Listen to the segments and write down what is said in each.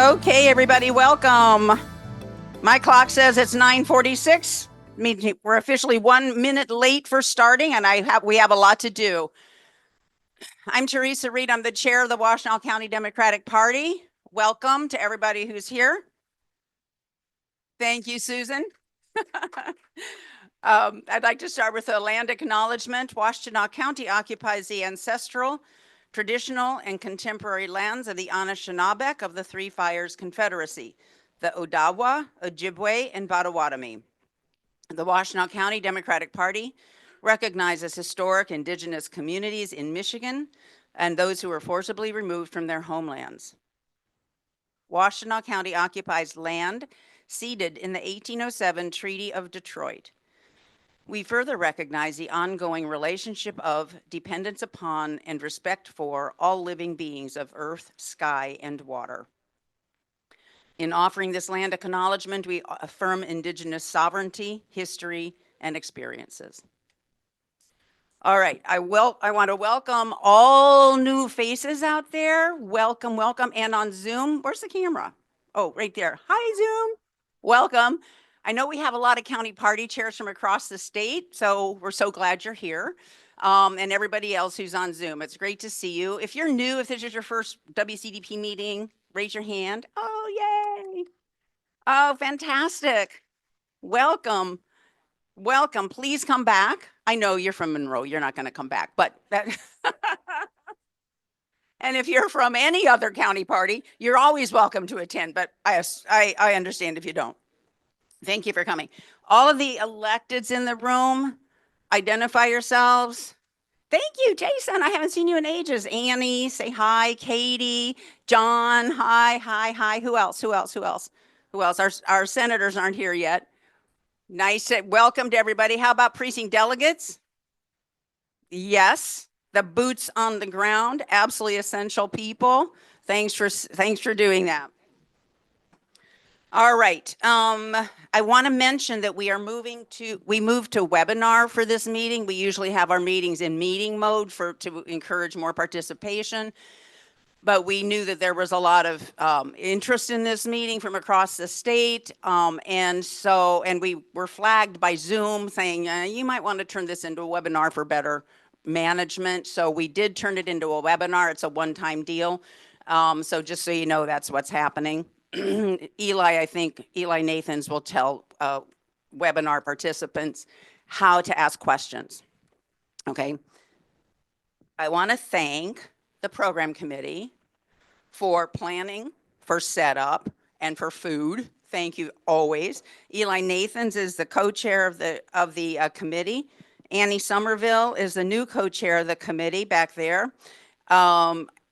Okay, everybody, welcome. My clock says it's 9:46. Means we're officially 1 minute late for starting, and we have a lot to do. I'm Theresa Reid. I'm the chair of the Washtenaw County Democratic Party. Welcome to everybody who's here. Thank you, Susan. I'd like to start with a land acknowledgement. Washtenaw County occupies the ancestral, traditional, and contemporary lands of the Anishinaabeg of the Three Fires Confederacy, the Odawa, Ojibwe, and Potawatomi. The Washtenaw County Democratic Party recognizes historic indigenous communities in Michigan and those who were forcibly removed from their homelands. Washtenaw County occupies land ceded in the 1807 Treaty of Detroit. We further recognize the ongoing relationship of dependence upon and respect for all living beings of earth, sky, and water. In offering this land acknowledgement, we affirm indigenous sovereignty, history, and experiences. All right, I want to welcome all new faces out there. Welcome, welcome. And on Zoom, where's the camera? Oh, right there. Hi, Zoom. Welcome. I know we have a lot of county party chairs from across the state, so we're so glad you're here. And everybody else who's on Zoom, it's great to see you. If you're new, if this is your first WCDP meeting, raise your hand. Oh, yay. Oh, fantastic. Welcome. Welcome. Please come back. I know you're from Monroe. You're not going to come back, but that. And if you're from any other county party, you're always welcome to attend, but I understand if you don't. Thank you for coming. All of the electeds in the room, identify yourselves. Thank you, Jason. I haven't seen you in ages. Annie, say hi. Katie, John, hi. Who else? Our senators aren't here yet. Nice. Welcome to everybody. How about precinct delegates? Yes. The boots on the ground, absolutely essential people. Thanks for doing that. All right. I want to mention that we moved to webinar for this meeting. We usually have our meetings in meeting mode to encourage more participation. But we knew that there was a lot of interest in this meeting from across the state. And we were flagged by Zoom saying, you might want to turn this into a webinar for better management. So we did turn it into a webinar. It's a one-time deal. So just so you know, that's what's happening. Eli Nathans will tell webinar participants how to ask questions. Okay. I want to thank the program committee for planning, for setup, and for food. Thank you always. Eli Nathans is the co-chair of the committee. Annie Somerville is the new co-chair of the committee back there.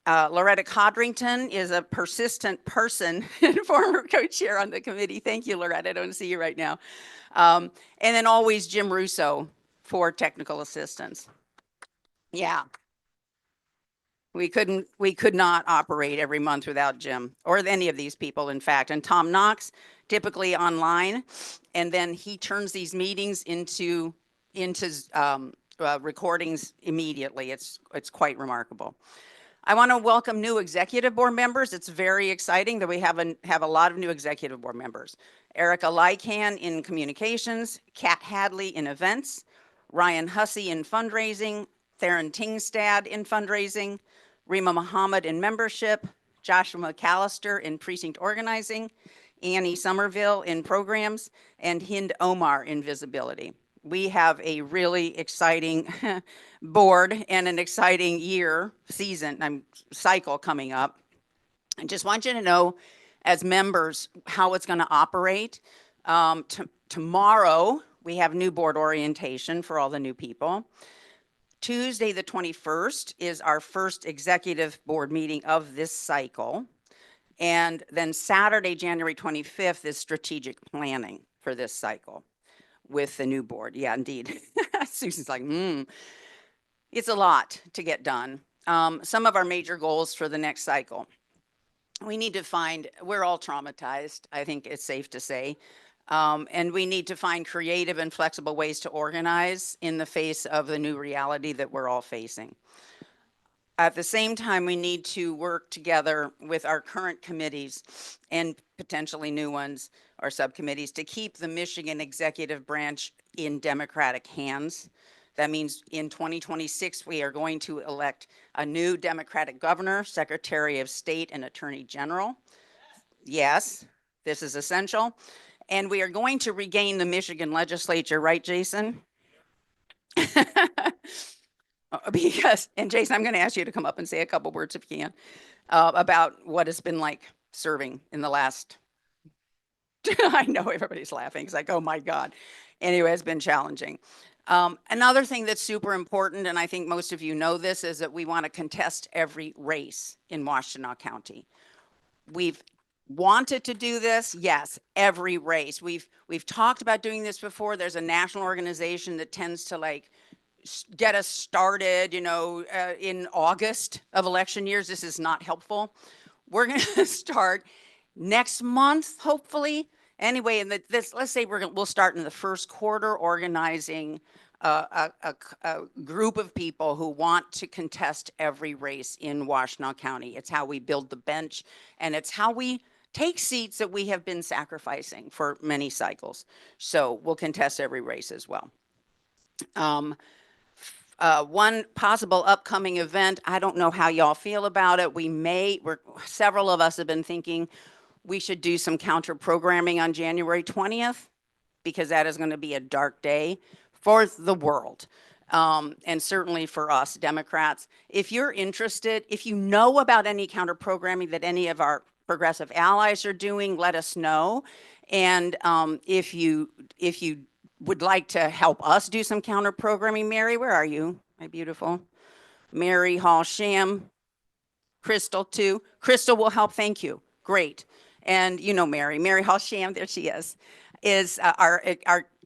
Loretta Codrington is a persistent person and former co-chair on the committee. Thank you, Loretta. I don't see you right now. And then always Jim Russo for technical assistance. Yeah. We could not operate every month without Jim or any of these people, in fact. And Tom Knox, typically online, and then he turns these meetings into recordings immediately. It's quite remarkable. I want to welcome new executive board members. It's very exciting that we have a lot of new executive board members. Erica Lycan in communications, Kat Hadley in events, Ryan Hussey in fundraising, Theron Tingstad in fundraising, Rima Muhammad in membership, Joshua McAllister in precinct organizing, Annie Somerville in programs, and Hind Omar in visibility. We have a really exciting board and an exciting cycle coming up. I just want you to know, as members, how it's going to operate. Tomorrow, we have new board orientation for all the new people. Tuesday, the 21st, is our first executive board meeting of this cycle. And then Saturday, January 25th, is strategic planning for this cycle with the new board. Yeah, indeed. Susan's like, It's a lot to get done. Some of our major goals for the next cycle. We're all traumatized, I think it's safe to say. And we need to find creative and flexible ways to organize in the face of the new reality that we're all facing. At the same time, we need to work together with our current committees and potentially new ones or subcommittees to keep the Michigan executive branch in Democratic hands. That means in 2026, we are going to elect a new Democratic governor, Secretary of State, and Attorney General. Yes, this is essential. And we are going to regain the Michigan legislature, right, Jason? Because, and Jason, I'm going to ask you to come up and say a couple words if you can, about what it's been like serving in the last, I know everybody's laughing. It's like, oh my God. Anyway, it's been challenging. Another thing that's super important, and I think most of you know this, is that we want to contest every race in Washtenaw County. We've wanted to do this, yes, every race. We've talked about doing this before. There's a national organization that tends to like get us started, you know, in August of election years. This is not helpful. We're going to start next month, hopefully. Anyway, and this, let's say we'll start in the first quarter organizing a group of people who want to contest every race in Washtenaw County. It's how we build the bench, and it's how we take seats that we have been sacrificing for many cycles. So we'll contest every race as well. One possible upcoming event, I don't know how y'all feel about it. Several of us have been thinking we should do some counter programming on January 20th, because that is going to be a dark day for the world. And certainly for us Democrats. If you're interested, if you know about any counter programming that any of our progressive allies are doing, let us know. And if you would like to help us do some counter programming, Mary, where are you, my beautiful? Mary Hall Sham, Crystal too. Crystal will help, thank you, great. And you know Mary Hall Sham, there she is our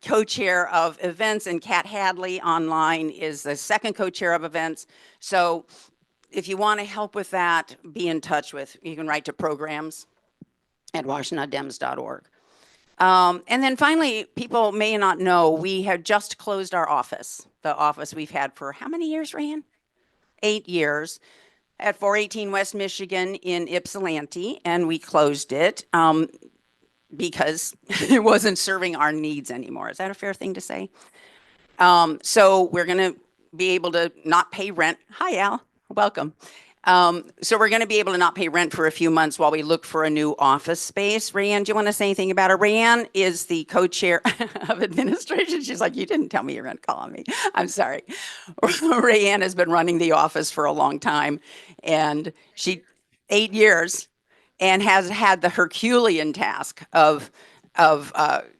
co-chair of events, and Kat Hadley online is the second co-chair of events. So if you want to help with that, be in touch with, you can write to programs@washtenaw-dems.org. And then finally, people may not know, we have just closed our office, the office we've had for how many years, Ryan? 8 years at 418 West Michigan in Ypsilanti, and we closed it because it wasn't serving our needs anymore. Is that a fair thing to say? So we're going to be able to not pay rent. Hi, Al. Welcome. So we're going to be able to not pay rent for a few months while we look for a new office space. Rayanne, do you want to say anything about it? Rayanne is the co-chair of administration. She's like, you didn't tell me you were going to call on me. I'm sorry. Rayanne has been running the office for a long time, and 8 years, and has had the Herculean task of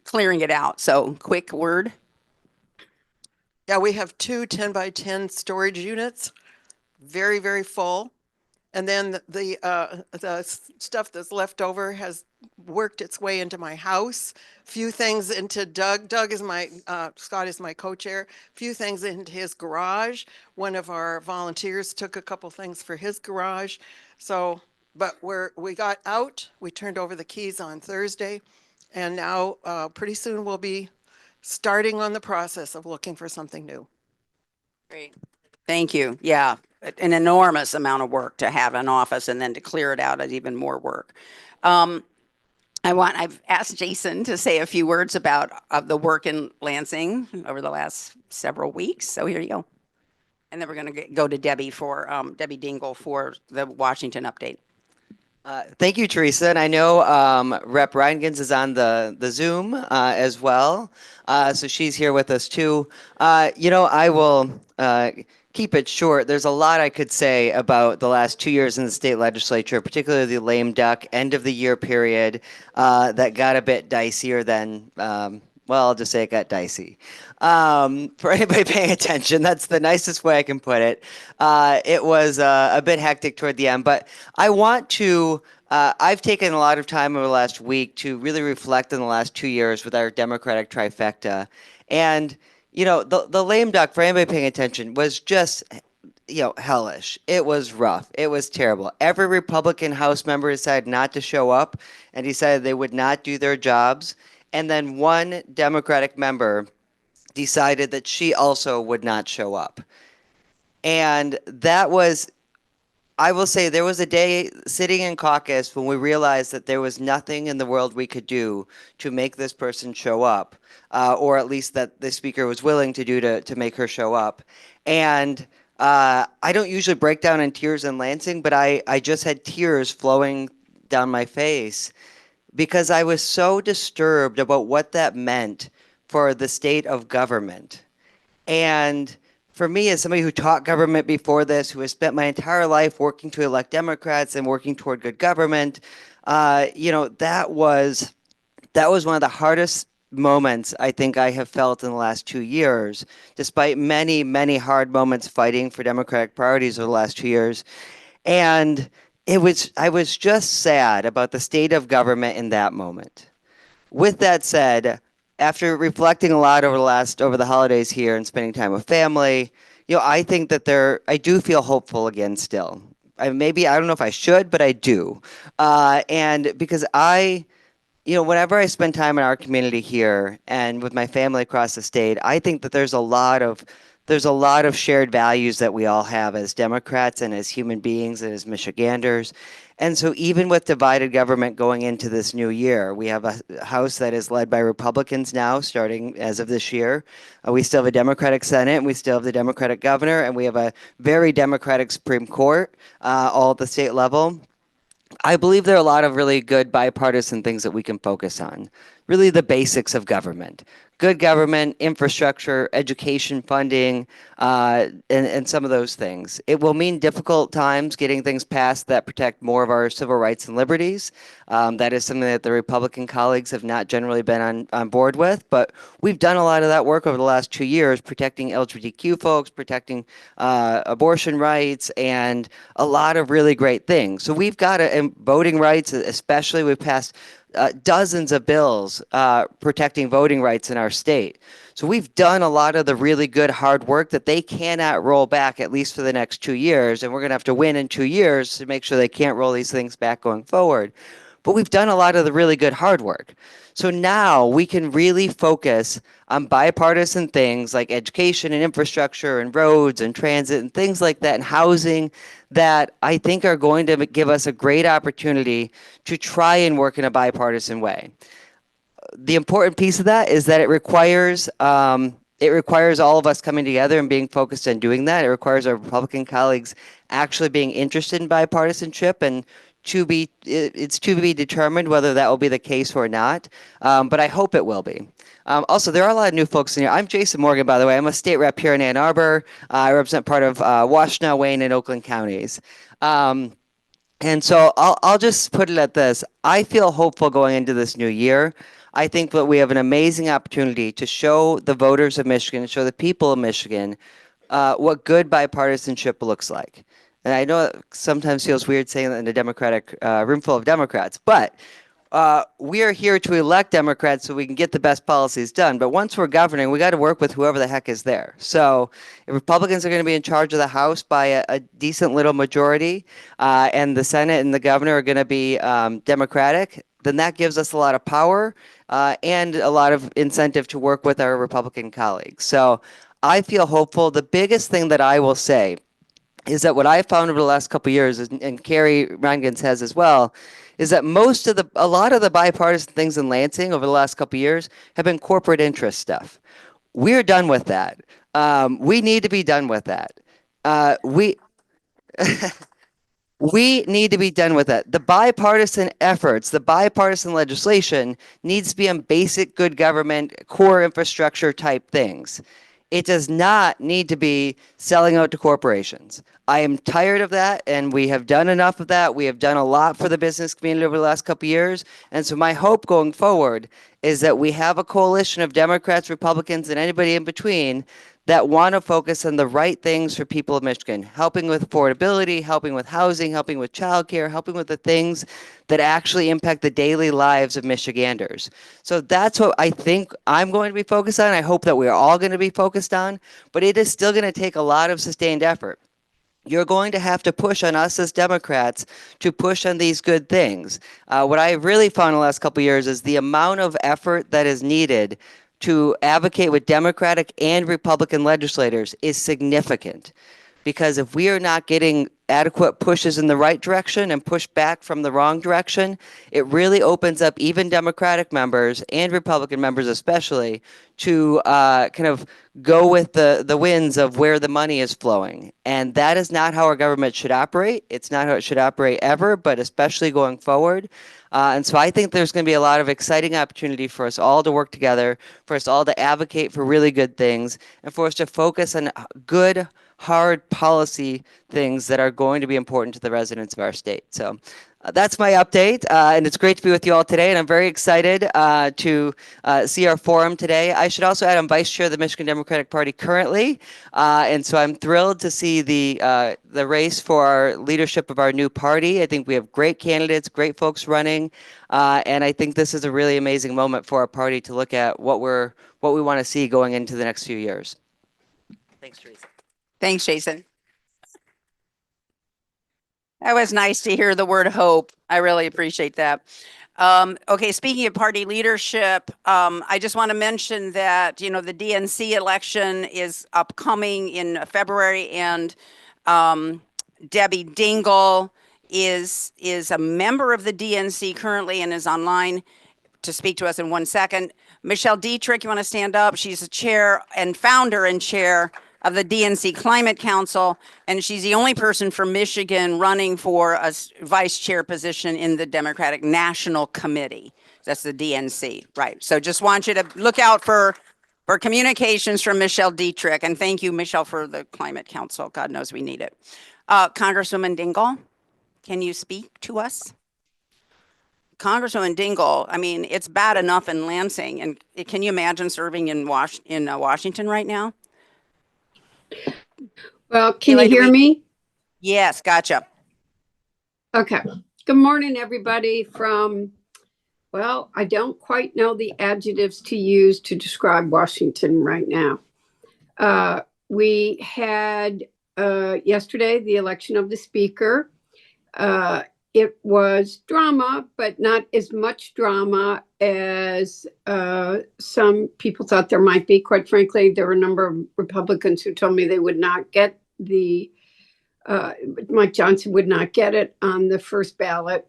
clearing it out. So quick word. Yeah, we have two 10 by 10 storage units, very, very full. And then the stuff that's left over has worked its way into my house. Few things into Doug. Doug is Scott is my co-chair. Few things into his garage. One of our volunteers took a couple things for his garage. So, but we got out. We turned over the keys on Thursday, and now pretty soon we'll be starting on the process of looking for something new. Great. Thank you. Yeah, an enormous amount of work to have an office, and then to clear it out is even more work. I've asked Jason to say a few words about the work in Lansing over the last several weeks. So here you go. And then we're going to go to Debbie Dingell for the Washington update. Thank you, Theresa. And I know Rep. Reingans is on the Zoom as well. So she's here with us too. I will keep it short. There's a lot I could say about the last 2 years in the state legislature, particularly the lame duck end of the year period that got a bit dicier than, I'll just say it got dicey. For anybody paying attention, that's the nicest way I can put it. It was a bit hectic toward the end, but I want to, I've taken a lot of time over the last week to really reflect on the last 2 years with our Democratic trifecta. And, the lame duck, for anybody paying attention, was just, hellish. It was rough. It was terrible. Every Republican House member decided not to show up and decided they would not do their jobs. And then one Democratic member decided that she also would not show up. And that was I will say there was a day sitting in caucus when we realized that there was nothing in the world we could do to make this person show up, or at least that the speaker was willing to do to make her show up. And I don't usually break down in tears in Lansing, but I just had tears flowing down my face because I was so disturbed about what that meant for the state of government. And for me, as somebody who taught government before this, who has spent my entire life working to elect Democrats and working toward good government, that was one of the hardest moments I think I have felt in the last 2 years, despite many, many hard moments fighting for Democratic priorities over the last 2 years. And I was just sad about the state of government in that moment. With that said, after reflecting a lot over the holidays here and spending time with family, I think that I do feel hopeful again still. I don't know if I should, but I do. And because whenever I spend time in our community here and with my family across the state, I think that there's a lot of shared values that we all have as Democrats and as human beings and as Michiganders. And so even with divided government going into this new year, we have a House that is led by Republicans now, starting as of this year. We still have a Democratic Senate, and we still have the Democratic governor, and we have a very Democratic Supreme Court, all at the state level. I believe there are a lot of really good bipartisan things that we can focus on. Really the basics of government. Good government, infrastructure, education funding, and some of those things. It will mean difficult times getting things passed that protect more of our civil rights and liberties. That is something that the Republican colleagues have not generally been on board with, but we've done a lot of that work over the last 2 years, protecting LGBTQ folks, protecting abortion rights, and a lot of really great things. So we've got and voting rights, especially, we've passed dozens of bills protecting voting rights in our state. So we've done a lot of the really good hard work that they cannot roll back, at least for the next 2 years. And we're going to have to win in 2 years to make sure they can't roll these things back going forward. But we've done a lot of the really good hard work. So now we can really focus on bipartisan things like education and infrastructure and roads and transit and things like that and housing that I think are going to give us a great opportunity to try and work in a bipartisan way. The important piece of that is that it requires all of us coming together and being focused on doing that. It requires our Republican colleagues actually being interested in bipartisanship, and it's to be determined whether that will be the case or not, but I hope it will be. Also, there are a lot of new folks in here. I'm Jason Morgan, by the way. I'm a state rep here in Ann Arbor. I represent part of Washtenaw, Wayne, and Oakland counties. And so I'll just put it at this. I feel hopeful going into this new year. I think that we have an amazing opportunity to show the voters of Michigan, show the people of Michigan what good bipartisanship looks like. And I know it sometimes feels weird saying that in a Democratic room full of Democrats, but we are here to elect Democrats so we can get the best policies done. But once we're governing, we got to work with whoever the heck is there. So if Republicans are going to be in charge of the House by a decent little majority, and the Senate and the governor are going to be Democratic, then that gives us a lot of power and a lot of incentive to work with our Republican colleagues. So I feel hopeful. The biggest thing that I will say is that what I found over the last couple of years, and Carrie Reingans has as well, is that a lot of the bipartisan things in Lansing over the last couple of years have been corporate interest stuff. We're done with that. We need to be done with that. We need to be done with that. The bipartisan efforts, the bipartisan legislation needs to be on basic good government, core infrastructure type things. It does not need to be selling out to corporations. I am tired of that, and we have done enough of that. We have done a lot for the business community over the last couple of years. And so my hope going forward is that we have a coalition of Democrats, Republicans, and anybody in between that want to focus on the right things for people of Michigan, helping with affordability, helping with housing, helping with childcare, helping with the things that actually impact the daily lives of Michiganders. So that's what I think I'm going to be focused on. I hope that we're all going to be focused on, but it is still going to take a lot of sustained effort. You're going to have to push on us as Democrats to push on these good things. What I really found in the last couple of years is the amount of effort that is needed to advocate with Democratic and Republican legislators is significant. because if we are not getting adequate pushes in the right direction and push back from the wrong direction, it really opens up even Democratic members and Republican members especially to kind of go with the winds of where the money is flowing. And that is not how our government should operate. It's not how it should operate ever, but especially going forward. And so I think there's going to be a lot of exciting opportunity for us all to work together, for us all to advocate for really good things, and for us to focus on good, hard policy things that are going to be important to the residents of our state. So that's my update, and it's great to be with you all today, and I'm very excited to see our forum today. I should also add I'm vice chair of the Michigan Democratic Party currently, and so I'm thrilled to see the race for our leadership of our new party. I think we have great candidates, great folks running, and I think this is a really amazing moment for our party to look at what we want to see going into the next few years. Thanks, Theresa. Thanks, Jason. That was nice to hear the word hope. I really appreciate that. Okay, speaking of party leadership, I just want to mention that, the DNC election is upcoming in February, and Debbie Dingell is a member of the DNC currently and is online to speak to us in 1 second. Michelle Dietrich, you want to stand up? She's the chair and founder and chair of the DNC Climate Council, and she's the only person from Michigan running for a vice chair position in the Democratic National Committee. That's the DNC, right? So just want you to look out for communications from Michelle Dietrich, and thank you, Michelle, for the Climate Council. God knows we need it. Congresswoman Dingell, can you speak to us? Congresswoman Dingell, I mean, it's bad enough in Lansing, and can you imagine serving in Washington right now? Well, can Eli, you hear me? Yes, gotcha. Okay. Good morning, everybody well, I don't quite know the adjectives to use to describe Washington right now. We had yesterday the election of the speaker. It was drama, but not as much drama as some people thought there might be. Quite frankly, there were a number of Republicans who told me they would not get Mike Johnson would not get it on the first ballot.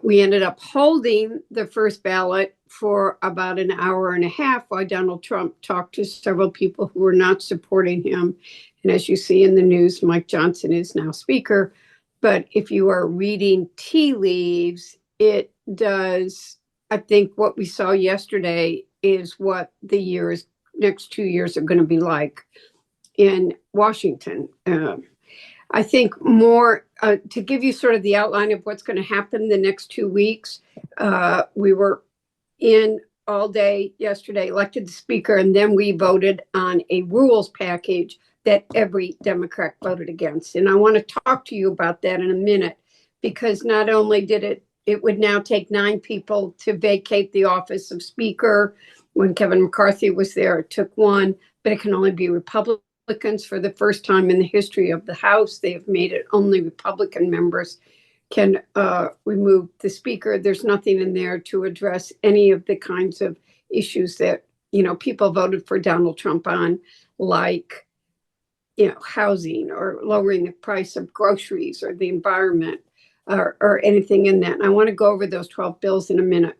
We ended up holding the first ballot for about an hour and a half while Donald Trump talked to several people who were not supporting him. And as you see in the news, Mike Johnson is now speaker. But if you are reading tea leaves, it does, I think what we saw yesterday is what the next 2 years are going to be like in Washington. I think more to give you sort of the outline of what's going to happen the next 2 weeks. We were in all day yesterday, elected the speaker, and then we voted on a rules package that every Democrat voted against. And I want to talk to you about that in a minute, because not only did it would now take 9 people to vacate the office of speaker. When Kevin McCarthy was there, it took 1, but it can only be Republicans. For the first time in the history of the House, they have made it only Republican members can remove the speaker. There's nothing in there to address any of the kinds of issues that, people voted for Donald Trump on, like housing or lowering the price of groceries or the environment or anything in that. And I want to go over those 12 bills in a minute.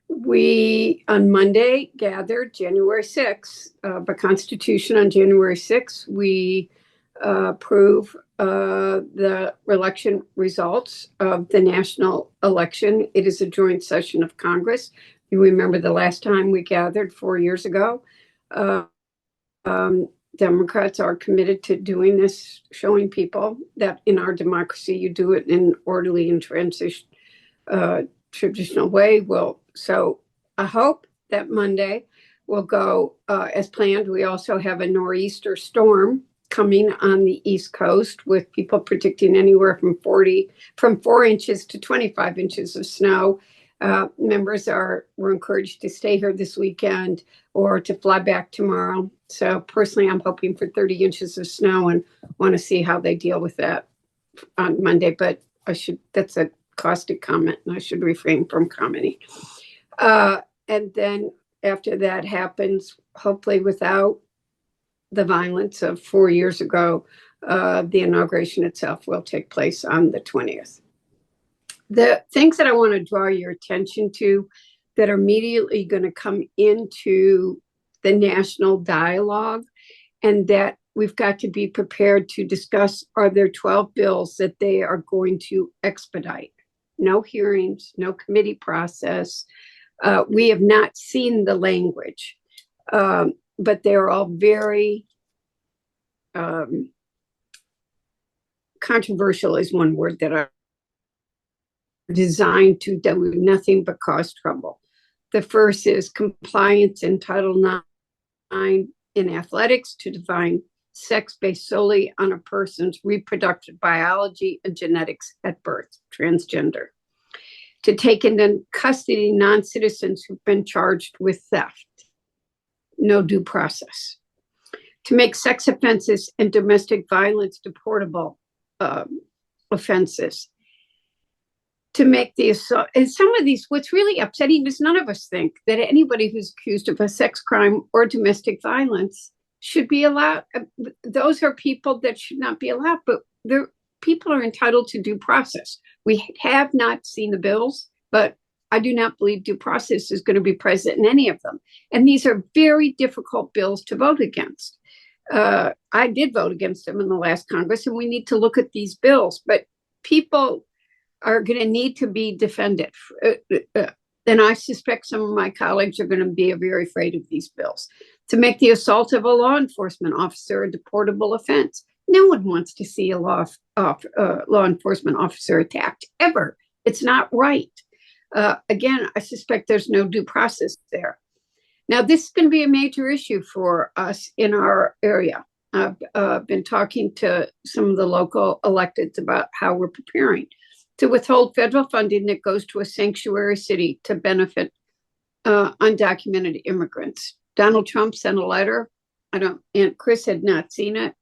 We, on Monday, gathered January 6th, by Constitution on January 6th, we approve the election results of the national election. It is a joint session of Congress. You remember the last time we gathered 4 years ago. Democrats are committed to doing this, showing people that in our democracy, you do it in an orderly and traditional way. So I hope that Monday will go as planned. We also have a nor'easter storm coming on the East Coast, with people predicting anywhere from 4 inches to 25 inches of snow. Members were encouraged to stay here this weekend or to fly back tomorrow. So personally, I'm hoping for 30 inches of snow and want to see how they deal with that on Monday. But that's a caustic comment, and I should refrain from commenting. And then after that happens, hopefully without the violence of 4 years ago. The inauguration itself will take place on the 20th. The things that I want to draw your attention to that are immediately going to come into the national dialogue, and that we've got to be prepared to discuss, are there 12 bills that they are going to expedite. No hearings, no committee process. We have not seen the language, but they're all very controversial is one word that are designed to do nothing but cause trouble. The first is compliance in Title IX in athletics to define sex based solely on a person's reproductive biology and genetics at birth, transgender. To take into custody non-citizens who've been charged with theft, no due process. To make sex offenses and domestic violence deportable offenses. To make the assault, and some of these, what's really upsetting is none of us think that anybody who's accused of a sex crime or domestic violence should be allowed. Those are people that should not be allowed, but people are entitled to due process. We have not seen the bills, but I do not believe due process is going to be present in any of them. And these are very difficult bills to vote against. I did vote against them in the last Congress, and we need to look at these bills, but people are going to need to be defended. And I suspect some of my colleagues are going to be very afraid of these bills. To make the assault of a law enforcement officer a deportable offense. No one wants to see a law enforcement officer attacked, ever. It's not right. Again, I suspect there's no due process there. Now, this is going to be a major issue for us in our area. I've been talking to some of the local electeds about how we're preparing to withhold federal funding that goes to a sanctuary city to benefit undocumented immigrants. Donald Trump sent a letter. And Chris had not seen it,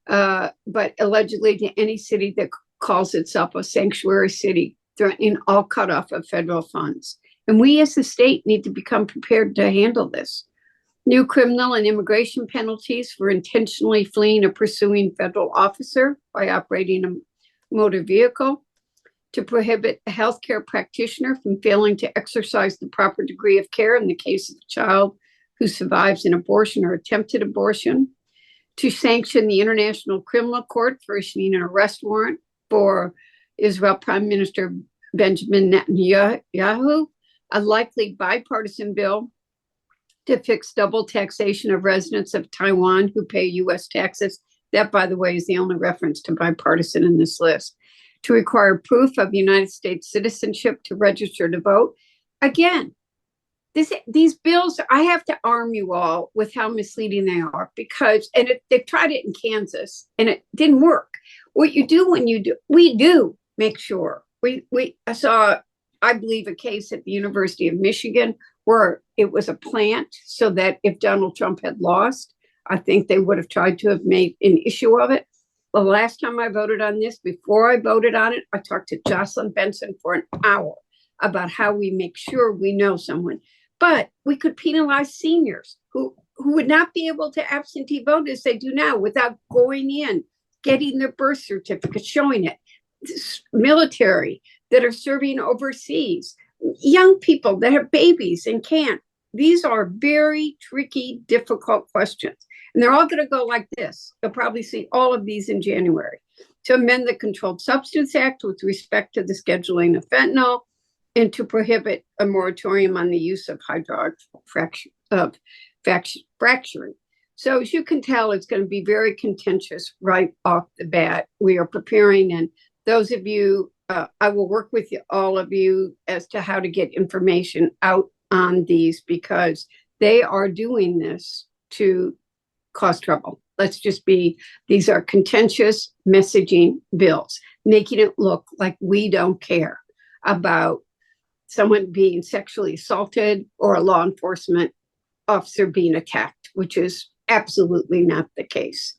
but allegedly to any city that calls itself a sanctuary city, threatening all cutoff of federal funds. And we as the state need to become prepared to handle this. New criminal and immigration penalties for intentionally fleeing or pursuing federal officer by operating a motor vehicle. To prohibit a healthcare practitioner from failing to exercise the proper degree of care in the case of a child who survives an abortion or attempted abortion. To sanction the International Criminal Court for issuing an arrest warrant for Israel Prime Minister Benjamin Netanyahu. A likely bipartisan bill to fix double taxation of residents of Taiwan who pay U.S. taxes. That, by the way, is the only reference to bipartisan in this list. To require proof of United States citizenship to register to vote. Again, these bills, I have to arm you all with how misleading they are because, they tried it in Kansas and it didn't work. What you do when you do, we do make sure. I saw, I believe, a case at the University of Michigan where it was a plant so that if Donald Trump had lost, I think they would have tried to have made an issue of it. The last time I voted on this, before I voted on it, I talked to Jocelyn Benson for an hour about how we make sure we know someone. But we could penalize seniors who would not be able to absentee vote as they do now without going in, getting their birth certificate, showing it. Military that are serving overseas, young people that have babies and can't. These are very tricky, difficult questions. And they're all going to go like this. You'll probably see all of these in January. To amend the Controlled Substance Act with respect to the scheduling of fentanyl and to prohibit a moratorium on the use of hydraulic fracturing. So as you can tell, it's going to be very contentious right off the bat. We are preparing, and those of you, I will work with all of you as to how to get information out on these because they are doing this to cause trouble. These are contentious messaging bills, making it look like we don't care about someone being sexually assaulted or a law enforcement officer being attacked, which is absolutely not the case.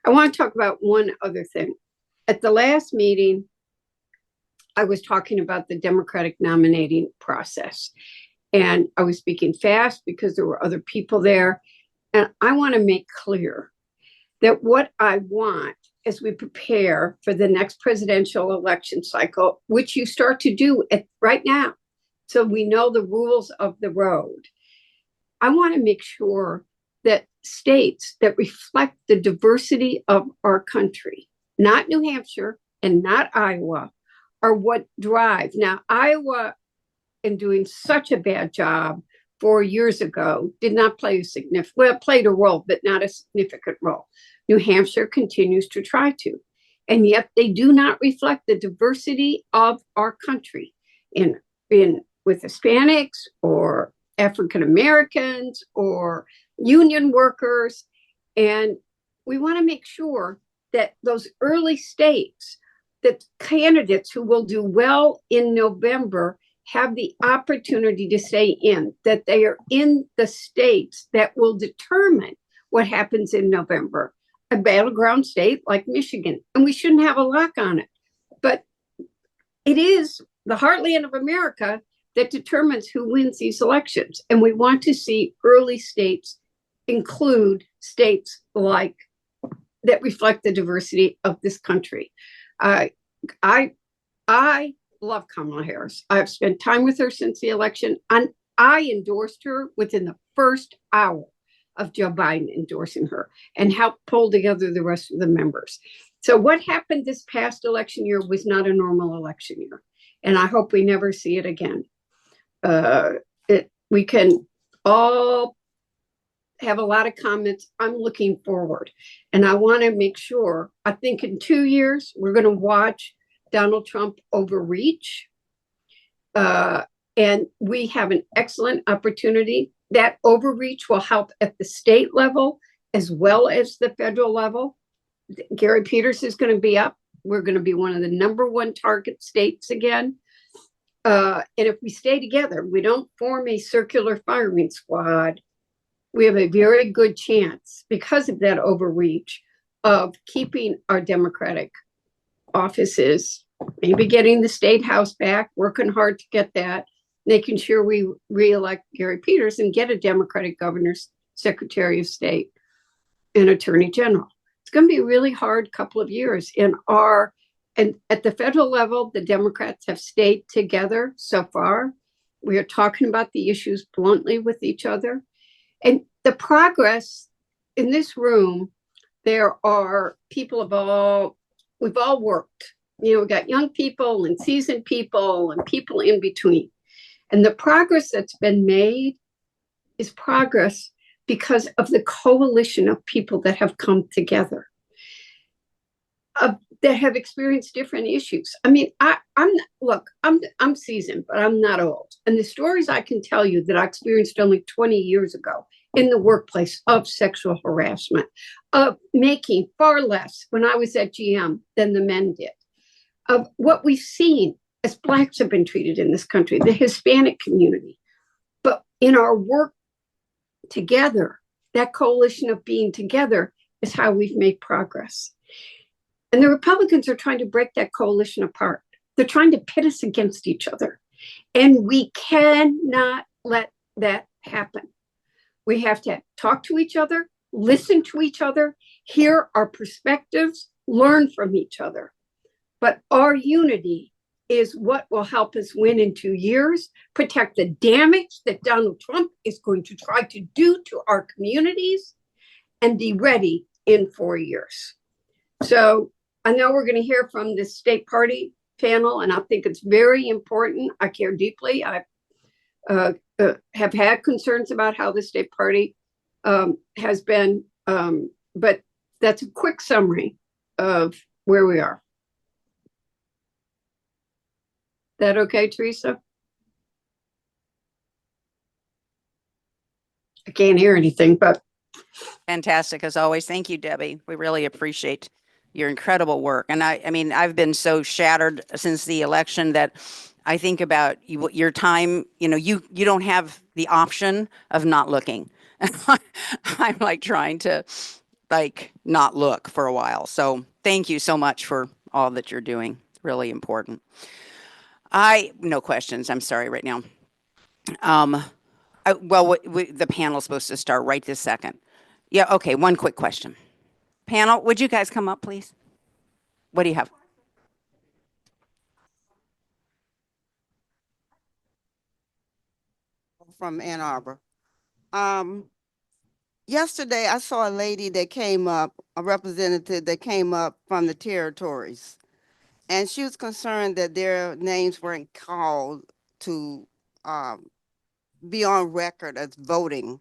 I want to talk about one other thing. At the last meeting, I was talking about the Democratic nominating process. And I was speaking fast because there were other people there. And I want to make clear that what I want as we prepare for the next presidential election cycle, which you start to do right now, so we know the rules of the road, I want to make sure that states that reflect the diversity of our country, not New Hampshire and not Iowa, are what drive. Now, Iowa, in doing such a bad job 4 years ago, did not play a significant, well, it played a role, but not a significant role. New Hampshire continues to try to, and yet they do not reflect the diversity of our country in with Hispanics or African Americans or union workers. And we want to make sure that those early states, that candidates who will do well in November have the opportunity to stay in, that they are in the states that will determine what happens in November. A battleground state like Michigan, and we shouldn't have a lock on it, but it is the heartland of America that determines who wins these elections. And we want to see early states include states like that reflect the diversity of this country. I love Kamala Harris. I've spent time with her since the election, and I endorsed her within the first hour of Joe Biden endorsing her and helped pull together the rest of the members. So what happened this past election year was not a normal election year. And I hope we never see it again. We can all have a lot of comments. I'm looking forward. And I want to make sure, I think in 2 years, we're going to watch Donald Trump overreach. And we have an excellent opportunity. That overreach will help at the state level as well as the federal level. Gary Peters is going to be up. We're going to be one of the #1 target states again. And if we stay together, we don't form a circular firing squad, we have a very good chance, because of that overreach, of keeping our Democratic offices, maybe getting the state house back, working hard to get that, making sure we reelect Gary Peters and get a Democratic governor, secretary of state, and attorney general. It's going to be a really hard couple of years and at the federal level, the Democrats have stayed together so far. We are talking about the issues bluntly with each other. And the progress in this room, there are people we've all worked. We've got young people and seasoned people and people in between. And the progress that's been made is progress because of the coalition of people that have come together, that have experienced different issues. I mean, I'm seasoned, but I'm not old. And the stories I can tell you that I experienced only 20 years ago in the workplace of sexual harassment, of making far less when I was at GM than the men did, of what we've seen as Blacks have been treated in this country, the Hispanic community. But in our work together, that coalition of being together is how we've made progress. And the Republicans are trying to break that coalition apart. They're trying to pit us against each other. And we cannot let that happen. We have to talk to each other, listen to each other, hear our perspectives, learn from each other. But our unity is what will help us win in 2 years, protect the damage that Donald Trump is going to try to do to our communities, and be ready in 4 years. So I know we're going to hear from the state party panel, and I think it's very important. I care deeply. I have had concerns about how the state party has been, but that's a quick summary of where we are. That okay, Theresa? I can't hear anything, but. Fantastic as always. Thank you, Debbie. We really appreciate your incredible work. And I mean, I've been so shattered since the election that I think about your time, you don't have the option of not looking. I'm like trying to not look for a while. So thank you so much for all that you're doing. Really important. No questions. I'm sorry right now. The panel's supposed to start right this second. Yeah, okay, one quick question. Panel, would you guys come up, please? What do you have? From Ann Arbor. Yesterday I saw a lady that came up, a representative that came up from the territories, and she was concerned that their names weren't called to be on record as voting.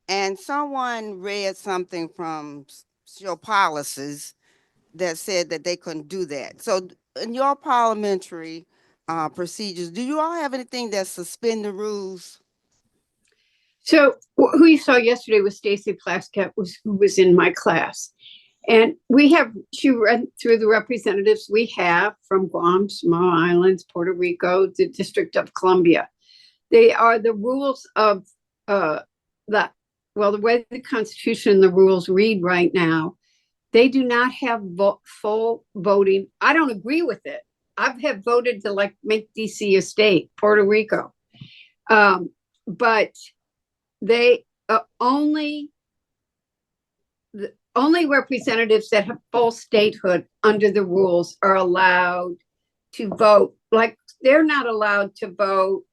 And someone read something from your policies that said that they couldn't do that. So in your parliamentary procedures, do you all have anything that suspend the rules? So who you saw yesterday was Stacy Plaskett, who was in my class. And she read through the representatives we have from Guam, Small Islands, Puerto Rico, the District of Columbia. They are the rules of the way the Constitution and the rules read right now. They do not have full voting. I don't agree with it. I have voted to make DC a state, Puerto Rico. But they only representatives that have full statehood under the rules are allowed to vote. Like, they're not allowed to vote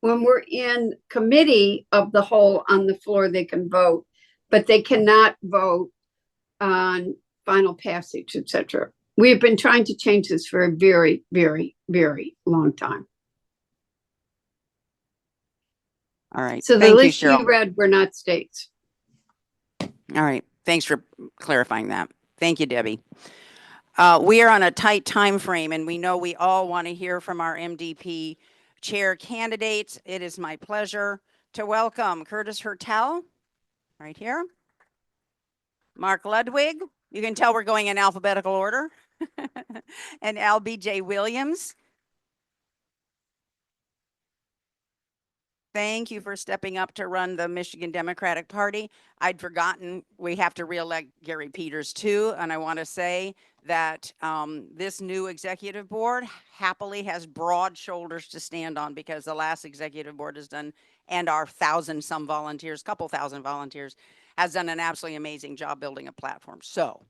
when we're in committee of the whole on the floor. They can vote, but they cannot vote on final passage, etc. We have been trying to change this for a very, very, very long time. All right. So the Thank you, list Cheryl. you read were not states. All right. Thanks for clarifying that. Thank you, Debbie. We are on a tight time frame, and we know we all want to hear from our MDP chair candidates. It is my pleasure to welcome Curtis Hertel, right here. Mark Ludwig. You can tell we're going in alphabetical order. And LBJ Williams. Thank you for stepping up to run the Michigan Democratic Party. I'd forgotten we have to reelect Gary Peters too. And I want to say that this new executive board happily has broad shoulders to stand on, because the last executive board has done, and our couple thousand volunteers, has done an absolutely amazing job building a platform. So,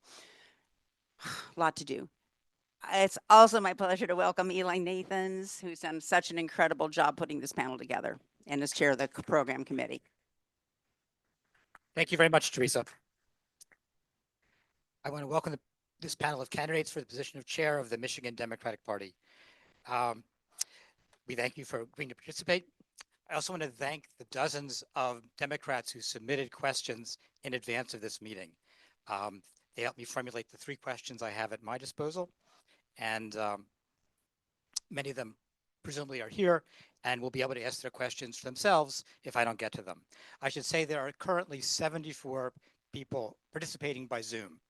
a lot to do. It's also my pleasure to welcome Eli Nathans, who's done such an incredible job putting this panel together and is chair of the program committee. Thank you very much, Theresa. I want to welcome this panel of candidates for the position of chair of the Michigan Democratic Party. We thank you for agreeing to participate. I also want to thank the dozens of Democrats who submitted questions in advance of this meeting. They helped me formulate the 3 questions I have at my disposal, and many of them presumably are here and will be able to ask their questions for themselves if I don't get to them. I should say there are currently 74 people participating by Zoom.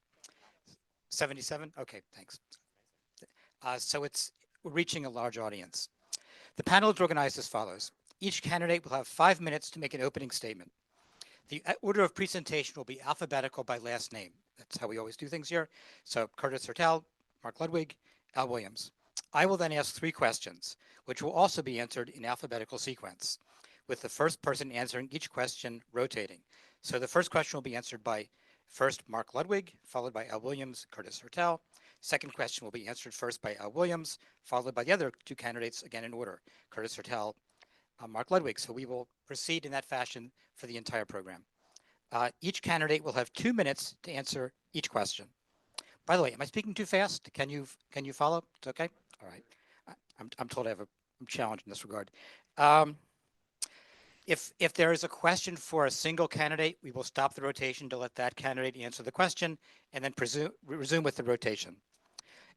77? Okay, thanks. So we're reaching a large audience. The panel is organized as follows. Each candidate will have 5 minutes to make an opening statement. The order of presentation will be alphabetical by last name. That's how we always do things here. So Curtis Hertel, Mark Ludwig, Al Williams. I will then ask 3 questions, which will also be answered in alphabetical sequence, with the first person answering each question rotating. So the first question will be answered by first Mark Ludwig, followed by Al Williams, Curtis Hertel. Second question will be answered first by Al Williams, followed by the other 2 candidates, again in order, Curtis Hertel, Mark Ludwig. So we will proceed in that fashion for the entire program. Each candidate will have 2 minutes to answer each question. By the way, am I speaking too fast? Can you follow? It's okay? All right. I'm told I'm challenged in this regard. If there is a question for a single candidate, we will stop the rotation to let that candidate answer the question and then resume with the rotation.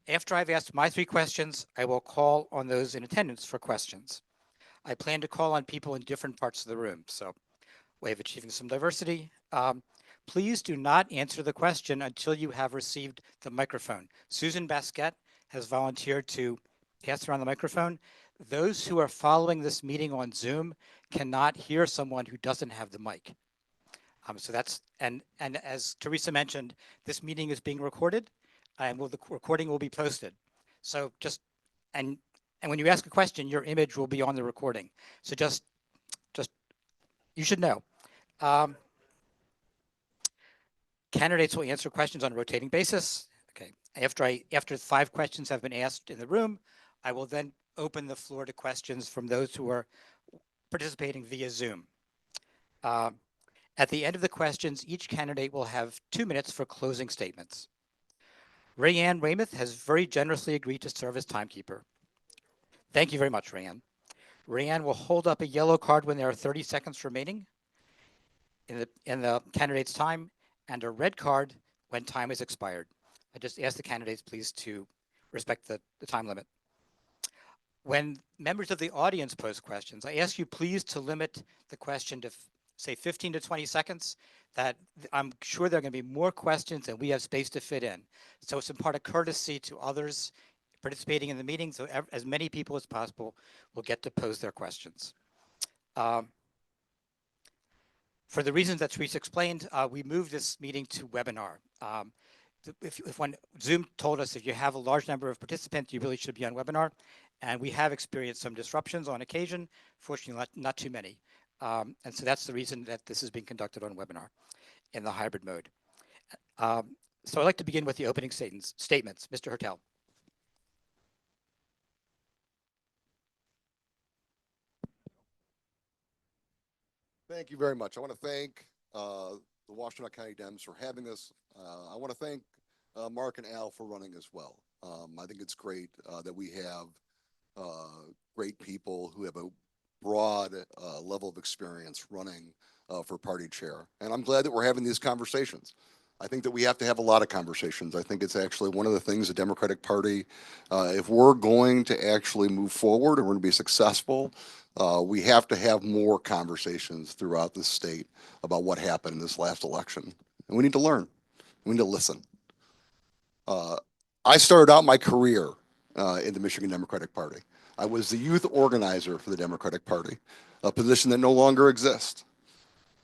After I've asked my 3 questions, I will call on those in attendance for questions. I plan to call on people in different parts of the room, so way of achieving some diversity. Please do not answer the question until you have received the microphone. Susan Basquette has volunteered to pass around the microphone. Those who are following this meeting on Zoom cannot hear someone who doesn't have the mic. So that's, and as Theresa mentioned, this meeting is being recorded and the recording will be posted. So just, and when you ask a question, your image will be on the recording. So just you should know. Candidates will answer questions on a rotating basis. Okay. After 5 questions have been asked in the room, I will then open the floor to questions from those who are participating via Zoom. At the end of the questions, each candidate will have 2 minutes for closing statements. Rayanne Weymouth has very generously agreed to serve as timekeeper. Thank you very much, Rayanne. Rayanne will hold up a yellow card when there are 30 seconds remaining in the candidate's time, and a red card when time is expired. I just ask the candidates please to respect the time limit. When members of the audience pose questions, I ask you please to limit the question to say 15 to 20 seconds. That I'm sure there are going to be more questions than we have space to fit in. So it's in part a courtesy to others participating in the meeting, so as many people as possible will get to pose their questions. For the reasons that Theresa explained, we moved this meeting to webinar. If when Zoom told us if you have a large number of participants, you really should be on webinar. And we have experienced some disruptions on occasion, fortunately not too many. And so that's the reason that this is being conducted on webinar in the hybrid mode. So I'd like to begin with the opening statements. Mr. Hertel. Thank you very much. I want to thank the Washtenaw County Dems for having us. I want to thank Mark and Al for running as well. I think it's great that we have great people who have a broad level of experience running for party chair. And I'm glad that we're having these conversations. I think that we have to have a lot of conversations. I think it's actually one of the things the Democratic Party, if we're going to actually move forward and we're going to be successful, we have to have more conversations throughout the state about what happened in this last election. And we need to learn. We need to listen. I started out my career in the Michigan Democratic Party. I was the youth organizer for the Democratic Party, a position that no longer exists.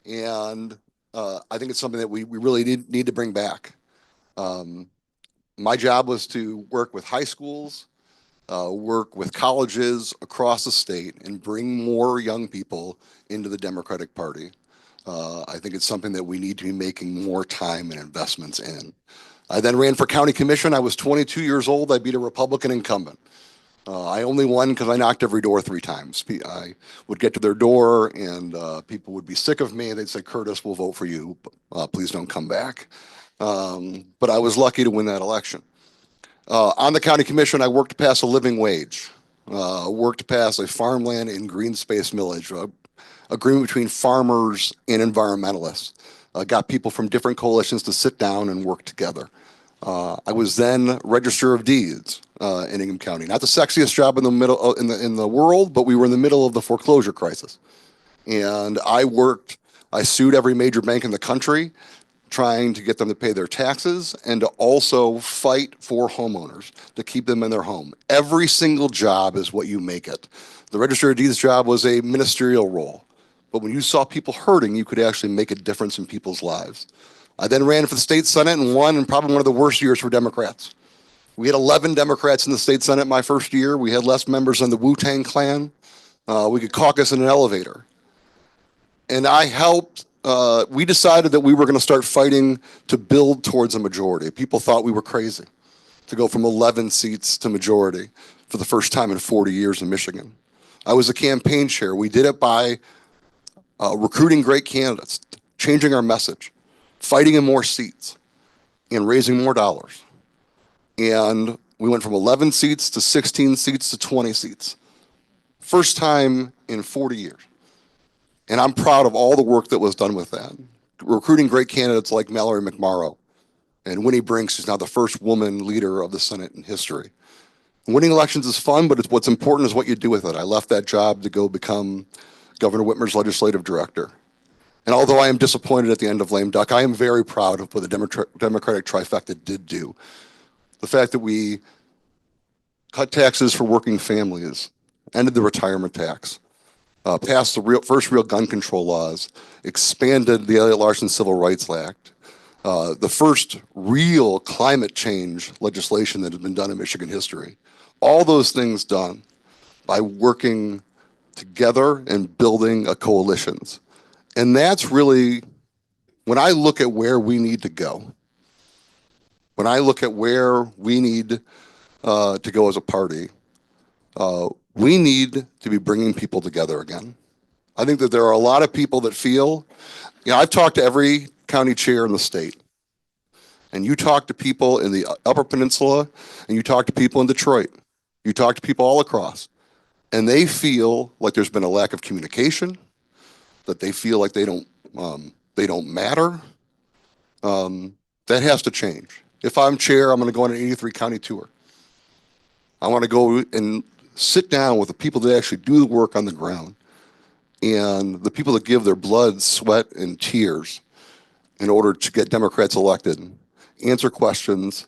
And I think it's something that we really need to bring back. My job was to work with high schools, work with colleges across the state and bring more young people into the Democratic Party. I think it's something that we need to be making more time and investments in. I then ran for county commission. I was 22 years old. I beat a Republican incumbent. I only won because I knocked every door 3 times. I would get to their door and people would be sick of me. They'd say, Curtis, we'll vote for you. Please don't come back. But I was lucky to win that election. On the county commission, I worked to pass a living wage, worked to pass a farmland and green space millage, agreement between farmers and environmentalists, got people from different coalitions to sit down and work together. I was then Register of Deeds in Ingham County. Not the sexiest job in the middle in the world, but we were in the middle of the foreclosure crisis. And I sued every major bank in the country, trying to get them to pay their taxes and to also fight for homeowners to keep them in their home. Every single job is what you make it. The Register of Deeds job was a ministerial role, but when you saw people hurting, you could actually make a difference in people's lives. I then ran for the state Senate and won in probably one of the worst years for Democrats. We had 11 Democrats in the state Senate my first year. We had less members than the Wu-Tang Clan. We could caucus in an elevator. And I helped we decided that we were going to start fighting to build towards a majority. People thought we were crazy to go from 11 seats to majority for the first time in 40 years in Michigan. I was a campaign chair. We did it by recruiting great candidates, changing our message, fighting in more seats, and raising more dollars. And we went from 11 seats to 16 seats to 20 seats. First time in 40 years. And I'm proud of all the work that was done with that. Recruiting great candidates like Mallory McMorrow and Winnie Brinks, who's now the first woman leader of the Senate in history. Winning elections is fun, but what's important is what you do with it. I left that job to go become Governor Whitmer's legislative director. And although I am disappointed at the end of lame duck, I am very proud of what the Democratic trifecta did do. The fact that we cut taxes for working families, ended the retirement tax, passed the first real gun control laws, expanded the Elliott Larson Civil Rights Act, the first real climate change legislation that has been done in Michigan history. All those things done by working together and building coalitions. And that's really when I look at where we need to go, when I look at where we need to go as a party, we need to be bringing people together again. I think that there are a lot of people that feel, I've talked to every county chair in the state, and you talk to people in the Upper Peninsula, and you talk to people in Detroit, you talk to people all across, and they feel like there's been a lack of communication, that they feel like they don't matter. That has to change. If I'm chair, I'm going to go on an 83 county tour. I want to go and sit down with the people that actually do the work on the ground and the people that give their blood, sweat, and tears in order to get Democrats elected, answer questions,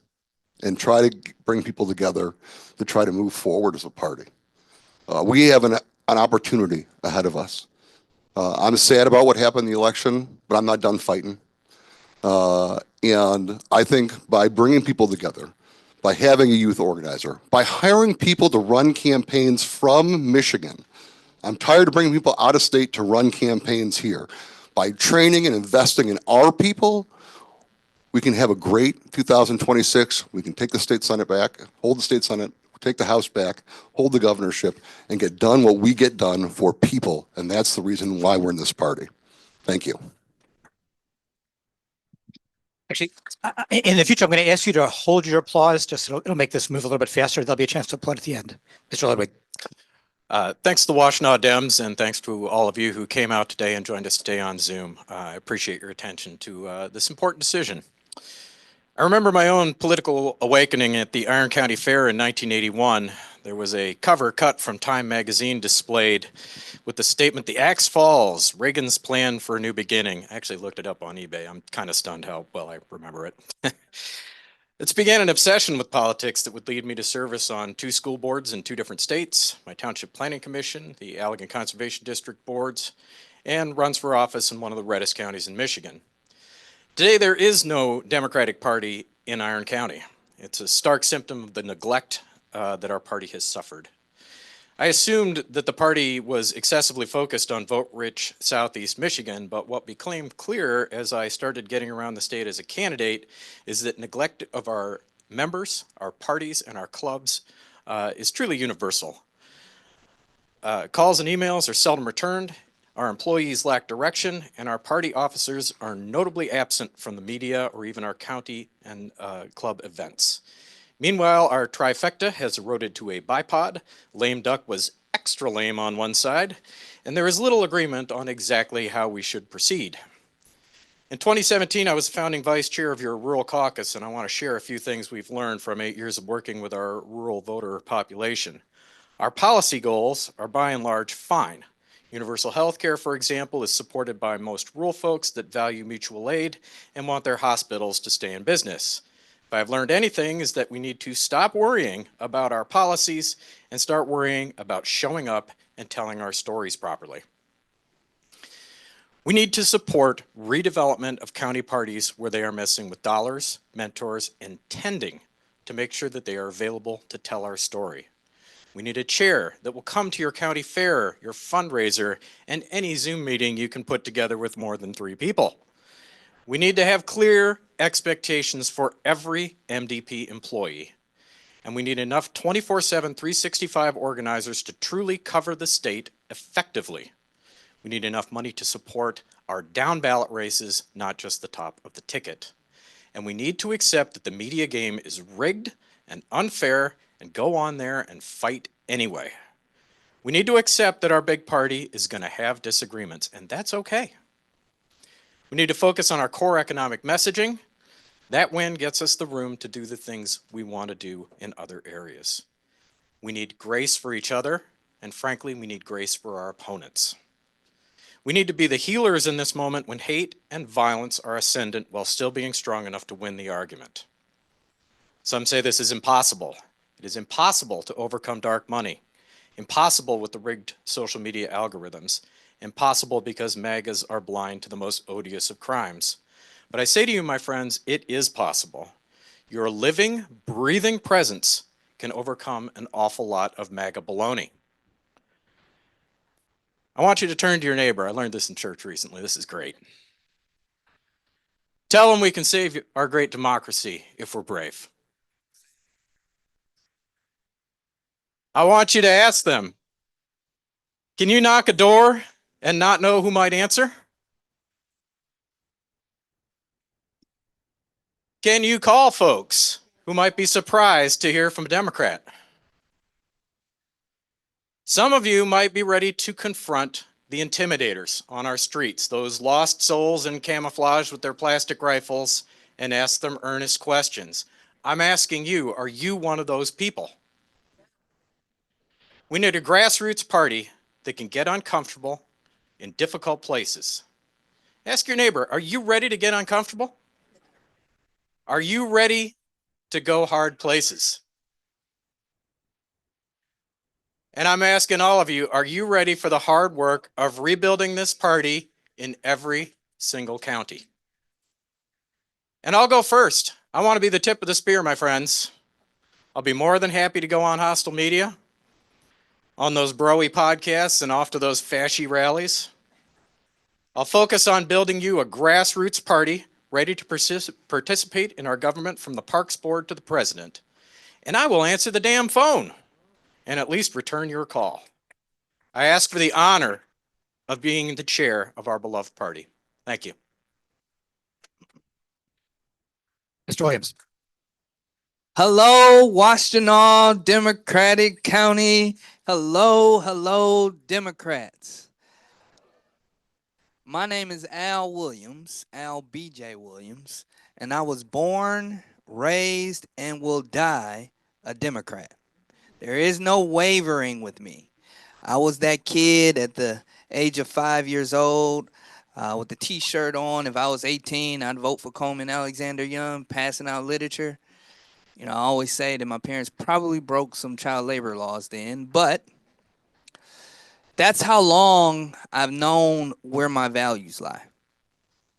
and try to bring people together to try to move forward as a party. We have an opportunity ahead of us. I'm sad about what happened in the election, but I'm not done fighting. And I think by bringing people together, by having a youth organizer, by hiring people to run campaigns from Michigan. I'm tired of bringing people out of state to run campaigns here. By training and investing in our people, we can have a great 2026. We can take the state Senate back, hold the state Senate, take the House back, hold the governorship, and get done what we get done for people. And that's the reason why we're in this party. Thank you. Actually, in the future, I'm going to ask you to hold your applause, just so it'll make this move a little bit faster. There'll be a chance to applaud at the end. Mr. Ludwig. Thanks to the Washtenaw Dems, and thanks to all of you who came out today and joined us today on Zoom. I appreciate your attention to this important decision. I remember my own political awakening at the Iron County Fair in 1981. There was a cover cut from Time magazine displayed with the statement, "The axe falls, Reagan's plan for a new beginning." I actually looked it up on eBay. I'm kind of stunned how well I remember it. It's began an obsession with politics that would lead me to service on 2 school boards in 2 different states, my Township Planning Commission, the Allegan Conservation District boards, and runs for office in one of the reddest counties in Michigan. Today, there is no Democratic Party in Iron County. It's a stark symptom of the neglect that our party has suffered. I assumed that the party was excessively focused on vote-rich Southeast Michigan, but what became clear as I started getting around the state as a candidate is that neglect of our members, our parties, and our clubs is truly universal. Calls and emails are seldom returned, our employees lack direction, and our party officers are notably absent from the media or even our county and club events. Meanwhile, our trifecta has eroded to a bipod. Lame duck was extra lame on one side, and there is little agreement on exactly how we should proceed. In 2017, I was founding vice chair of your rural caucus, and I want to share a few things we've learned from 8 years of working with our rural voter population. Our policy goals are by and large fine. Universal health care, for example, is supported by most rural folks that value mutual aid and want their hospitals to stay in business. If I've learned anything, is that we need to stop worrying about our policies and start worrying about showing up and telling our stories properly. We need to support redevelopment of county parties where they are missing with dollars, mentors, and tending to make sure that they are available to tell our story. We need a chair that will come to your county fair, your fundraiser, and any Zoom meeting you can put together with more than 3 people. We need to have clear expectations for every MDP employee. And we need enough 24/7, 365 organizers to truly cover the state effectively. We need enough money to support our down ballot races, not just the top of the ticket. And we need to accept that the media game is rigged and unfair and go on there and fight anyway. We need to accept that our big party is going to have disagreements, and that's okay. We need to focus on our core economic messaging. That win gets us the room to do the things we want to do in other areas. We need grace for each other, and frankly, we need grace for our opponents. We need to be the healers in this moment when hate and violence are ascendant while still being strong enough to win the argument. Some say this is impossible. It is impossible to overcome dark money, impossible with the rigged social media algorithms, impossible because MAGAs are blind to the most odious of crimes. But I say to you, my friends, it is possible. Your living, breathing presence can overcome an awful lot of MAGA baloney. I want you to turn to your neighbor. I learned this in church recently. This is great. Tell them we can save our great democracy if we're brave. I want you to ask them, can you knock a door and not know who might answer? Can you call folks who might be surprised to hear from a Democrat? Some of you might be ready to confront the intimidators on our streets, those lost souls in camouflage with their plastic rifles, and ask them earnest questions. I'm asking you, are you one of those people? We need a grassroots party that can get uncomfortable in difficult places. Ask your neighbor, are you ready to get uncomfortable? Are you ready to go hard places? And I'm asking all of you, are you ready for the hard work of rebuilding this party in every single county? And I'll go first. I want to be the tip of the spear, my friends. I'll be more than happy to go on hostile media, on those broy podcasts, and off to those fashy rallies. I'll focus on building you a grassroots party ready to participate in our government from the Parks Board to the President. And I will answer the damn phone and at least return your call. I ask for the honor of being the chair of our beloved party. Thank you. Mr. Williams. Hello, Washtenaw Democratic County. Hello, Democrats. My name is Al Williams, Al B.J. Williams, and I was born, raised, and will die a Democrat. There is no wavering with me. I was that kid at the age of 5 years old with the T-shirt on. If I was 18, I'd vote for Coleman Alexander Young, passing out literature. You know, I always say that my parents probably broke some child labor laws then, but that's how long I've known where my values lie.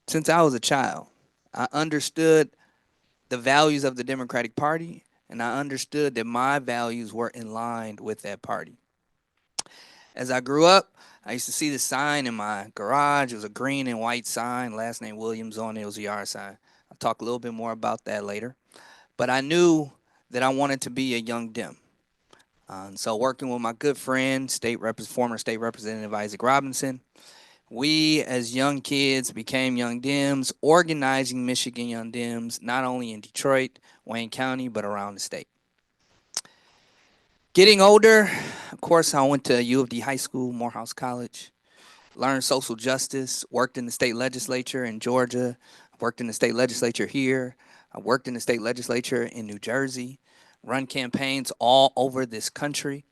Since I was a child, I understood the values of the Democratic Party, and I understood that my values were in line with that party. As I grew up, I used to see the sign in my garage. It was a green and white sign, last name Williams on it. It was a yard sign. I'll talk a little bit more about that later. But I knew that I wanted to be a young Dem. And so working with my good friend, former State Representative Isaac Robinson, we as young kids became Young Dems, organizing Michigan Young Dems, not only in Detroit, Wayne County, but around the state. Getting older, of course, I went to U of D High School, Morehouse College, learned social justice, worked in the state legislature in Georgia, worked in the state legislature here, I worked in the state legislature in New Jersey, run campaigns all over this country.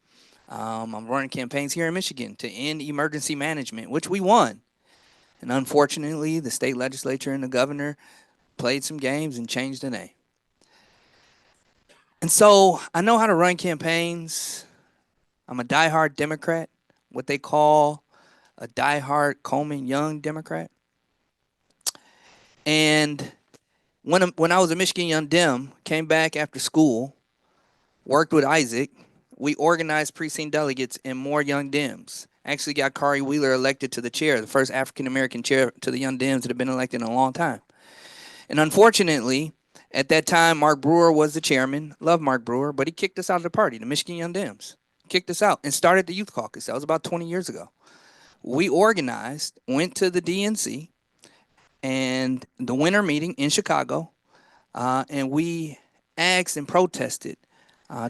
I'm running campaigns here in Michigan to end emergency management, which we won. And unfortunately, the state legislature and the governor played some games and changed the name. And so I know how to run campaigns. I'm a diehard Democrat, what they call a diehard Coleman Young Democrat. And when I was a Michigan Young Dem, came back after school, worked with Isaac, we organized precinct delegates and more Young Dems. Actually got Kari Wheeler elected to the chair, the first African-American chair to the Young Dems that have been elected in a long time. And unfortunately, at that time, Mark Brewer was the chairman. Love Mark Brewer, but he kicked us out of the party, the Michigan Young Dems. Kicked us out and started the Youth Caucus. That was about 20 years ago. We organized, went to the DNC and the winter meeting in Chicago, and we asked and protested,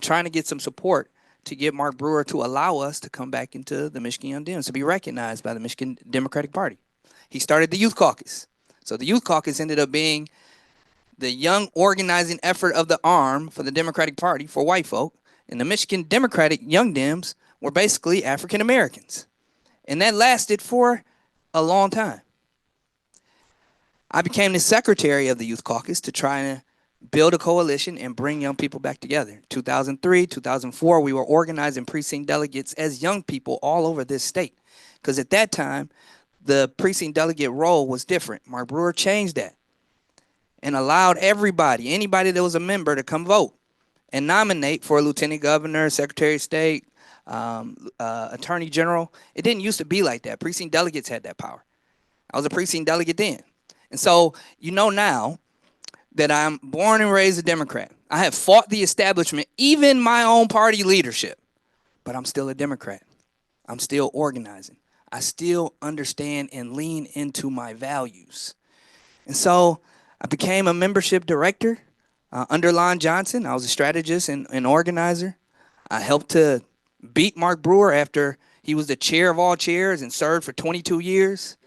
trying to get some support to get Mark Brewer to allow us to come back into the Michigan Young Dems, to be recognized by the Michigan Democratic Party. He started the Youth Caucus. So the Youth Caucus ended up being the young organizing effort of the arm for the Democratic Party for white folk, and the Michigan Democratic Young Dems were basically African Americans. And that lasted for a long time. I became the secretary of the Youth Caucus to try to build a coalition and bring young people back together. 2003, 2004, we were organizing precinct delegates as young people all over this state. Because at that time, the precinct delegate role was different. Mark Brewer changed that and allowed everybody, anybody that was a member, to come vote and nominate for a lieutenant governor, secretary of state, attorney general. It didn't used to be like that. Precinct delegates had that power. I was a precinct delegate then. And so, now that I'm born and raised a Democrat, I have fought the establishment, even my own party leadership, but I'm still a Democrat. I'm still organizing. I still understand and lean into my values. And so I became a membership director under Lon Johnson. I was a strategist and organizer. I helped to beat Mark Brewer after he was the chair of all chairs and served for 22 years.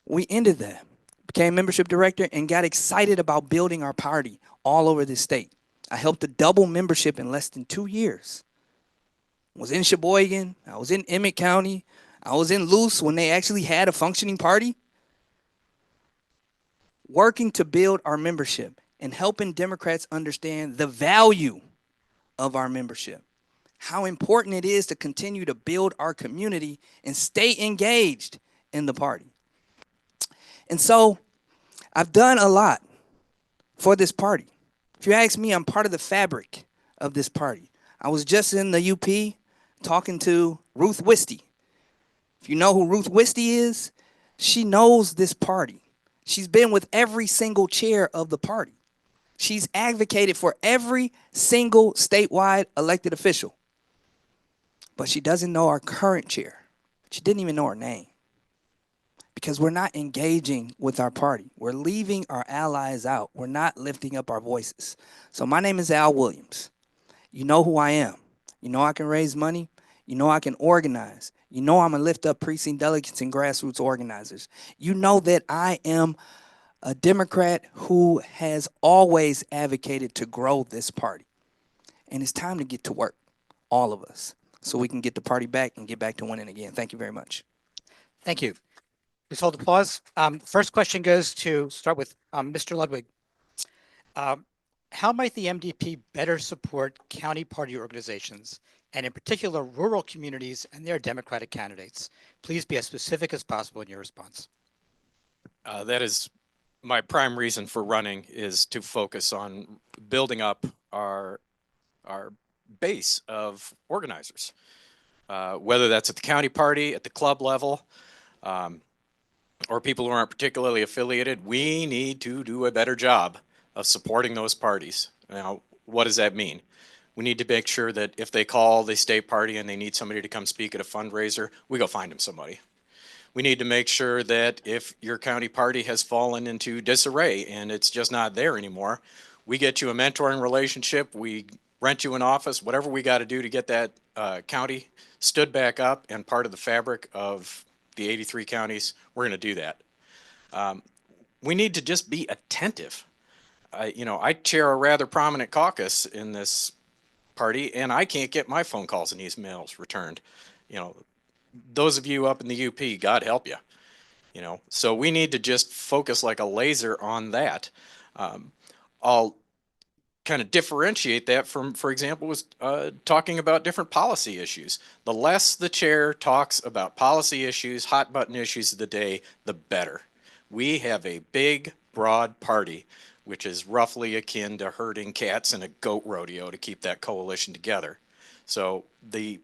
We ended that, became membership director, and got excited about building our party all over the state. I helped to double membership in less than 2 years. I was in Sheboygan. I was in Emmett County. I was in Luce when they actually had a functioning party. Working to build our membership and helping Democrats understand the value of our membership, how important it is to continue to build our community and stay engaged in the party. And so I've done a lot for this party. If you ask me, I'm part of the fabric of this party. I was just in the UP talking to Ruth Wisty. If you know who Ruth Wisty is, she knows this party. She's been with every single chair of the party. She's advocated for every single statewide elected official. But she doesn't know our current chair. She didn't even know her name. Because we're not engaging with our party. We're leaving our allies out. We're not lifting up our voices. So my name is Al Williams. You know who I am. You know I can raise money. You know I can organize. You know I'm going to lift up precinct delegates and grassroots organizers. You know that I am a Democrat who has always advocated to grow this party. And it's time to get to work, all of us, so we can get the party back and get back to winning again. Thank you very much. Thank you. Please hold applause. First question goes to start with Mr. Ludwig. How might the MDP better support county party organizations and in particular rural communities and their Democratic candidates? Please be as specific as possible in your response. That is my prime reason for running, is to focus on building up our base of organizers, whether that's at the county party, at the club level, or people who aren't particularly affiliated. We need to do a better job of supporting those parties. Now, what does that mean? We need to make sure that if they call the state party and they need somebody to come speak at a fundraiser, we go find them somebody. We need to make sure that if your county party has fallen into disarray and it's just not there anymore, we get you a mentoring relationship, we rent you an office, whatever we got to do to get that county stood back up and part of the fabric of the 83 counties, we're going to do that. We need to just be attentive. I chair a rather prominent caucus in this party, and I can't get my phone calls and emails returned. Those of you up in the UP, God help you. So we need to just focus like a laser on that. I'll kind of differentiate that from, for example, was talking about different policy issues. The less the chair talks about policy issues, hot button issues of the day, the better. We have a big, broad party, which is roughly akin to herding cats in a goat rodeo to keep that coalition together. So the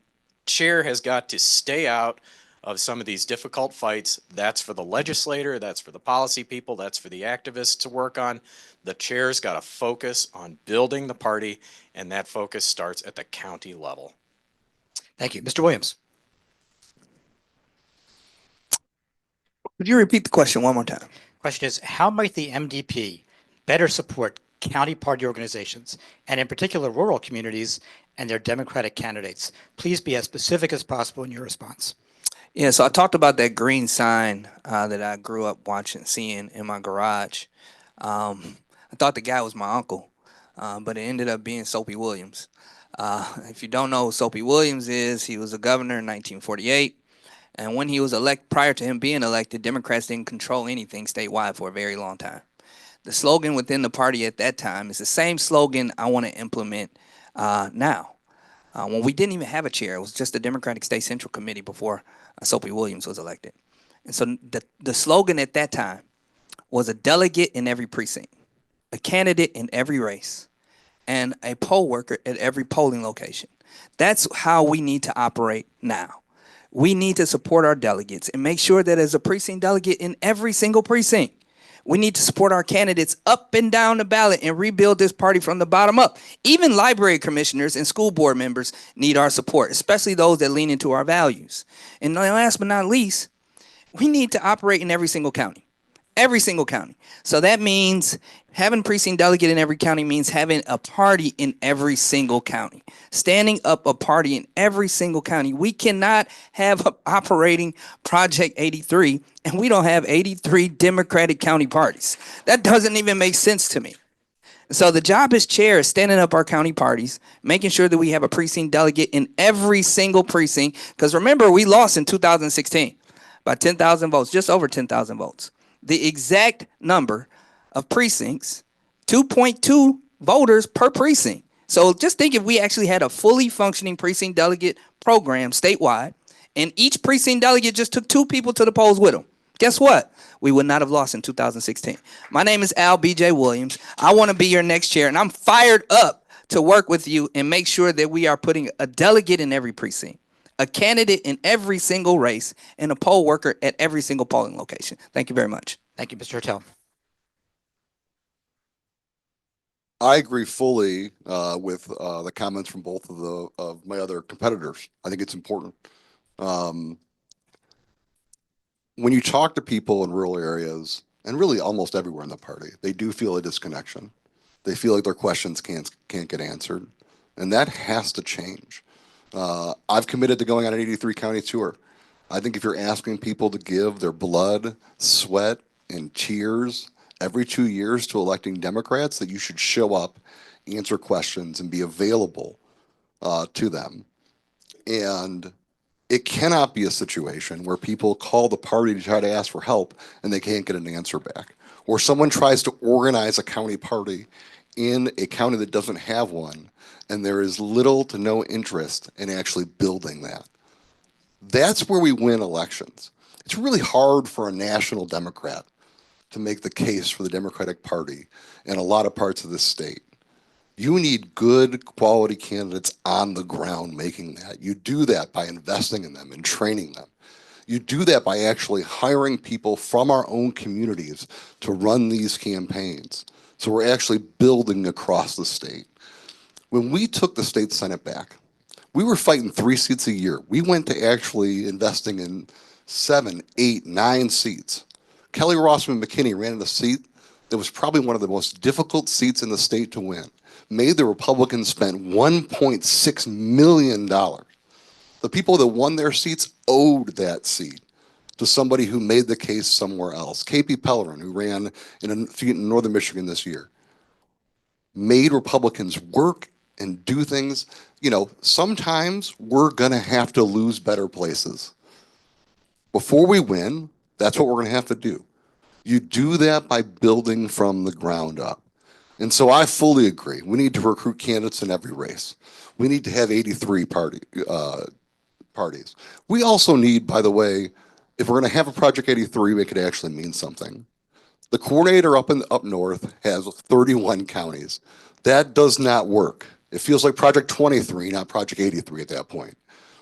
chair has got to stay out of some of these difficult fights. That's for the legislator, that's for the policy people, that's for the activists to work on. The chair's got to focus on building the party, and that focus starts at the county level. Thank you. Mr. Williams. Could you repeat the question one more time? Question is, how might the MDP better support county party organizations and in particular rural communities and their Democratic candidates? Please be as specific as possible in your response. Yeah, so I talked about that green sign that I grew up seeing in my garage. I thought the guy was my uncle, but it ended up being Soapy Williams. If you don't know who Soapy Williams is, he was a governor in 1948. And when he was elected, prior to him being elected, Democrats didn't control anything statewide for a very long time. The slogan within the party at that time is the same slogan I want to implement now. When we didn't even have a chair, it was just the Democratic State Central Committee before Soapy Williams was elected. And so the slogan at that time was a delegate in every precinct, a candidate in every race, and a poll worker at every polling location. That's how we need to operate now. we need to support our delegates and make sure that as a precinct delegate in every single precinct, we need to support our candidates up and down the ballot and rebuild this party from the bottom up. Even library commissioners and school board members need our support, especially those that lean into our values. And last but not least, we need to operate in every single county. Every single county. So that means having a precinct delegate in every county means having a party in every single county. Standing up a party in every single county. We cannot have operating Project 83 and we don't have 83 Democratic county parties. That doesn't even make sense to me. So the job as chair is standing up our county parties, making sure that we have a precinct delegate in every single precinct. Because remember, we lost in 2016 by 10,000 votes, just over 10,000 votes. The exact number of precincts, 2.2 voters per precinct. So just think if we actually had a fully functioning precinct delegate program statewide, and each precinct delegate just took 2 people to the polls with them. Guess what? We would not have lost in 2016. My name is Al B.J. Williams. I want to be your next chair, and I'm fired up to work with you and make sure that we are putting a delegate in every precinct, a candidate in every single race, and a poll worker at every single polling location. Thank you very much. Thank you, Mr. Hertel. I agree fully with the comments from both of my other competitors. I think it's important. When you talk to people in rural areas, and really almost everywhere in the party, they do feel a disconnection. They feel like their questions can't get answered, and that has to change. I've committed to going on an 83 county tour. I think if you're asking people to give their blood, sweat, and tears every 2 years to electing Democrats, that you should show up, answer questions, and be available to them. And it cannot be a situation where people call the party to try to ask for help and they can't get an answer back. Or someone tries to organize a county party in a county that doesn't have one, and there is little to no interest in actually building that. That's where we win elections. It's really hard for a national Democrat to make the case for the Democratic Party in a lot of parts of this state. You need good quality candidates on the ground making that. You do that by investing in them and training them. You do that by actually hiring people from our own communities to run these campaigns. So we're actually building across the state. When we took the state Senate back, we were fighting 3 seats a year. We went to actually investing in 7, 8, 9 seats. Kelly Rossman McKinney ran in a seat that was probably one of the most difficult seats in the state to win. Made the Republicans spend $1.6 million. The people that won their seats owed that seat to somebody who made the case somewhere else. KP Pellerin, who ran in a seat in northern Michigan this year, made Republicans work and do things. You know, sometimes we're gonna have to lose better places. Before we win, that's what we're gonna have to do. You do that by building from the ground up. And so I fully agree. We need to recruit candidates in every race. We need to have 83 parties. We also need, by the way, if we're going to have a Project 83, it could actually mean something. The coordinator up north has 31 counties. That does not work. It feels like Project 23, not Project 83 at that point.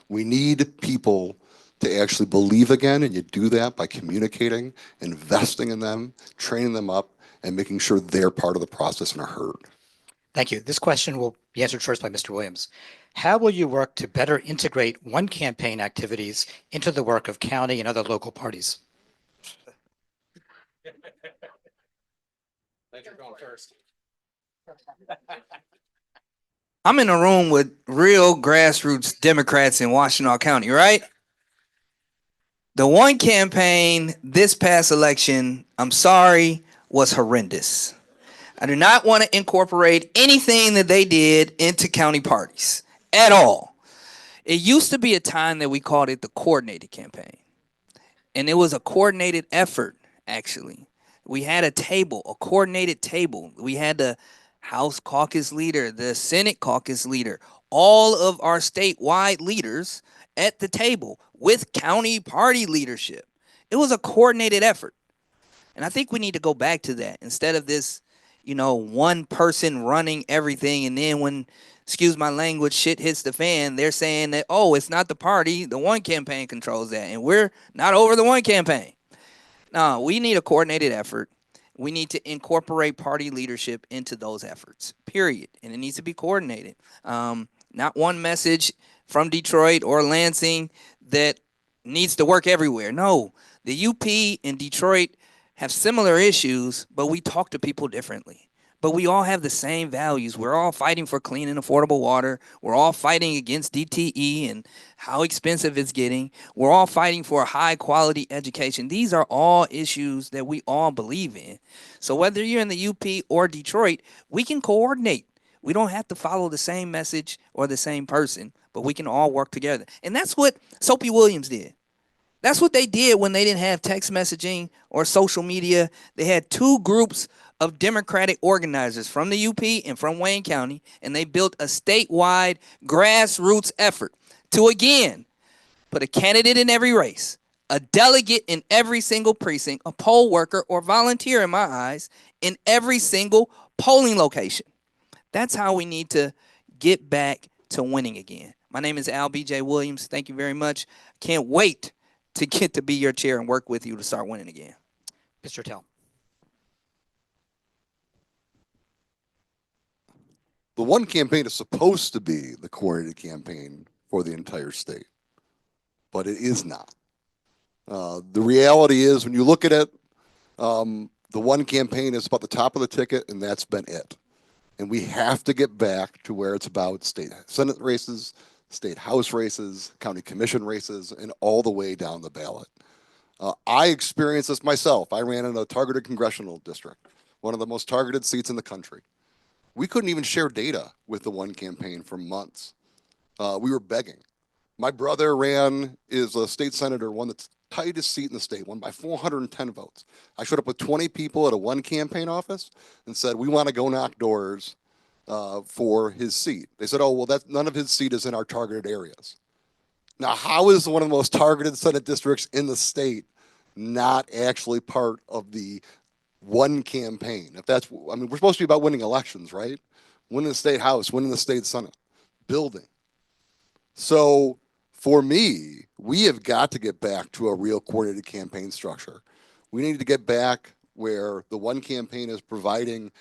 We need people to actually believe again, and you do that by communicating, investing in them, training them up, and making sure they're part of the process and are heard. Thank you. This question will be answered first by Mr. Williams. How will you work to better integrate one campaign activities into the work of county and other local parties? Thanks for going first. I'm in a room with real grassroots Democrats in Washtenaw County, right? The one campaign this past election, I'm sorry, was horrendous. I do not want to incorporate anything that they did into county parties at all. It used to be a time that we called it the coordinated campaign. And it was a coordinated effort, actually. We had a table, a coordinated table. We had the House caucus leader, the Senate caucus leader, all of our statewide leaders at the table with county party leadership. It was a coordinated effort. And I think we need to go back to that instead of this, you know, one person running everything. And then when excuse my language, shit hits the fan, they're saying that, oh, it's not the party, the one campaign controls that, and we're not over the one campaign. No, we need a coordinated effort. We need to incorporate party leadership into those efforts, period. And it needs to be coordinated. Not one message from Detroit or Lansing that needs to work everywhere. No, the UP and Detroit have similar issues, but we talk to people differently. But we all have the same values. We're all fighting for clean and affordable water. We're all fighting against DTE and how expensive it's getting. We're all fighting for a high quality education. These are all issues that we all believe in. So whether you're in the UP or Detroit, we can coordinate. We don't have to follow the same message or the same person, but we can all work together. And that's what Soapy Williams did. That's what they did when they didn't have text messaging or social media. They had two groups of Democratic organizers from the UP and from Wayne County, and they built a statewide grassroots effort to, again, put a candidate in every race, a delegate in every single precinct, a poll worker or volunteer, in my eyes, in every single polling location. That's how we need to get back to winning again. My name is Al B.J. Williams. Thank you very much. Can't wait to get to be your chair and work with you to start winning again. Mr. Hertel. The one campaign is supposed to be the coordinated campaign for the entire state, but it is not. The reality is, when you look at it, the one campaign is about the top of the ticket, and that's been it. And we have to get back to where it's about state Senate races, state House races, county commission races, and all the way down the ballot. I experienced this myself. I ran in a targeted congressional district, one of the most targeted seats in the country. We couldn't even share data with the one campaign for months. We were begging. My brother is a state senator, won the tightest seat in the state, won by 410 votes. I showed up with 20 people at a one campaign office and said, we want to go knock doors for his seat. They said, oh, well, none of his seat is in our targeted areas. Now, how is one of the most targeted Senate districts in the state not actually part of the one campaign? I mean, we're supposed to be about winning elections, right? Winning the state House, winning the state Senate, building. So for me, we have got to get back to a real coordinated campaign structure. We need to get back where the one campaign is providing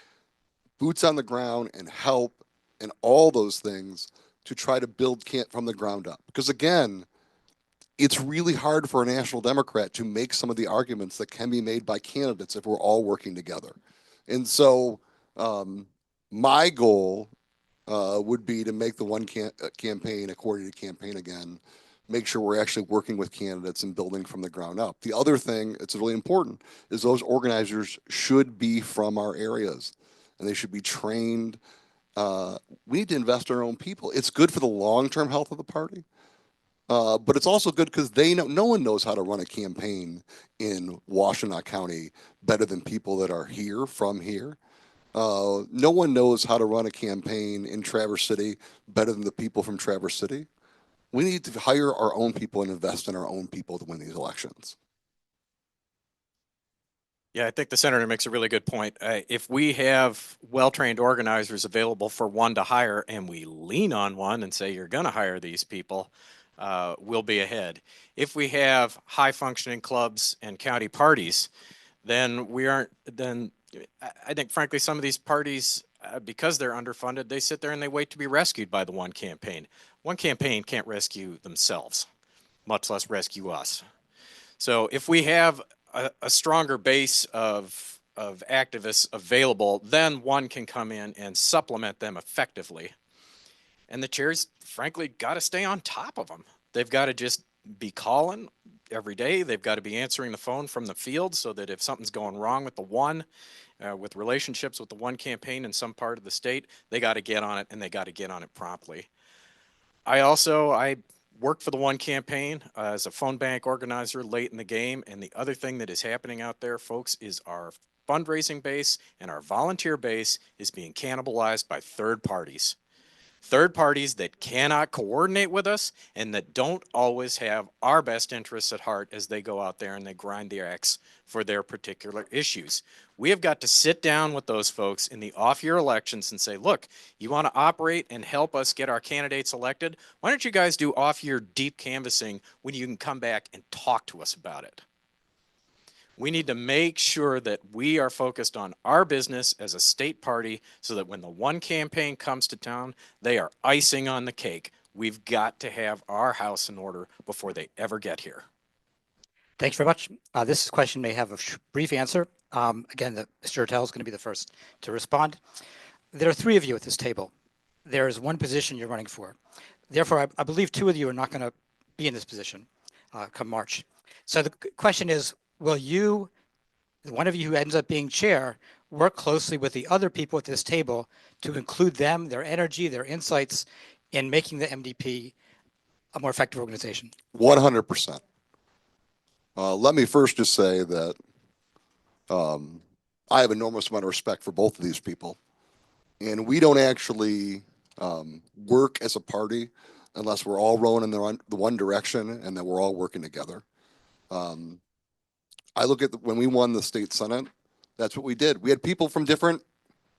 boots on the ground and help and all those things to try to build from the ground up. Because again, it's really hard for a national Democrat to make some of the arguments that can be made by candidates if we're all working together. And so my goal would be to make the one campaign a coordinated campaign again, make sure we're actually working with candidates and building from the ground up. The other thing that's really important is those organizers should be from our areas and they should be trained. We need to invest in our own people. It's good for the long-term health of the party. But it's also good because no one knows how to run a campaign in Washtenaw County better than people that are here, from here. No one knows how to run a campaign in Traverse City better than the people from Traverse City. We need to hire our own people and invest in our own people to win these elections. Yeah, I think the senator makes a really good point. If we have well-trained organizers available for one to hire and we lean on one and say, you're going to hire these people, we'll be ahead. If we have high-functioning clubs and county parties, then I think, frankly, some of these parties, because they're underfunded, they sit there and they wait to be rescued by the one campaign. One campaign can't rescue themselves, much less rescue us. So if we have a stronger base of activists available, then one can come in and supplement them effectively. And the chairs, frankly, got to stay on top of them. They've got to just be calling every day. They've got to be answering the phone from the field so that if something's going wrong with the one, with relationships with the one campaign in some part of the state, they got to get on it, and they got to get on it promptly. I worked for the one campaign as a phone bank organizer late in the game. And the other thing that is happening out there, folks, is our fundraising base and our volunteer base is being cannibalized by third parties. Third parties that cannot coordinate with us and that don't always have our best interests at heart as they go out there and they grind the axe for their particular issues. We have got to sit down with those folks in the off-year elections and say, look, you want to operate and help us get our candidates elected? Why don't you guys do off-year deep canvassing when you can come back and talk to us about it? We need to make sure that we are focused on our business as a state party so that when the one campaign comes to town, they are icing on the cake. We've got to have our house in order before they ever get here. Thanks very much. This question may have a brief answer. Again, Mr. Hertel is going to be the first to respond. There are three of you at this table. There is one position you're running for. Therefore, I believe two of you are not going to be in this position come March. So the question is, will you, one of you who ends up being chair, work closely with the other people at this table to include them, their energy, their insights in making the MDP a more effective organization? 100%. Let me first just say that I have enormous amount of respect for both of these people. And we don't actually work as a party unless we're all rowing in the one direction and that we're all working together. I look at when we won the state senate, that's what we did. We had people from different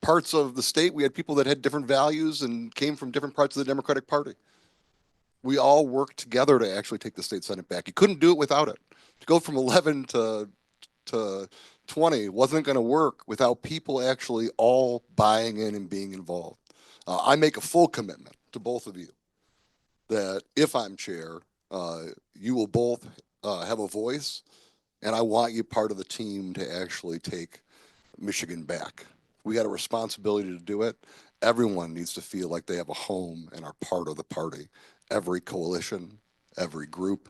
parts of the state. We had people that had different values and came from different parts of the Democratic Party. We all worked together to actually take the state senate back. You couldn't do it without it. To go from 11 to 20 wasn't going to work without people actually all buying in and being involved. I make a full commitment to both of you that if I'm chair, you will both have a voice, and I want you part of the team to actually take Michigan back. We got a responsibility to do it. Everyone needs to feel like they have a home and are part of the party. Every coalition, every group,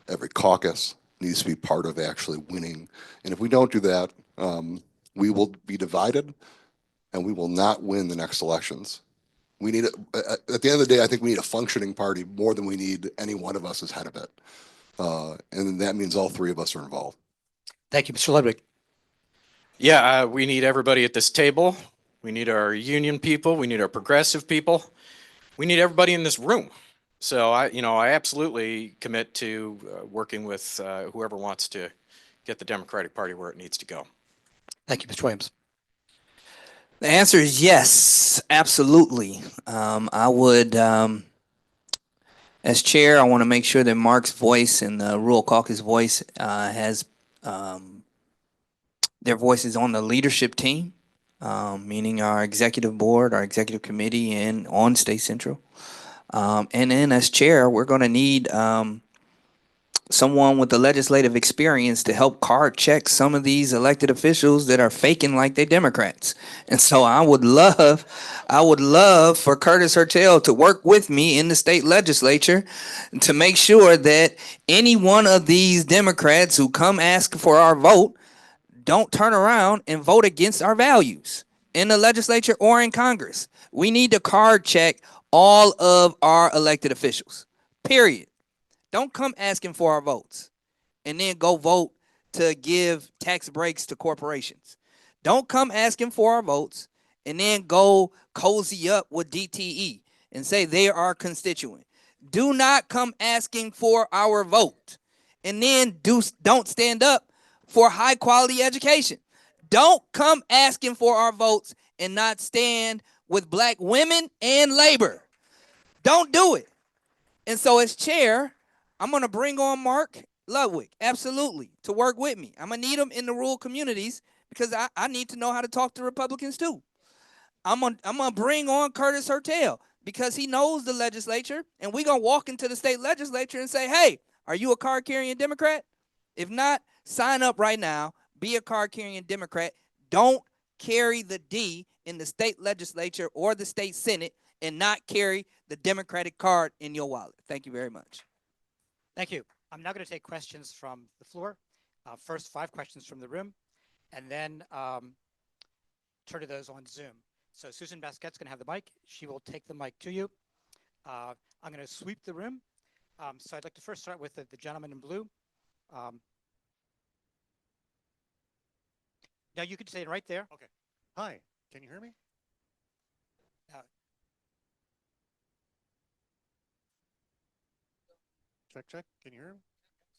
every caucus needs to be part of actually winning. And if we don't do that, we will be divided and we will not win the next elections. We need, at the end of the day, I think we need a functioning party more than we need any one of us as head of it. And that means all three of us are involved. Thank you, Mr. Ludwig. Yeah, we need everybody at this table. We need our union people. We need our progressive people. We need everybody in this room. So I absolutely commit to working with whoever wants to get the Democratic Party where it needs to go. Thank you, Mr. Williams. The answer is yes, absolutely. I would, as chair, I want to make sure that Mark's voice and the rural caucus voice has their voices on the leadership team, meaning our executive board, our executive committee, and on State Central. And then as chair, we're going to need someone with the legislative experience to help card check some of these elected officials that are faking like they're Democrats. And so I would love for Curtis Hertel to work with me in the state legislature to make sure that any one of these Democrats who come ask for our vote don't turn around and vote against our values in the legislature or in Congress. We need to card check all of our elected officials, period. Don't come asking for our votes and then go vote to give tax breaks to corporations. Don't come asking for our votes and then go cozy up with DTE and say they are our constituent. Do not come asking for our vote and then don't stand up for high quality education. Don't come asking for our votes and not stand with black women and labor. Don't do it. And so as chair, I'm going to bring on Mark Ludwig, absolutely, to work with me. I'm going to need him in the rural communities because I need to know how to talk to Republicans too. I'm gonna bring on Curtis Hertel because he knows the legislature, and we're going to walk into the state legislature and say, hey, are you a card-carrying Democrat? If not, sign up right now, be a card-carrying Democrat. Don't carry the D in the state legislature or the state Senate and not carry the Democratic card in your wallet. Thank you very much. Thank you. I'm now going to take questions from the floor. First, 5 questions from the room, and then turn to those on Zoom. So Susan Basquette's going to have the mic. She will take the mic to you. I'm going to sweep the room. So I'd like to first start with the gentleman in blue. Now you could say it right there. Okay. Hi, can you hear me? Check. Can you hear me?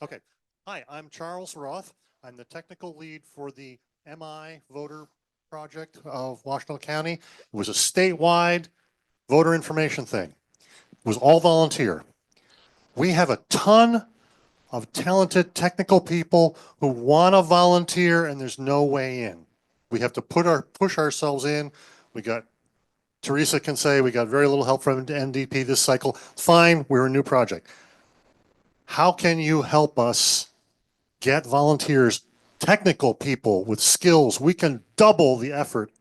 Okay. Hi, I'm Charles Roth. I'm the technical lead for the MI voter project of Washtenaw County. It was a statewide voter information thing. It was all volunteer. We have a ton of talented technical people who want to volunteer, and there's no way in. We have to push ourselves in. We got Theresa can say we got very little help from MDP this cycle. Fine, we're a new project. How can you help us get volunteers, technical people with skills? We can double the effort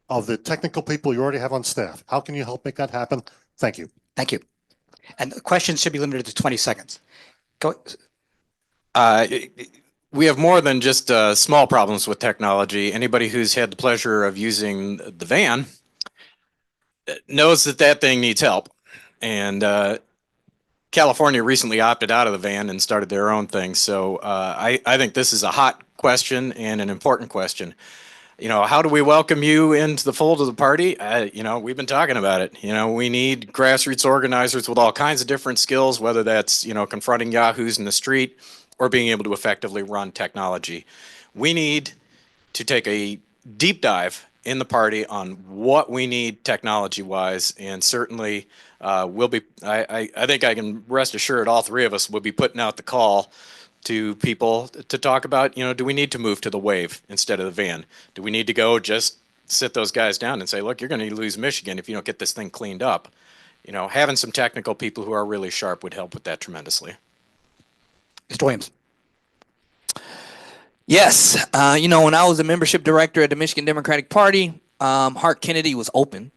of the technical people you already have on staff. How can you help make that happen? Thank you. Thank you. And the questions should be limited to 20 seconds. Go. We have more than just small problems with technology. Anybody who's had the pleasure of using the van knows that that thing needs help. And California recently opted out of the van and started their own thing. So I think this is a hot question and an important question. You know, how do we welcome you into the fold of the party? You know, we've been talking about it. You know, we need grassroots organizers with all kinds of different skills, whether that's, you know, confronting yahoos in the street or being able to effectively run technology. We need to take a deep dive in the party on what we need technology-wise, and certainly we'll be, I think I can rest assured all three of us will be putting out the call to people to talk about, you know, do we need to move to the wave instead of the van? Do we need to go just sit those guys down and say, look, you're going to lose Michigan if you don't get this thing cleaned up? You know, having some technical people who are really sharp would help with that tremendously. Mr. Williams. Yes. You know, when I was a membership director at the Michigan Democratic Party, Hart Kennedy was open.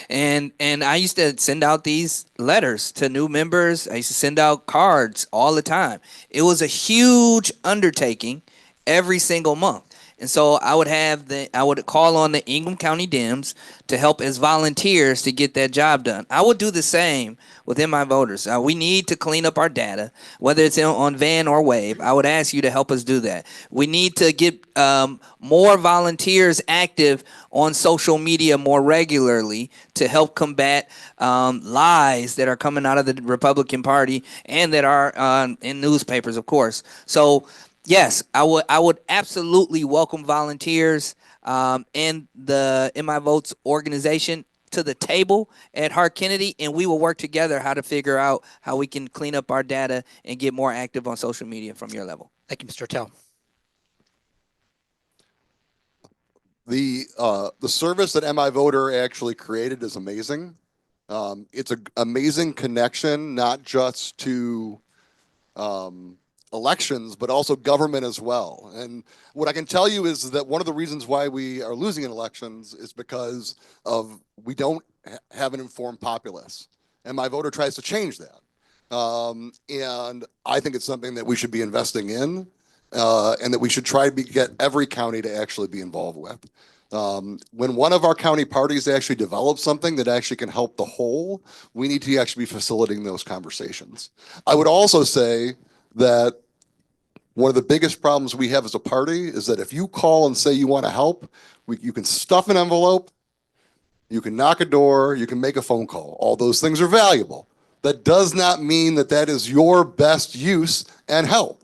And I used to send out these letters to new members. I used to send out cards all the time. It was a huge undertaking every single month. And so I would call on the Ingham County Dems to help as volunteers to get that job done. I would do the same within my voters. We need to clean up our data, whether it's on van or wave. I would ask you to help us do that. We need to get more volunteers active on social media more regularly to help combat lies that are coming out of the Republican Party and that are in newspapers, of course. So yes, I would absolutely welcome volunteers in the In My Votes organization to the table at Hart Kennedy, and we will work together how to figure out how we can clean up our data and get more active on social media from your level. Thank you, Mr. Hertel. The service that MI Voter actually created is amazing. It's an amazing connection, not just to elections, but also government as well. And what I can tell you is that one of the reasons why we are losing in elections is because of we don't have an informed populace. And MI Voter tries to change that. And I think it's something that we should be investing in and that we should try to get every county to actually be involved with. When one of our county parties actually develops something that actually can help the whole, we need to actually be facilitating those conversations. I would also say that one of the biggest problems we have as a party is that if you call and say you want to help, you can stuff an envelope, you can knock a door, you can make a phone call. All those things are valuable. That does not mean that that is your best use and help.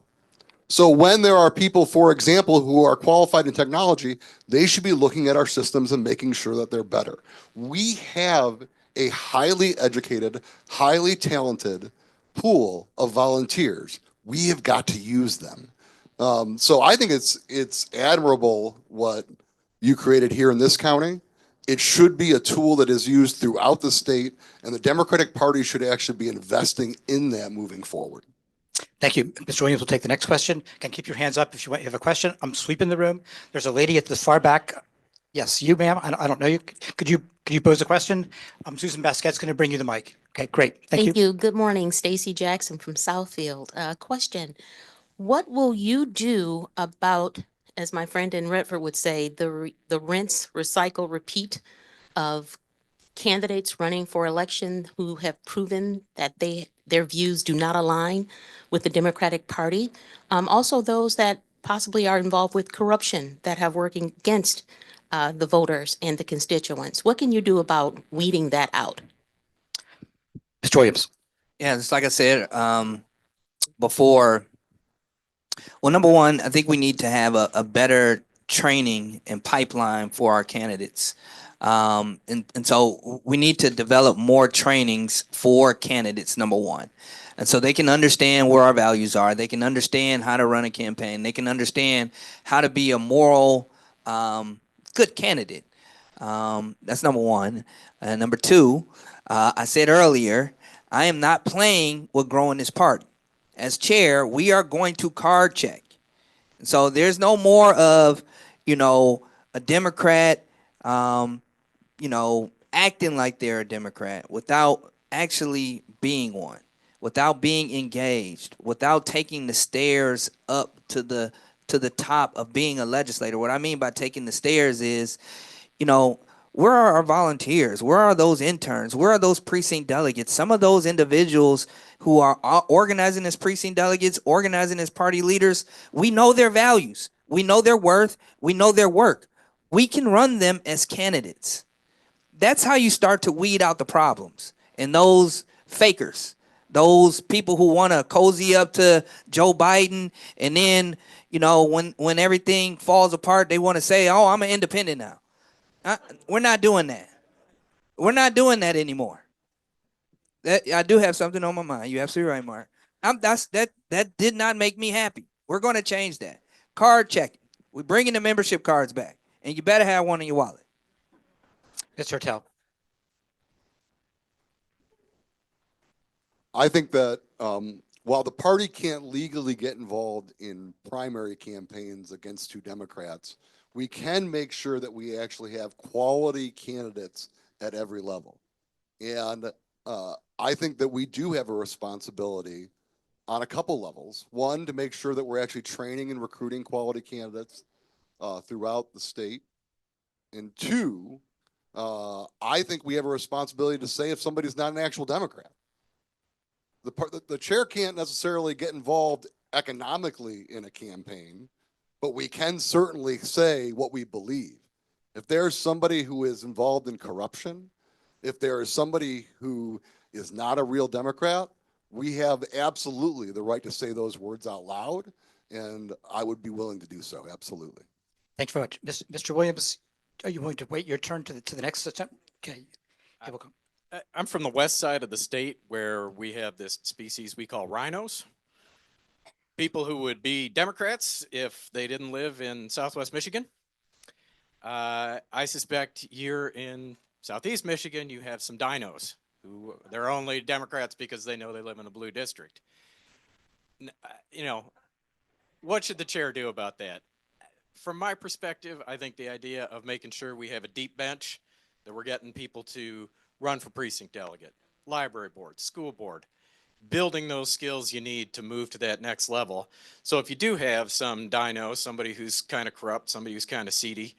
So when there are people, for example, who are qualified in technology, they should be looking at our systems and making sure that they're better. We have a highly educated, highly talented pool of volunteers. We have got to use them. So I think it's admirable what you created here in this county. It should be a tool that is used throughout the state, and the Democratic Party should actually be investing in that moving forward. Thank you. Mr. Williams will take the next question. Can keep your hands up if you have a question. I'm sweeping the room. There's a lady at the far back. Yes, you, ma'am. I don't know you. Could you pose a question? Susan Basquette's going to bring you the mic. Okay, great. Thank you. Good morning, Stacy Jackson from Southfield. Question: what will you do about, as my friend in Redford would say, the rinse, recycle, repeat of candidates running for election who have proven that their views do not align with the Democratic Party? Also those that possibly are involved with corruption that have working against the voters and the constituents. What can you do about weeding that out? Mr. Williams. Yeah, just like I said before, well, number one, I think we need to have a better training and pipeline for our candidates. And so we need to develop more trainings for candidates, number one. And so they can understand where our values are. They can understand how to run a campaign. They can understand how to be a moral, good candidate. That's number one. And number two, I said earlier, I am not playing with growing this party. As chair, we are going to card check. So there's no more of, a Democrat, acting like they're a Democrat without actually being one, without being engaged, without taking the stairs up to the top of being a legislator. What I mean by taking the stairs is, where are our volunteers? Where are those interns? Where are those precinct delegates? Some of those individuals who are organizing as precinct delegates, organizing as party leaders, we know their values. We know their worth. We know their work. We can run them as candidates. That's how you start to weed out the problems and those fakers, those people who want to cozy up to Joe Biden, and then, when everything falls apart, they want to say, "Oh, I'm an independent now." We're not doing that. We're not doing that anymore. I do have something on my mind. You're absolutely right, Mark. That did not make me happy. We're going to change that. Card checking. We're bringing the membership cards back, and you better have one in your wallet. Mr. Hertel. I think that while the party can't legally get involved in primary campaigns against two Democrats, we can make sure that we actually have quality candidates at every level. And I think that we do have a responsibility on a couple levels. One, to make sure that we're actually training and recruiting quality candidates throughout the state. And two, I think we have a responsibility to say if somebody's not an actual Democrat. The chair can't necessarily get involved economically in a campaign, but we can certainly say what we believe. If there's somebody who is involved in corruption, if there is somebody who is not a real Democrat, we have absolutely the right to say those words out loud, and I would be willing to do so, absolutely. Thank you very much. Mr. Williams, are you going to wait your turn to the next attempt? Okay. Welcome. I'm from the west side of the state where we have this species we call rhinos. People who would be Democrats if they didn't live in Southwest Michigan. I suspect here in Southeast Michigan, you have some dinos who they're only Democrats because they know they live in a blue district. What should the chair do about that? From my perspective, I think the idea of making sure we have a deep bench, that we're getting people to run for precinct delegate, library board, school board, building those skills you need to move to that next level. So if you do have some dino, somebody who's kind of corrupt, somebody who's kind of seedy,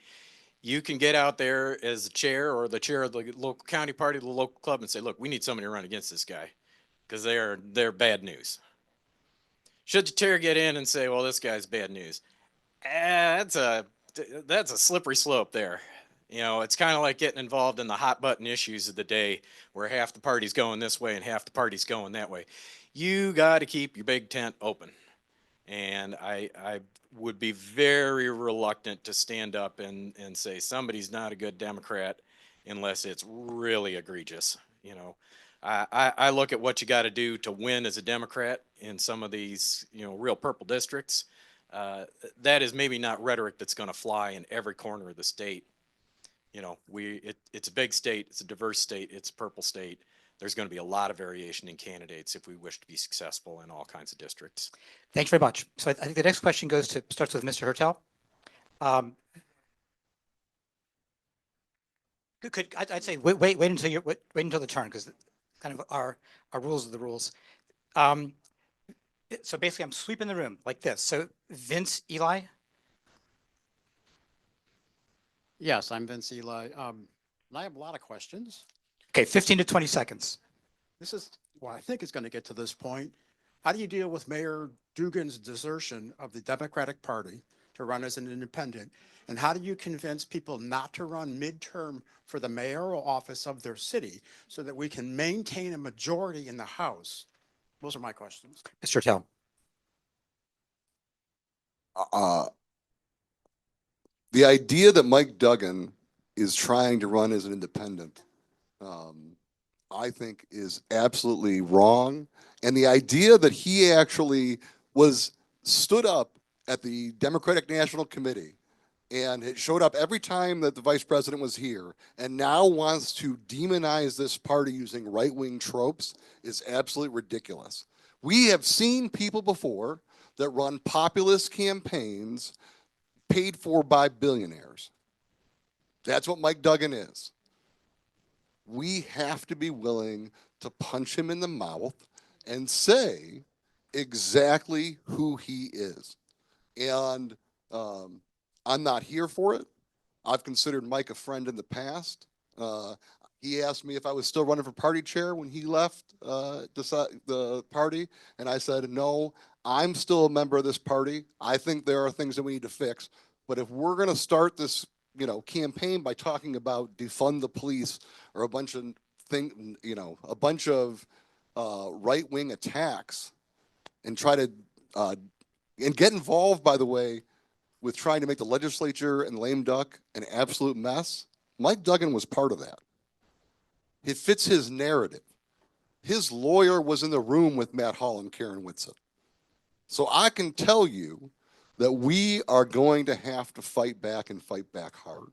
you can get out there as the chair or the chair of the local county party, the local club, and say, look, we need somebody to run against this guy because they're bad news. Should the chair get in and say, well, this guy's bad news? That's a slippery slope there. It's kind of like getting involved in the hot button issues of the day where half the party's going this way and half the party's going that way. You got to keep your big tent open. And I would be very reluctant to stand up and say somebody's not a good Democrat unless it's really egregious. I look at what you got to do to win as a Democrat in some of these, real purple districts. That is maybe not rhetoric that's going to fly in every corner of the state. It's a big state, it's a diverse state, it's a purple state. There's going to be a lot of variation in candidates if we wish to be successful in all kinds of districts. Thanks very much. So I think the next question starts with Mr. Hertel. I'd say wait until the turn, because kind of our rules are the rules. So basically, I'm sweeping the room like this. So Vince, Eli. Yes, I'm Vince Eli. And I have a lot of questions. Okay, 15 to 20 seconds. This is, well, I think it's going to get to this point. How do you deal with Mayor Dugan's desertion of the Democratic Party to run as an independent? And how do you convince people not to run midterm for the mayoral office of their city so that we can maintain a majority in the House Those are my questions. Mr. Hertel. Uh, the idea that Mike Duggan is trying to run as an independent, I think is absolutely wrong. And the idea that he actually stood up at the Democratic National Committee and it showed up every time that the vice president was here and now wants to demonize this party using right-wing tropes is absolutely ridiculous. We have seen people before that run populist campaigns paid for by billionaires. That's what Mike Duggan is. We have to be willing to punch him in the mouth and say exactly who he is. And I'm not here for it. I've considered Mike a friend in the past. He asked me if I was still running for party chair when he left the party. And I said, no, I'm still a member of this party. I think there are things that we need to fix. But if we're going to start this, campaign by talking about defund the police or a bunch of right-wing attacks and try to, and get involved, by the way, with trying to make the legislature and lame duck an absolute mess, Mike Duggan was part of that. It fits his narrative. His lawyer was in the room with Matt Hall and Karen Whitson. So I can tell you that we are going to have to fight back and fight back hard.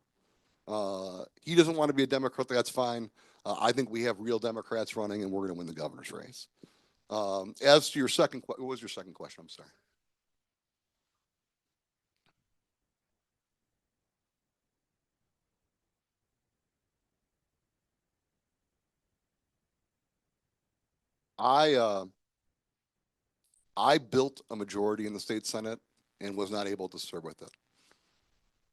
He doesn't want to be a Democrat, that's fine. I think we have real Democrats running and we're going to win the governor's race. As to your second, what was your second question? I'm sorry. I built a majority in the state Senate and was not able to serve with it.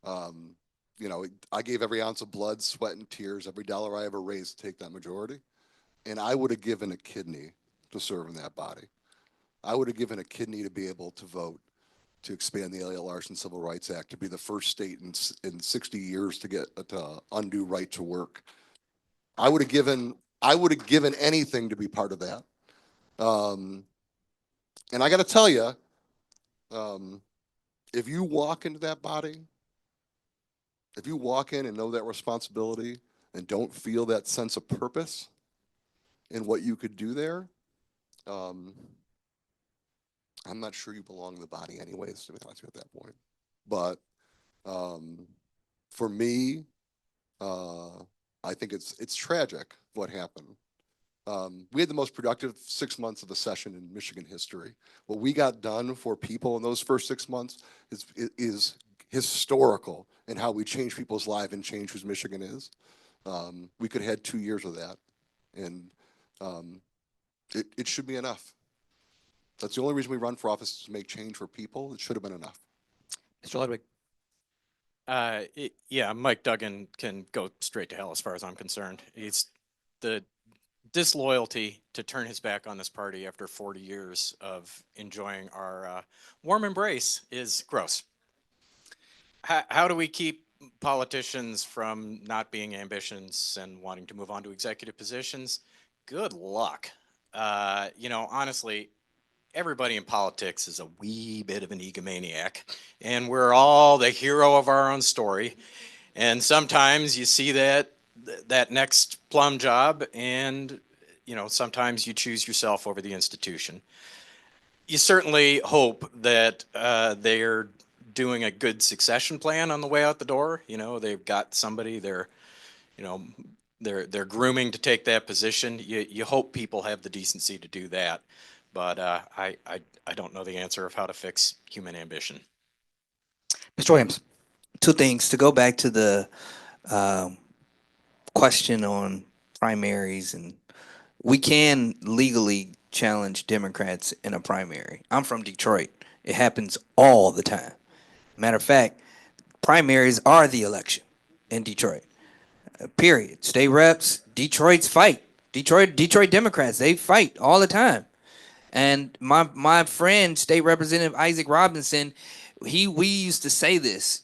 I gave every ounce of blood, sweat, and tears, every dollar I ever raised to take that majority. And I would have given a kidney to serve in that body. I would have given a kidney to be able to vote to expand the Elliott Larson Civil Rights Act, to be the first state in 60 years to get to undo right to work. I would have given anything to be part of that. And I got to tell you, if you walk into that body, if you walk in and know that responsibility and don't feel that sense of purpose in what you could do there, I'm not sure you belong in the body anyways, to be honest with you at that point. But for me, I think it's tragic what happened. We had the most productive 6 months of a session in Michigan history. What we got done for people in those first 6 months is historical in how we change people's lives and change who Michigan is. We could have had 2 years of that, and it should be enough. That's the only reason we run for office, is to make change for people. It should have been enough. Mr. Ludwig. Yeah, Mike Duggan can go straight to hell as far as I'm concerned. It's the disloyalty to turn his back on this party after 40 years of enjoying our warm embrace is gross. How do we keep politicians from not being ambitious and wanting to move on to executive positions? Good luck. Honestly, everybody in politics is a wee bit of an egomaniac, and we're all the hero of our own story. And sometimes you see that next plum job, and sometimes you choose yourself over the institution. You certainly hope that they're doing a good succession plan on the way out the door. They've got somebody they're grooming to take that position. You hope people have the decency to do that. But I don't know the answer of how to fix human ambition. Mr. Williams. Two things to go back to the question on primaries, and we can legally challenge Democrats in a primary. I'm from Detroit. It happens all the time. Matter of fact, primaries are the election in Detroit. Period. State reps, Detroit's fight. Detroit Democrats, they fight all the time. And my friend, State Representative Isaac Robinson, we used to say this,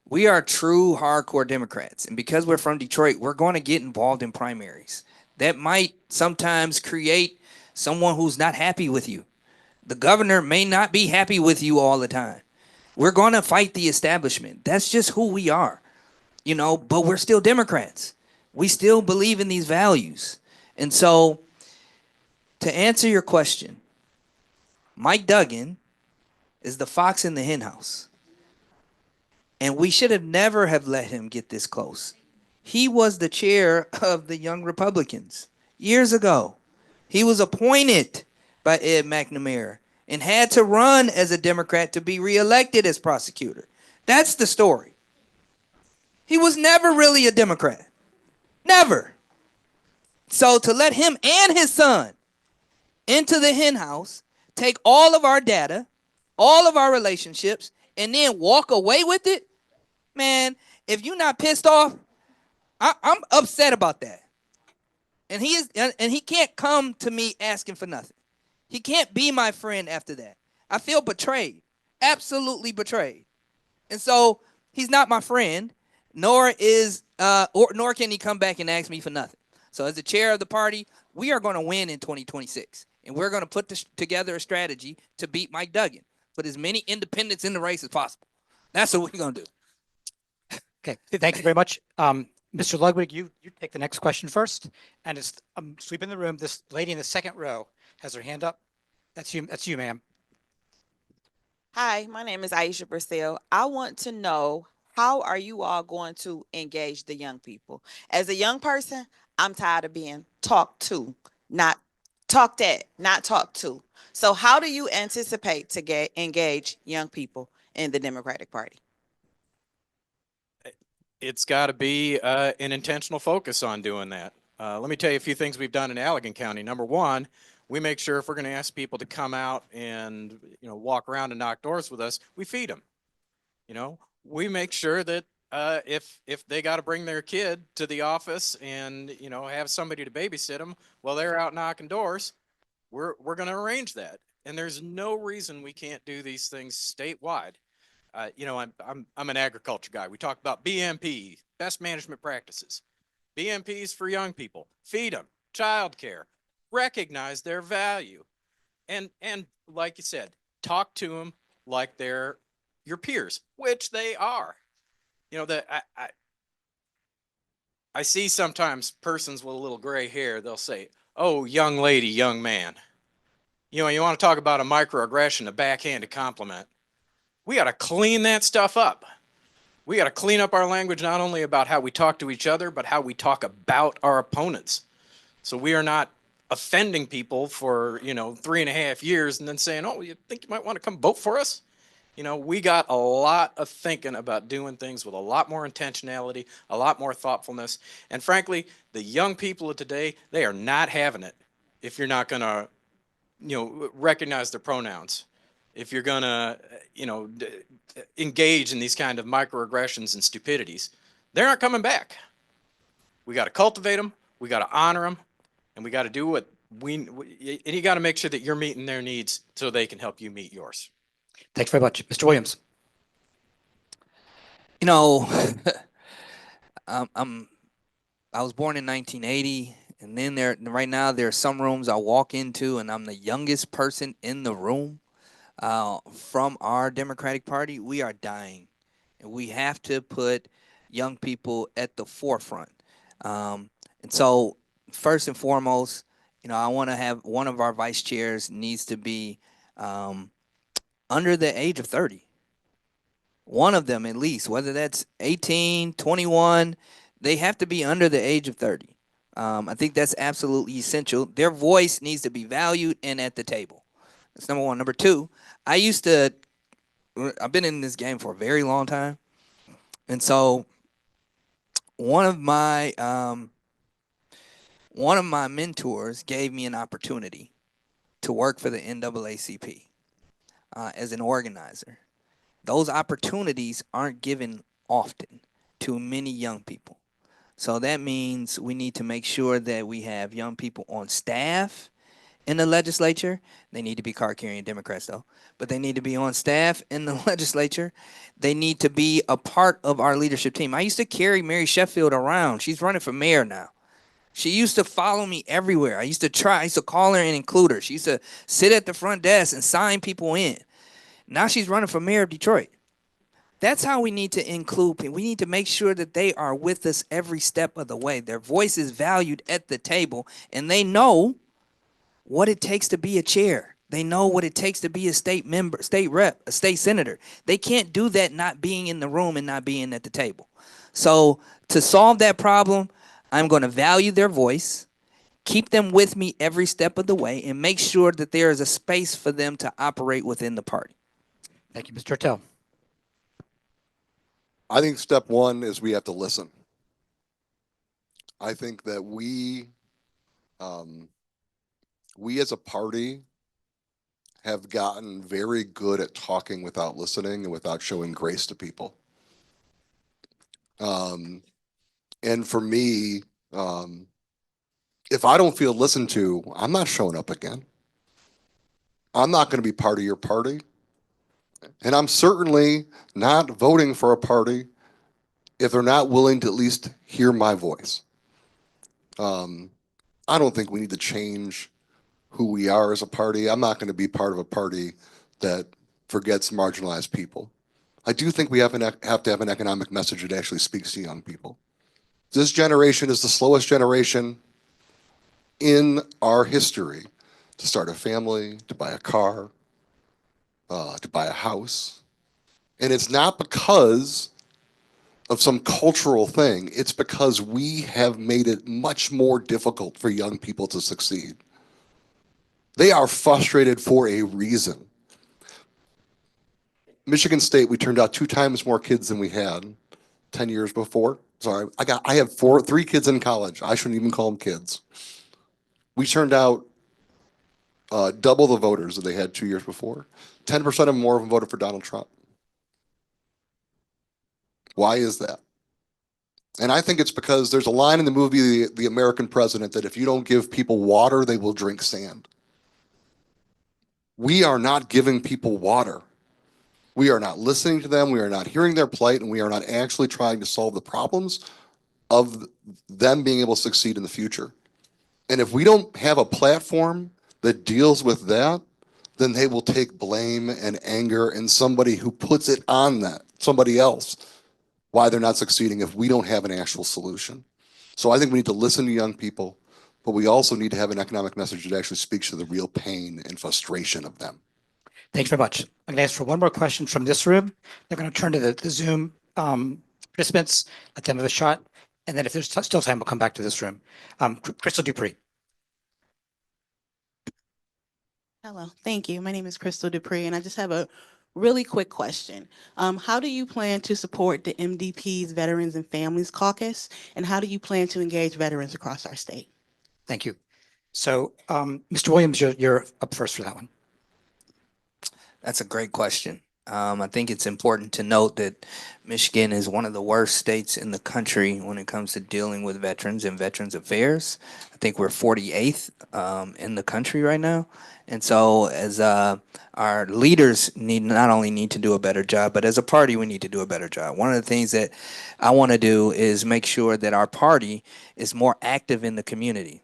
we are true hardcore Democrats. And because we're from Detroit, we're going to get involved in primaries. That might sometimes create someone who's not happy with you. The governor may not be happy with you all the time. We're going to fight the establishment. That's just who we are, but we're still Democrats. We still believe in these values. And so, to answer your question, Mike Duggan is the fox in the henhouse. And we should have never have let him get this close. He was the chair of the Young Republicans years ago. He was appointed by Ed McNamara and had to run as a Democrat to be reelected as prosecutor. That's the story. He was never really a Democrat. Never. So to let him and his son into the henhouse, take all of our data, all of our relationships, and then walk away with it, man, if you're not pissed off, I'm upset about that. And he can't come to me asking for nothing. He can't be my friend after that. I feel betrayed, absolutely betrayed. And so he's not my friend, nor can he come back and ask me for nothing. So as the chair of the party, we are going to win in 2026, and we're going to put together a strategy to beat Mike Duggan, put as many independents in the race as possible. That's what we're going to do. Okay, thank you very much. Mr. Ludwig, you take the next question first. And it's sweeping the room. This lady in the second row has her hand up. That's you, ma'am. Hi, my name is Aisha Purcell. I want to know, how are you all going to engage the young people? As a young person, I'm tired of being talked to, not talked at, not talked to. So how do you anticipate to engage young people in the Democratic Party? It's got to be an intentional focus on doing that. Let me tell you a few things we've done in Allegan County. Number one, we make sure if we're going to ask people to come out and walk around and knock doors with us, we feed them. We make sure that if they got to bring their kid to the office and have somebody to babysit them while they're out knocking doors, we're going to arrange that. And there's no reason we can't do these things statewide. I'm an agriculture guy. We talk about BMP, best management practices. BMPs for young people. Feed them. Childcare. Recognize their value. And like you said, talk to them like they're your peers, which they are. I see sometimes persons with a little gray hair, they'll say, "Oh, young lady, young man." You want to talk about a microaggression, a backhanded compliment. We got to clean that stuff up. We got to clean up our language, not only about how we talk to each other, but how we talk about our opponents. So we are not offending people for, 3.5 years and then saying, "Oh, you think you might want to come vote for us?" We got a lot of thinking about doing things with a lot more intentionality, a lot more thoughtfulness. And frankly, the young people of today, they are not having it if you're not going to, recognize their pronouns. If you're going to, engage in these kind of microaggressions and stupidities, they're not coming back. We got to cultivate them. We got to honor them. And we got to do what and you got to make sure that you're meeting their needs so they can help you meet yours. Thanks very much. Mr. Williams. I was born in 1980, and then right now there are some rooms I walk into, and I'm the youngest person in the room. From our Democratic Party, we are dying, and we have to put young people at the forefront. And so, first and foremost, I want to have one of our vice chairs needs to be under the age of 30. One of them at least, whether that's 18, 21, they have to be under the age of 30. I think that's absolutely essential. Their voice needs to be valued and at the table. That's number one. Number two, I've been in this game for a very long time. And so one of my mentors gave me an opportunity to work for the NAACP as an organizer. Those opportunities aren't given often to many young people. So that means we need to make sure that we have young people on staff in the legislature. They need to be card-carrying Democrats, though. But they need to be on staff in the legislature. They need to be a part of our leadership team. I used to carry Mary Sheffield around. She's running for mayor now. She used to follow me everywhere. I used to call her and include her. She used to sit at the front desk and sign people in. Now she's running for mayor of Detroit. That's how we need to include people. We need to make sure that they are with us every step of the way. Their voice is valued at the table, and they know what it takes to be a chair. They know what it takes to be a state member, state rep, a state senator. They can't do that not being in the room and not being at the table. So to solve that problem, I'm going to value their voice, keep them with me every step of the way, and make sure that there is a space for them to operate within the party. Thank you, Mr. Hertel. I think step one is we have to listen. I think that we as a party have gotten very good at talking without listening and without showing grace to people. And for me, if I don't feel listened to, I'm not showing up again. I'm not going to be part of your party. And I'm certainly not voting for a party if they're not willing to at least hear my voice. I don't think we need to change who we are as a party. I'm not going to be part of a party that forgets marginalized people. I do think we have to have an economic message that actually speaks to young people. This generation is the slowest generation in our history to start a family, to buy a car, to buy a house. And it's not because of some cultural thing. It's because we have made it much more difficult for young people to succeed. They are frustrated for a reason. Michigan State, we turned out 2 times more kids than we had 10 years before. Sorry, I have 3 kids in college. I shouldn't even call them kids. We turned out double the voters that they had 2 years before. 10% of more of them voted for Donald Trump. Why is that? And I think it's because there's a line in the movie, The American President, that if you don't give people water, they will drink sand. We are not giving people water. We are not listening to them. We are not hearing their plight, and we are not actually trying to solve the problems of them being able to succeed in the future. And if we don't have a platform that deals with that, then they will take blame and anger and somebody who puts it on that, somebody else, why they're not succeeding if we don't have an actual solution. So I think we need to listen to young people, but we also need to have an economic message that actually speaks to the real pain and frustration of them. Thanks very much. I'm going to ask for one more question from this room. They're going to turn to the Zoom participants, let them have a shot. And then if there's still time, we'll come back to this room. Crystal Dupree. Hello, thank you. My name is Crystal Dupree, and I just have a really quick question. How do you plan to support the MDP's Veterans and Families Caucus, and how do you plan to engage veterans across our state? Thank you. So, Mr. Williams, you're up first for that one. That's a great question. I think it's important to note that Michigan is one of the worst states in the country when it comes to dealing with veterans and veterans affairs. I think we're 48th in the country right now. And so as our leaders not only need to do a better job, but as a party, we need to do a better job. One of the things that I want to do is make sure that our party is more active in the community.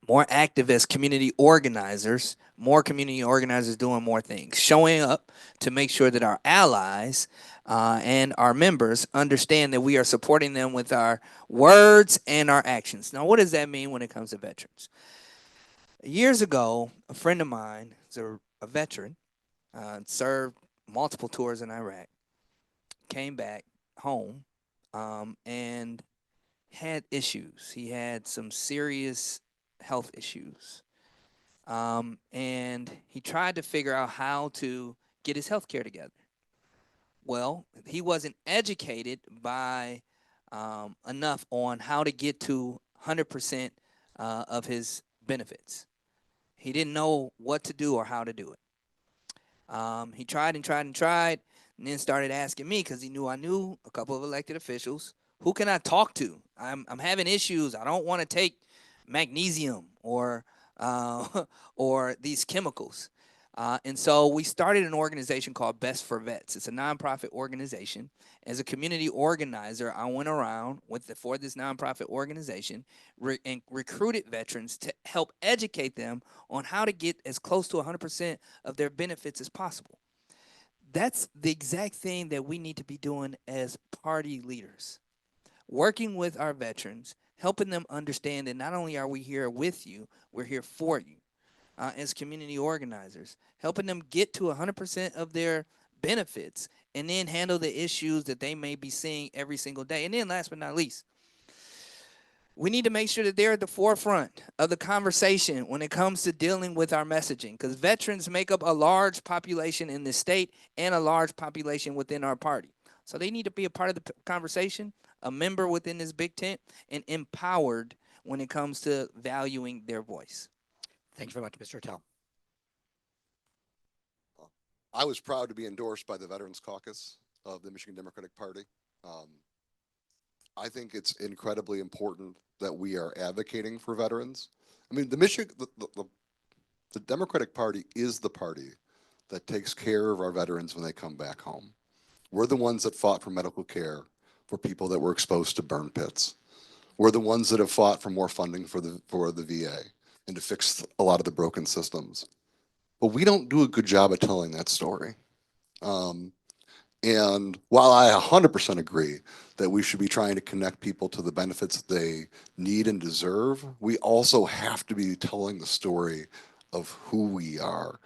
More active as community organizers, more community organizers doing more things, showing up to make sure that our allies and our members understand that we are supporting them with our words and our actions. Now, what does that mean when it comes to veterans? Years ago, a friend of mine, a veteran, served multiple tours in Iraq, came back home, and had issues. He had some serious health issues. And he tried to figure out how to get his health care together. Well, he wasn't educated by enough on how to get to 100% of his benefits. He didn't know what to do or how to do it. He tried and tried and tried, and then started asking me because he knew I knew a couple of elected officials. Who can I talk to? I'm having issues. I don't want to take magnesium or these chemicals. And so we started an organization called Best for Vets. It's a nonprofit organization. As a community organizer, I went around for this nonprofit organization and recruited veterans to help educate them on how to get as close to 100% of their benefits as possible. That's the exact thing that we need to be doing as party leaders. Working with our veterans, helping them understand that not only are we here with you, we're here for you. As community organizers, helping them get to 100% of their benefits and then handle the issues that they may be seeing every single day. And then last but not least, we need to make sure that they're at the forefront of the conversation when it comes to dealing with our messaging, because veterans make up a large population in the state and a large population within our party. So they need to be a part of the conversation, a member within this big tent, and empowered when it comes to valuing their voice. Thank you very much, Mr. Hertel. I was proud to be endorsed by the Veterans Caucus of the Michigan Democratic Party. I think it's incredibly important that we are advocating for veterans. I mean, the Democratic Party is the party that takes care of our veterans when they come back home. We're the ones that fought for medical care for people that were exposed to burn pits. We're the ones that have fought for more funding for the VA and to fix a lot of the broken systems. But we don't do a good job of telling that story. And while I 100% agree that we should be trying to connect people to the benefits that they need and deserve, we also have to be telling the story of who we are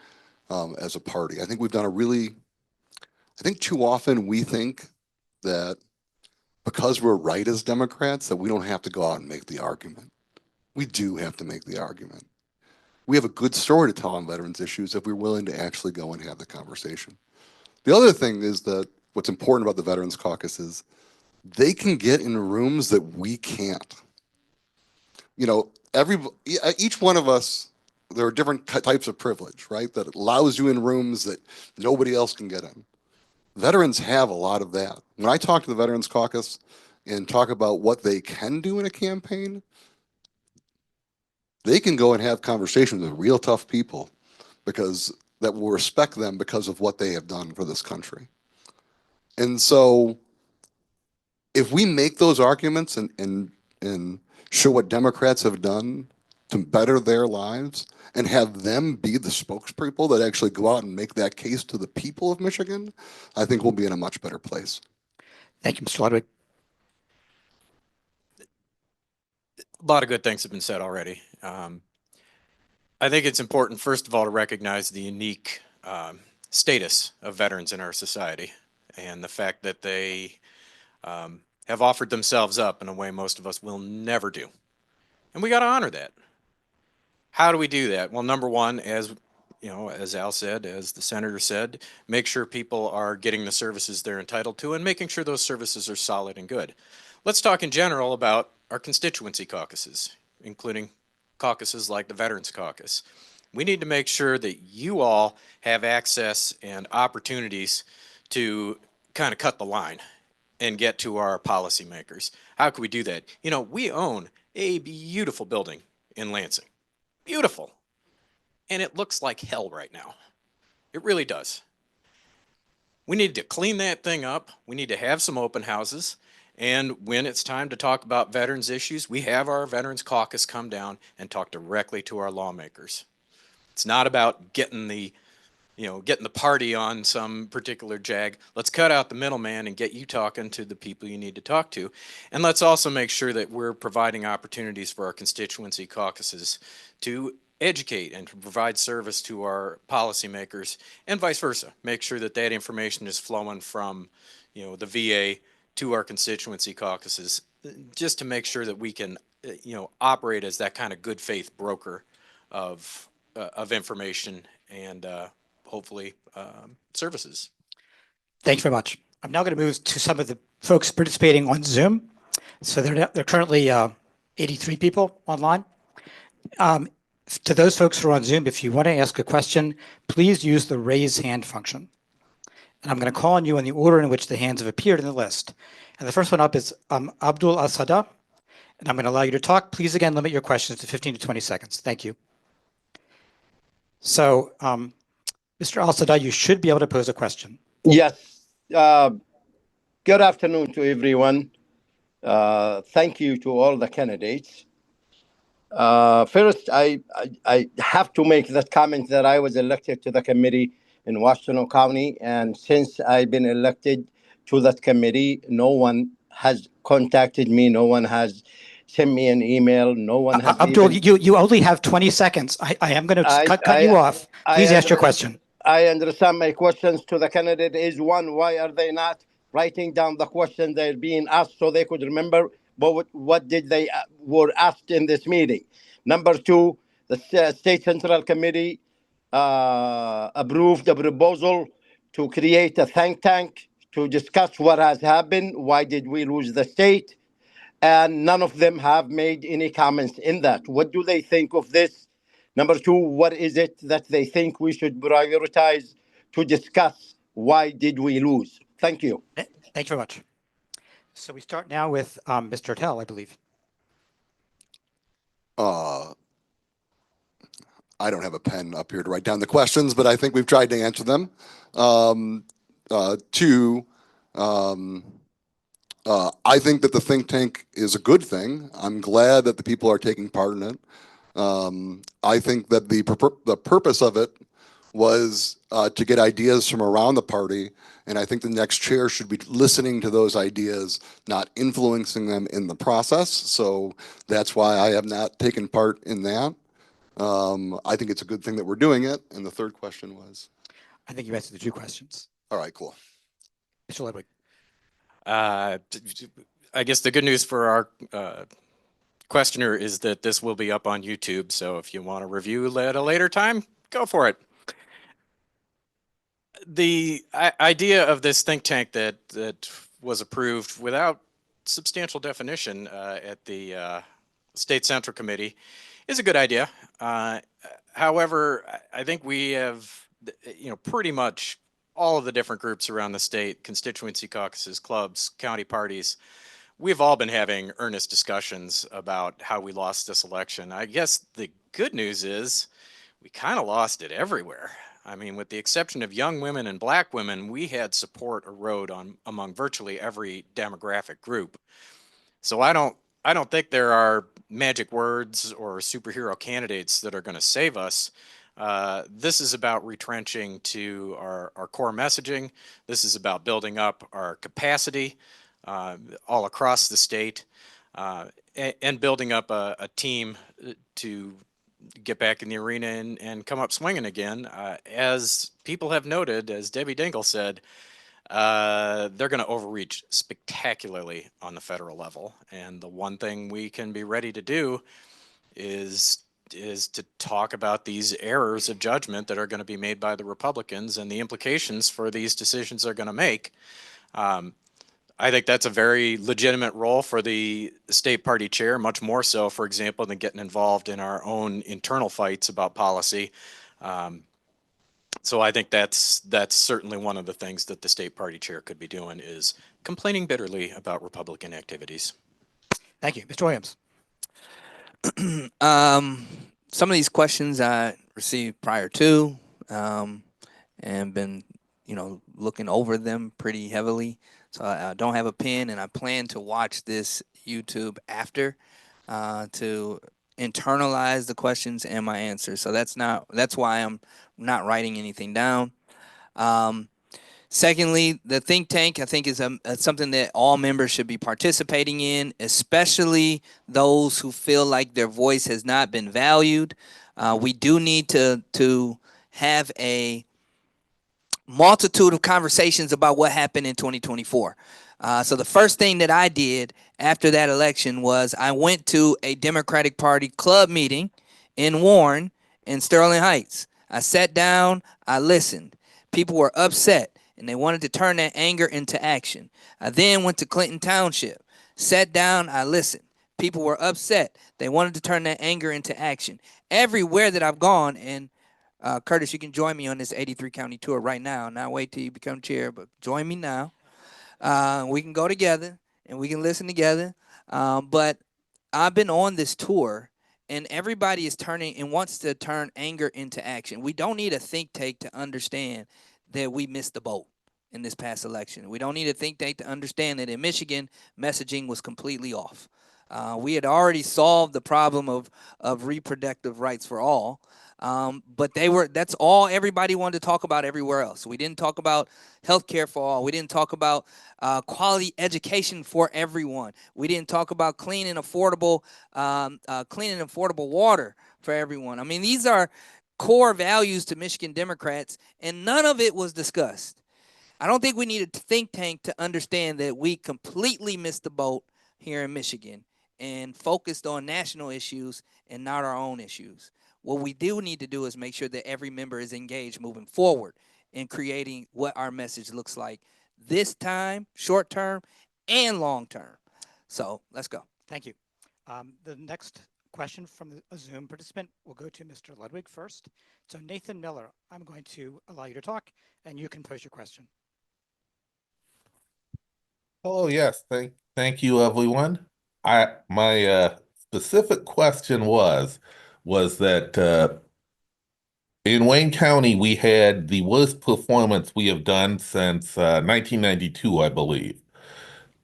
as a party. I think we've done I think too often we think that because we're right as Democrats that we don't have to go out and make the argument. We do have to make the argument. We have a good story to tell on veterans issues if we're willing to actually go and have the conversation. The other thing is that what's important about the Veterans Caucus is they can get in rooms that we can't. You know, each one of us, there are different types of privilege, right? That allows you in rooms that nobody else can get in. Veterans have a lot of that. When I talk to the Veterans Caucus and talk about what they can do in a campaign, they can go and have conversations with real tough people that will respect them because of what they have done for this country. And so if we make those arguments and show what Democrats have done to better their lives and have them be the spokespeople that actually go out and make that case to the people of Michigan, I think we'll be in a much better place. Thank you, Mr. Ludwig. A lot of good things have been said already. I think it's important, first of all, to recognize the unique status of veterans in our society and the fact that they have offered themselves up in a way most of us will never do. And we got to honor that. How do we do that? Well, number one, as you know, as Al said, as the senator said, make sure people are getting the services they're entitled to and making sure those services are solid and good. Let's talk in general about our constituency caucuses, including caucuses like the Veterans Caucus. We need to make sure that you all have access and opportunities to kind of cut the line and get to our policymakers. How can we do that? You know, we own a beautiful building in Lansing. Beautiful. And it looks like hell right now. It really does. We need to clean that thing up. We need to have some open houses. And when it's time to talk about veterans issues, we have our Veterans Caucus come down and talk directly to our lawmakers. It's not about getting the party on some particular jag. Let's cut out the middleman and get you talking to the people you need to talk to. And let's also make sure that we're providing opportunities for our constituency caucuses to educate and to provide service to our policymakers and vice versa. Make sure that that information is flowing from, the VA to our constituency caucuses, just to make sure that we can, operate as that kind of good faith broker of information and hopefully services. Thank you very much. I'm now going to move to some of the folks participating on Zoom. So they're currently 83 people online. To those folks who are on Zoom, if you want to ask a question, please use the raise hand function. And I'm going to call on you in the order in which the hands have appeared in the list. And the first one up is Abdul Asada. And I'm going to allow you to talk. Please again limit your questions to 15 to 20 seconds. Thank you. So Mr. Al-Sadai, you should be able to pose a question. Yes. Good afternoon to everyone. Thank you to all the candidates. First, I have to make that comment that I was elected to the committee in Washington County, and since I've been elected to that committee, no one has contacted me. No one has sent me an email. No one has Abdul, even... you only have 20 seconds. I am going to cut you off. I Please ask your question. I understand. My questions to the candidate is one, why are they not writing down the questions they're being asked so they could remember what did they were asked in this meeting? Number two, the State Central Committee approved a proposal to create a think tank to discuss what has happened. Why did we lose the state? And none of them have made any comments in that. What do they think of this? Number two, what is it that they think we should prioritize to discuss? Why did we lose? Thank you. Thank you very much. So we start now with Mr. Hertel, I believe. I don't have a pen up here to write down the questions, but I think we've tried to answer them. Two, I think that the think tank is a good thing. I'm glad that the people are taking part in it. I think that the purpose of it was to get ideas from around the party, and I think the next chair should be listening to those ideas, not influencing them in the process. So that's why I have not taken part in that. I think it's a good thing that we're doing it. And the third question was? I think you answered the two questions. All right, cool. Mr. Ludwig. I guess the good news for our questioner is that this will be up on YouTube. So if you want to review at a later time, go for it. The idea of this think tank that was approved without substantial definition at the State Central Committee is a good idea. However, I think we have, pretty much all of the different groups around the state, constituency caucuses, clubs, county parties, we've all been having earnest discussions about how we lost this election. I guess the good news is we kind of lost it everywhere. I mean, with the exception of young women and black women, we had support erode among virtually every demographic group. So I don't think there are magic words or superhero candidates that are going to save us. This is about retrenching to our core messaging. This is about building up our capacity all across the state and building up a team to get back in the arena and come up swinging again. As people have noted, as Debbie Dingell said, they're going to overreach spectacularly on the federal level. And the one thing we can be ready to do is to talk about these errors of judgment that are going to be made by the Republicans and the implications for these decisions they're going to make. I think that's a very legitimate role for the state party chair, much more so, for example, than getting involved in our own internal fights about policy. So I think that's certainly one of the things that the state party chair could be doing, is complaining bitterly about Republican activities. Thank you. Mr. Williams. Some of these questions I received prior to and been, looking over them pretty heavily. So I don't have a pen, and I plan to watch this YouTube after to internalize the questions and my answers. So that's why I'm not writing anything down. Secondly, the think tank, I think, is something that all members should be participating in, especially those who feel like their voice has not been valued. We do need to have a multitude of conversations about what happened in 2024. So the first thing that I did after that election was I went to a Democratic Party club meeting in Warren in Sterling Heights. I sat down, I listened. People were upset and they wanted to turn that anger into action. I then went to Clinton Township, sat down, I listened. People were upset. They wanted to turn that anger into action. Everywhere that I've gone, and Curtis, you can join me on this 83 county tour right now. Not wait till you become chair, but join me now. We can go together and we can listen together. But I've been on this tour, and everybody is turning and wants to turn anger into action. We don't need a think tank to understand that we missed the boat in this past election. We don't need a think tank to understand that in Michigan, messaging was completely off. We had already solved the problem of reproductive rights for all, but that's all everybody wanted to talk about everywhere else. We didn't talk about healthcare for all. We didn't talk about quality education for everyone. We didn't talk about clean and affordable water for everyone. I mean, these are core values to Michigan Democrats, and none of it was discussed. I don't think we need a think tank to understand that we completely missed the boat here in Michigan and focused on national issues and not our own issues. What we do need to do is make sure that every member is engaged moving forward in creating what our message looks like this time, short term and long term. So let's go. Thank you. The next question from a Zoom participant will go to Mr. Ludwig first. So Nathan Miller, I'm going to allow you to talk and you can pose your question. Oh, yes. Thank you, everyone. My specific question was that in Wayne County, we had the worst performance we have done since 1992, I believe.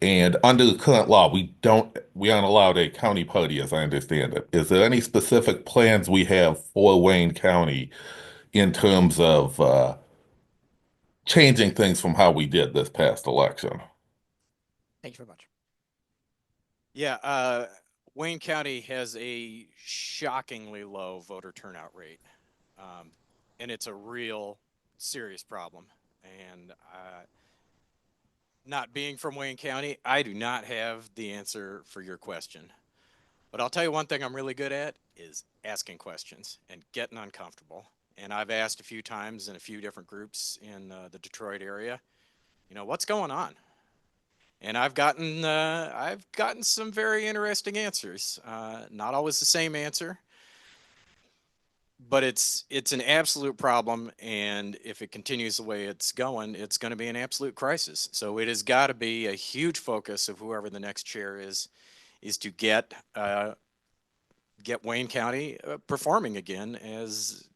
And under the current law, we aren't allowed a county party, as I understand it. Is there any specific plans we have for Wayne County in terms of changing things from how we did this past election? Thank you very much. Yeah, Wayne County has a shockingly low voter turnout rate. And it's a real serious problem. And not being from Wayne County, I do not have the answer for your question. But I'll tell you one thing I'm really good at is asking questions and getting uncomfortable. And I've asked a few times in a few different groups in the Detroit area, you know, what's going on? And I've gotten some very interesting answers. Not always the same answer, but it's an absolute problem. And if it continues the way it's going to be an absolute crisis. So it has got to be a huge focus of whoever the next chair is to get Wayne County performing again as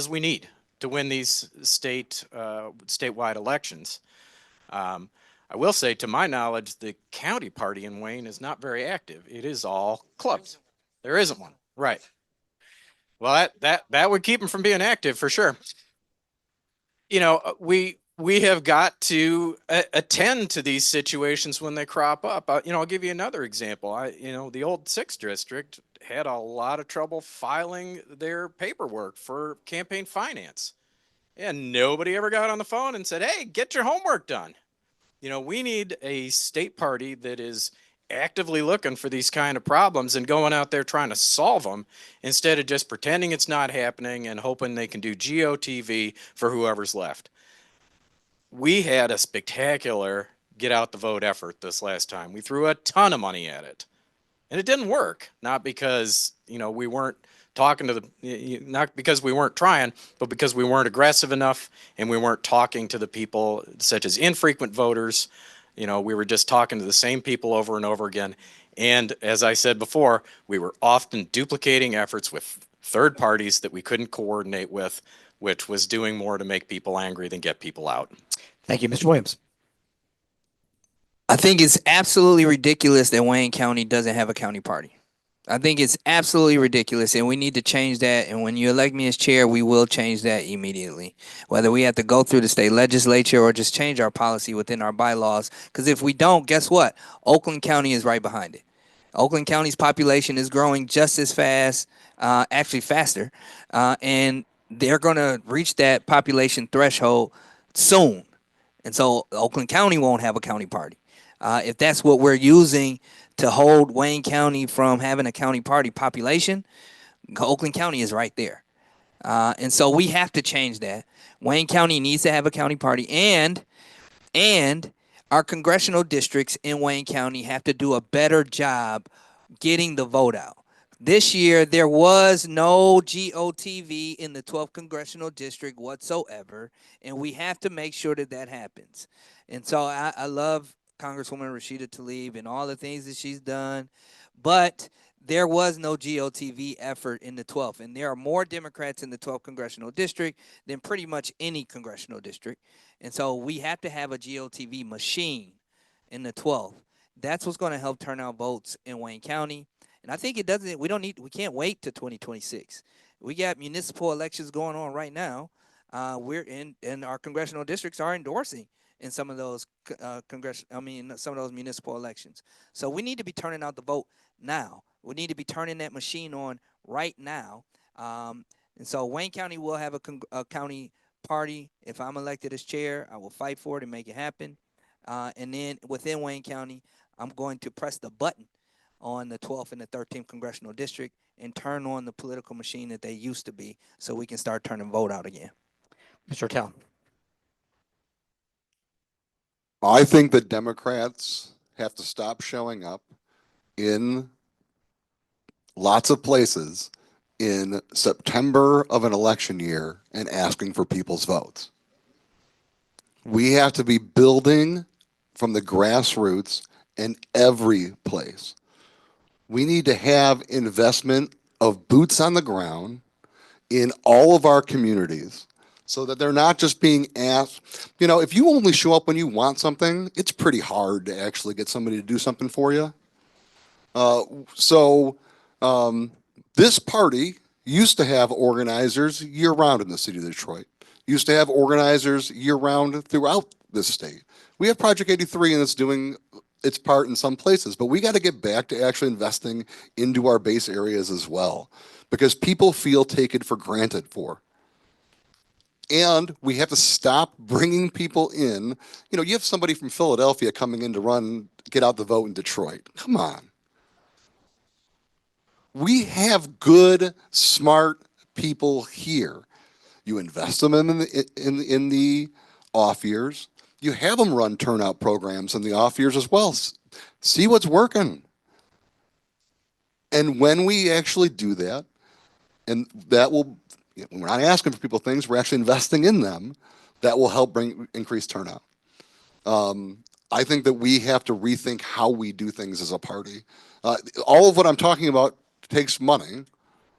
we need to win these statewide elections. I will say, to my knowledge, the county party in Wayne is not very active. It is all clubs. There isn't one. Right. Well, that would keep them from being active for sure. You know, we have got to attend to these situations when they crop up. I'll give you another example. The old 6th district had a lot of trouble filing their paperwork for campaign finance. And nobody ever got on the phone and said, hey, get your homework done. You know, we need a state party that is actively looking for these kind of problems and going out there trying to solve them instead of just pretending it's not happening and hoping they can do GOTV for whoever's left. We had a spectacular get out the vote effort this last time. We threw a ton of money at it and it didn't work. Not because, we weren't talking to not because we weren't trying, but because we weren't aggressive enough and we weren't talking to the people such as infrequent voters. We were just talking to the same people over and over again. And as I said before, we were often duplicating efforts with third parties that we couldn't coordinate with, which was doing more to make people angry than get people out. Thank you, Mr. Williams. I think it's absolutely ridiculous that Wayne County doesn't have a county party. I think it's absolutely ridiculous, and we need to change that. And when you elect me as chair, we will change that immediately. Whether we have to go through the state legislature or just change our policy within our bylaws. Because if we don't, guess what? Oakland County is right behind it. Oakland County's population is growing just as fast, actually faster, and they're going to reach that population threshold soon. And so Oakland County won't have a county party. If that's what we're using to hold Wayne County from having a county party population, Oakland County is right there. And so we have to change that. Wayne County needs to have a county party, and our congressional districts in Wayne County have to do a better job getting the vote out. This year, there was no GOTV in the 12th congressional district whatsoever, and we have to make sure that happens. And so I love Congresswoman Rashida Tlaib and all the things that she's done, but there was no GOTV effort in the 12th, and there are more Democrats in the 12th congressional district than pretty much any congressional district. And so we have to have a GOTV machine in the 12th. That's what's going to help turn out votes in Wayne County. And I think we can't wait to 2026. We got municipal elections going on right now. And our congressional districts are endorsing in some of those some of those municipal elections. So we need to be turning out the vote now. We need to be turning that machine on right now. And so Wayne County will have a county party. If I'm elected as chair, I will fight for it and make it happen. And then within Wayne County, I'm going to press the button on the 12th and the 13th congressional district and turn on the political machine that they used to be so we can start turning vote out again. Mr. Hertel. I think that Democrats have to stop showing up in lots of places in September of an election year and asking for people's votes. We have to be building from the grassroots in every place. We need to have investment of boots on the ground in all of our communities so that they're not just being asked. You know, if you only show up when you want something, it's pretty hard to actually get somebody to do something for you. This party used to have organizers year round in the city of Detroit, used to have organizers year round throughout the state. We have Project 83 and it's doing its part in some places, but we got to get back to actually investing into our base areas as well, because people feel taken for granted for. And we have to stop bringing people in. You know, you have somebody from Philadelphia coming in to get out the vote in Detroit. Come on. We have good, smart people here. You invest them in the off years. You have them run turnout programs in the off years as well. See what's working. And when we actually do that, and that will, we're not asking for people things, we're actually investing in them, that will help bring increased turnout. I think that we have to rethink how we do things as a party. All of what I'm talking about takes money,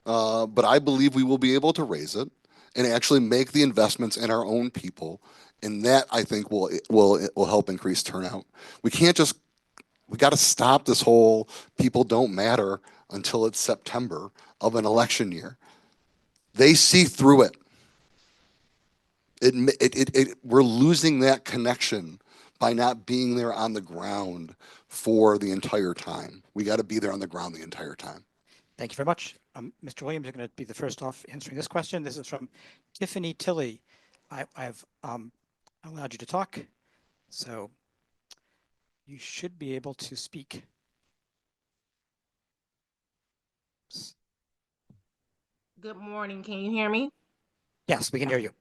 but I believe we will be able to raise it and actually make the investments in our own people. And that, I think, will help increase turnout. We got to stop this whole people don't matter until it's September of an election year. They see through it. We're losing that connection by not being there on the ground for the entire time. We got to be there on the ground the entire time. Thank you very much. Mr. Williams, you're going to be the first off answering this question. This is from Tiffany Tilley. I've allowed you to talk, so you should be able to speak. Good morning. Can you hear me? Yes, we can hear you.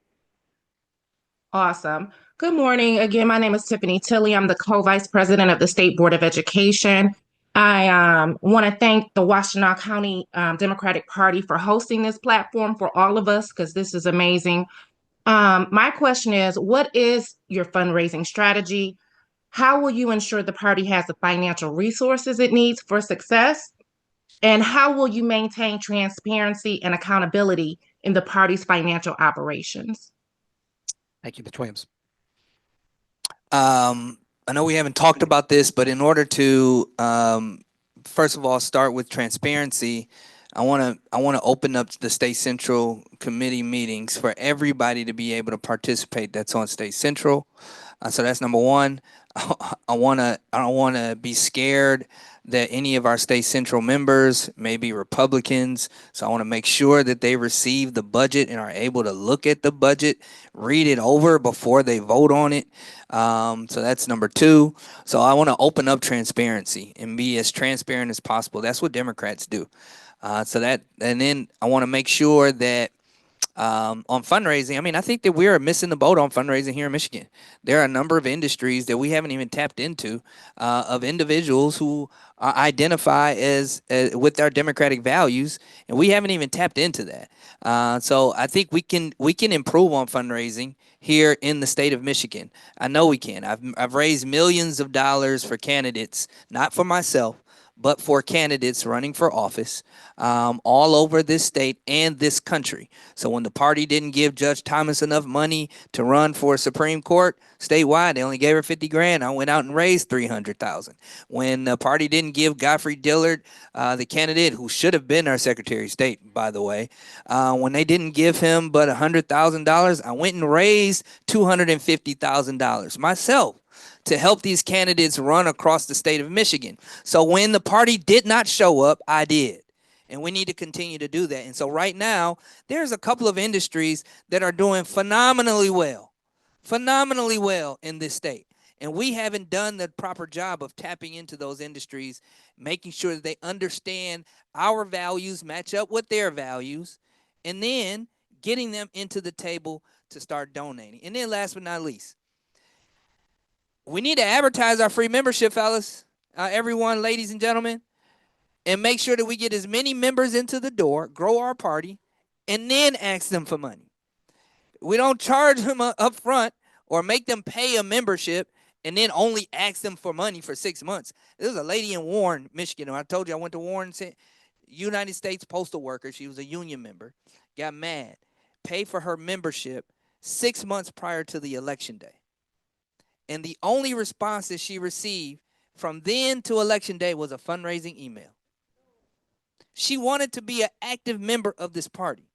Awesome. Good morning. Again, my name is Tiffany Tilley. I'm the co-vice president of the State Board of Education. I want to thank the Washtenaw County Democratic Party for hosting this platform for all of us, because this is amazing. My question is, what is your fundraising strategy? How will you ensure the party has the financial resources it needs for success? And how will you maintain transparency and accountability in the party's financial operations? Thank you, Mr. Williams. I know we haven't talked about this, but in order to, first of all, start with transparency, I want to open up the State Central Committee meetings for everybody to be able to participate. That's on State Central. So that's number one. I don't want to be scared that any of our State Central members may be Republicans. So I want to make sure that they receive the budget and are able to look at the budget, read it over before they vote on it. So that's number two. So I want to open up transparency and be as transparent as possible. That's what Democrats do. And then I want to make sure that on fundraising, I mean, I think that we are missing the boat on fundraising here in Michigan. There are a number of industries that we haven't even tapped into, of individuals who identify as with our democratic values, and we haven't even tapped into that. So I think we can improve on fundraising here in the state of Michigan. I know we can. I've raised millions of dollars for candidates, not for myself, but for candidates running for office all over this state and this country. So when the party didn't give Judge Thomas enough money to run for Supreme Court statewide, they only gave her 50 grand. I went out and raised 300,000. When the party didn't give Godfrey Dillard, the candidate who should have been our Secretary of State, by the way, when they didn't give him but $100,000, I went and raised $250,000 myself to help these candidates run across the state of Michigan. So when the party did not show up, I did. And we need to continue to do that. And so right now, there's a couple of industries that are doing phenomenally well in this state. And we haven't done the proper job of tapping into those industries, making sure that they understand our values, match up with their values, and then getting them into the table to start donating. And then last but not least, we need to advertise our free membership, fellas, everyone, ladies and gentlemen, and make sure that we get as many members into the door, grow our party, and then ask them for money. We don't charge them up front or make them pay a membership and then only ask them for money for 6 months. There's a lady in Warren, Michigan. I told you I went to Warren, United States postal worker. She was a union member, got mad, paid for her membership 6 months prior to the election day. And the only response that she received from then to election day was a fundraising email. She wanted to be an active member of this party.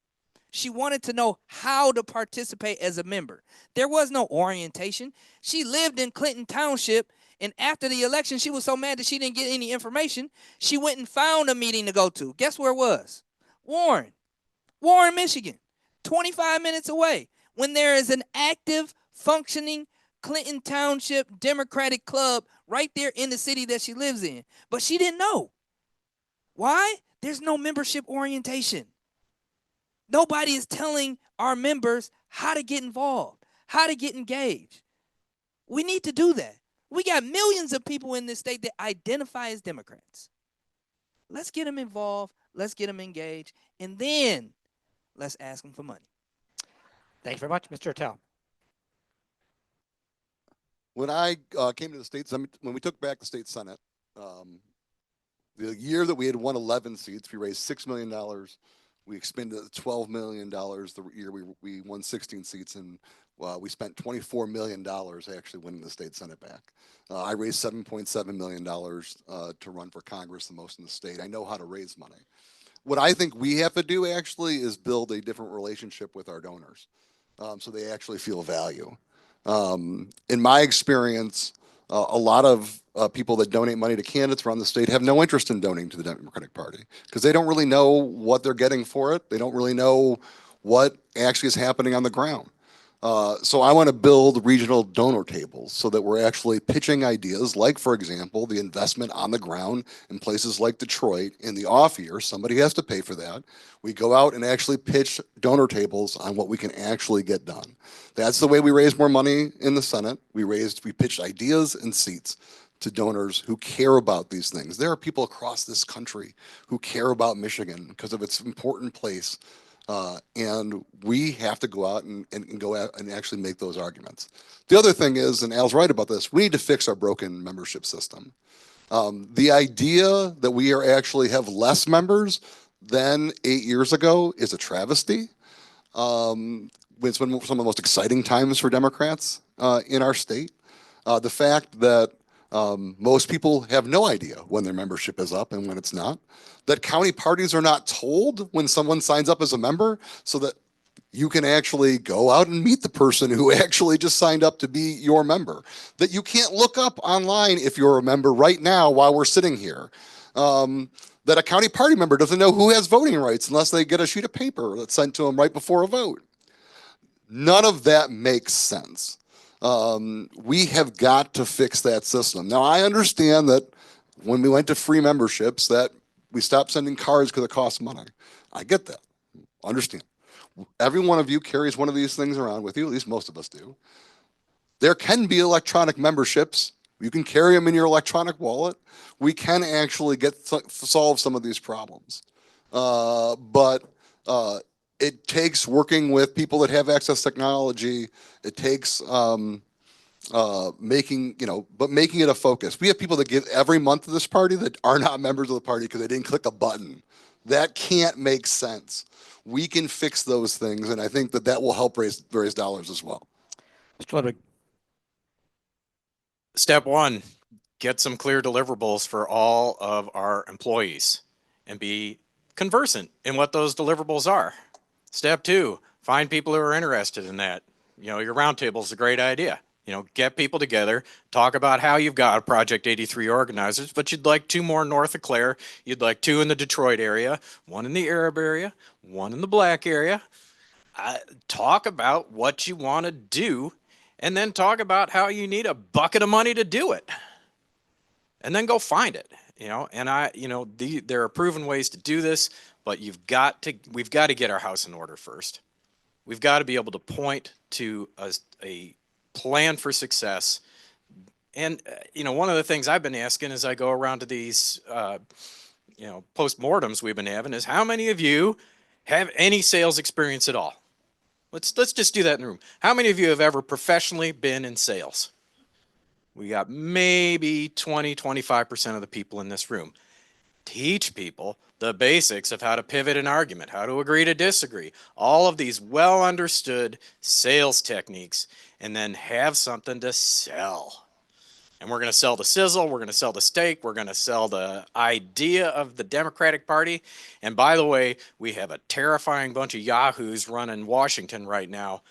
She wanted to know how to participate as a member. There was no orientation. She lived in Clinton Township, and after the election, she was so mad that she didn't get any information. She went and found a meeting to go to. Guess where it was? Warren, Michigan, 25 minutes away. When there is an active, functioning Clinton Township Democratic Club right there in the city that she lives in. But she didn't know. Why? There's no membership orientation. Nobody is telling our members how to get involved, how to get engaged. We need to do that. We got millions of people in this state that identify as Democrats. Let's get them involved. Let's get them engaged. And then let's ask them for money. Thank you very much, Mr. Hertel. When I came to the state, when we took back the state Senate, the year that we had won 11 seats, we raised $6 million. We expended $12 million the year we won 16 seats, and we spent $24 million actually winning the state Senate back. I raised $7.7 million to run for Congress, the most in the state. I know how to raise money. What I think we have to do actually is build a different relationship with our donors so they actually feel value. In my experience, a lot of people that donate money to candidates around the state have no interest in donating to the Democratic Party because they don't really know what they're getting for it. They don't really know what actually is happening on the ground. So I want to build regional donor tables so that we're actually pitching ideas like, for example, the investment on the ground in places like Detroit. In the off year, somebody has to pay for that. We go out and actually pitch donor tables on what we can actually get done. That's the way we raise more money in the Senate. We pitched ideas and seats to donors who care about these things. There are people across this country who care about Michigan because of its important place. And we have to go out and go out and actually make those arguments. The other thing is, and Al's right about this, we need to fix our broken membership system. The idea that we are actually have less members than 8 years ago is a travesty. It's been some of the most exciting times for Democrats in our state. The fact that most people have no idea when their membership is up and when it's not. That county parties are not told when someone signs up as a member so that you can actually go out and meet the person who actually just signed up to be your member. That you can't look up online if you're a member right now while we're sitting here. That a county party member doesn't know who has voting rights unless they get a sheet of paper that's sent to them right before a vote. None of that makes sense. We have got to fix that system. Now, I understand that when we went to free memberships that we stopped sending cards because it costs money. I get that. Understand. Every one of you carries one of these things around with you, at least most of us do. There can be electronic memberships. You can carry them in your electronic wallet. We can actually solve some of these problems. But it takes working with people that have access to technology. It takes making it a focus. We have people that give every month to this party that are not members of the party because they didn't click a button. That can't make sense. We can fix those things, and I think that will help raise dollars as well. Mr. Ludwig. Step one, get some clear deliverables for all of our employees and be conversant in what those deliverables are. Step two, find people who are interested in that. Your roundtable is a great idea. Get people together, talk about how you've got Project 83 organizers, but you'd like 2 more north of Clare. You'd like 2 in the Detroit area, 1 in the Arab area, 1 in the Black area. Talk about what you want to do, and then talk about how you need a bucket of money to do it. And then go find it, and there are proven ways to do this, but we've got to get our house in order first. We've got to be able to point to a plan for success. And, one of the things I've been asking as I go around to these, postmortems we've been having is how many of you have any sales experience at all? Let's just do that in the room. How many of you have ever professionally been in sales? We got maybe 20-25% of the people in this room. Teach people the basics of how to pivot an argument, how to agree to disagree, all of these well understood sales techniques, and then have something to sell. And we're going to sell the sizzle, we're going to sell the steak, we're going to sell the idea of the Democratic Party. And by the way, we have a terrifying bunch of yahoos running Washington right now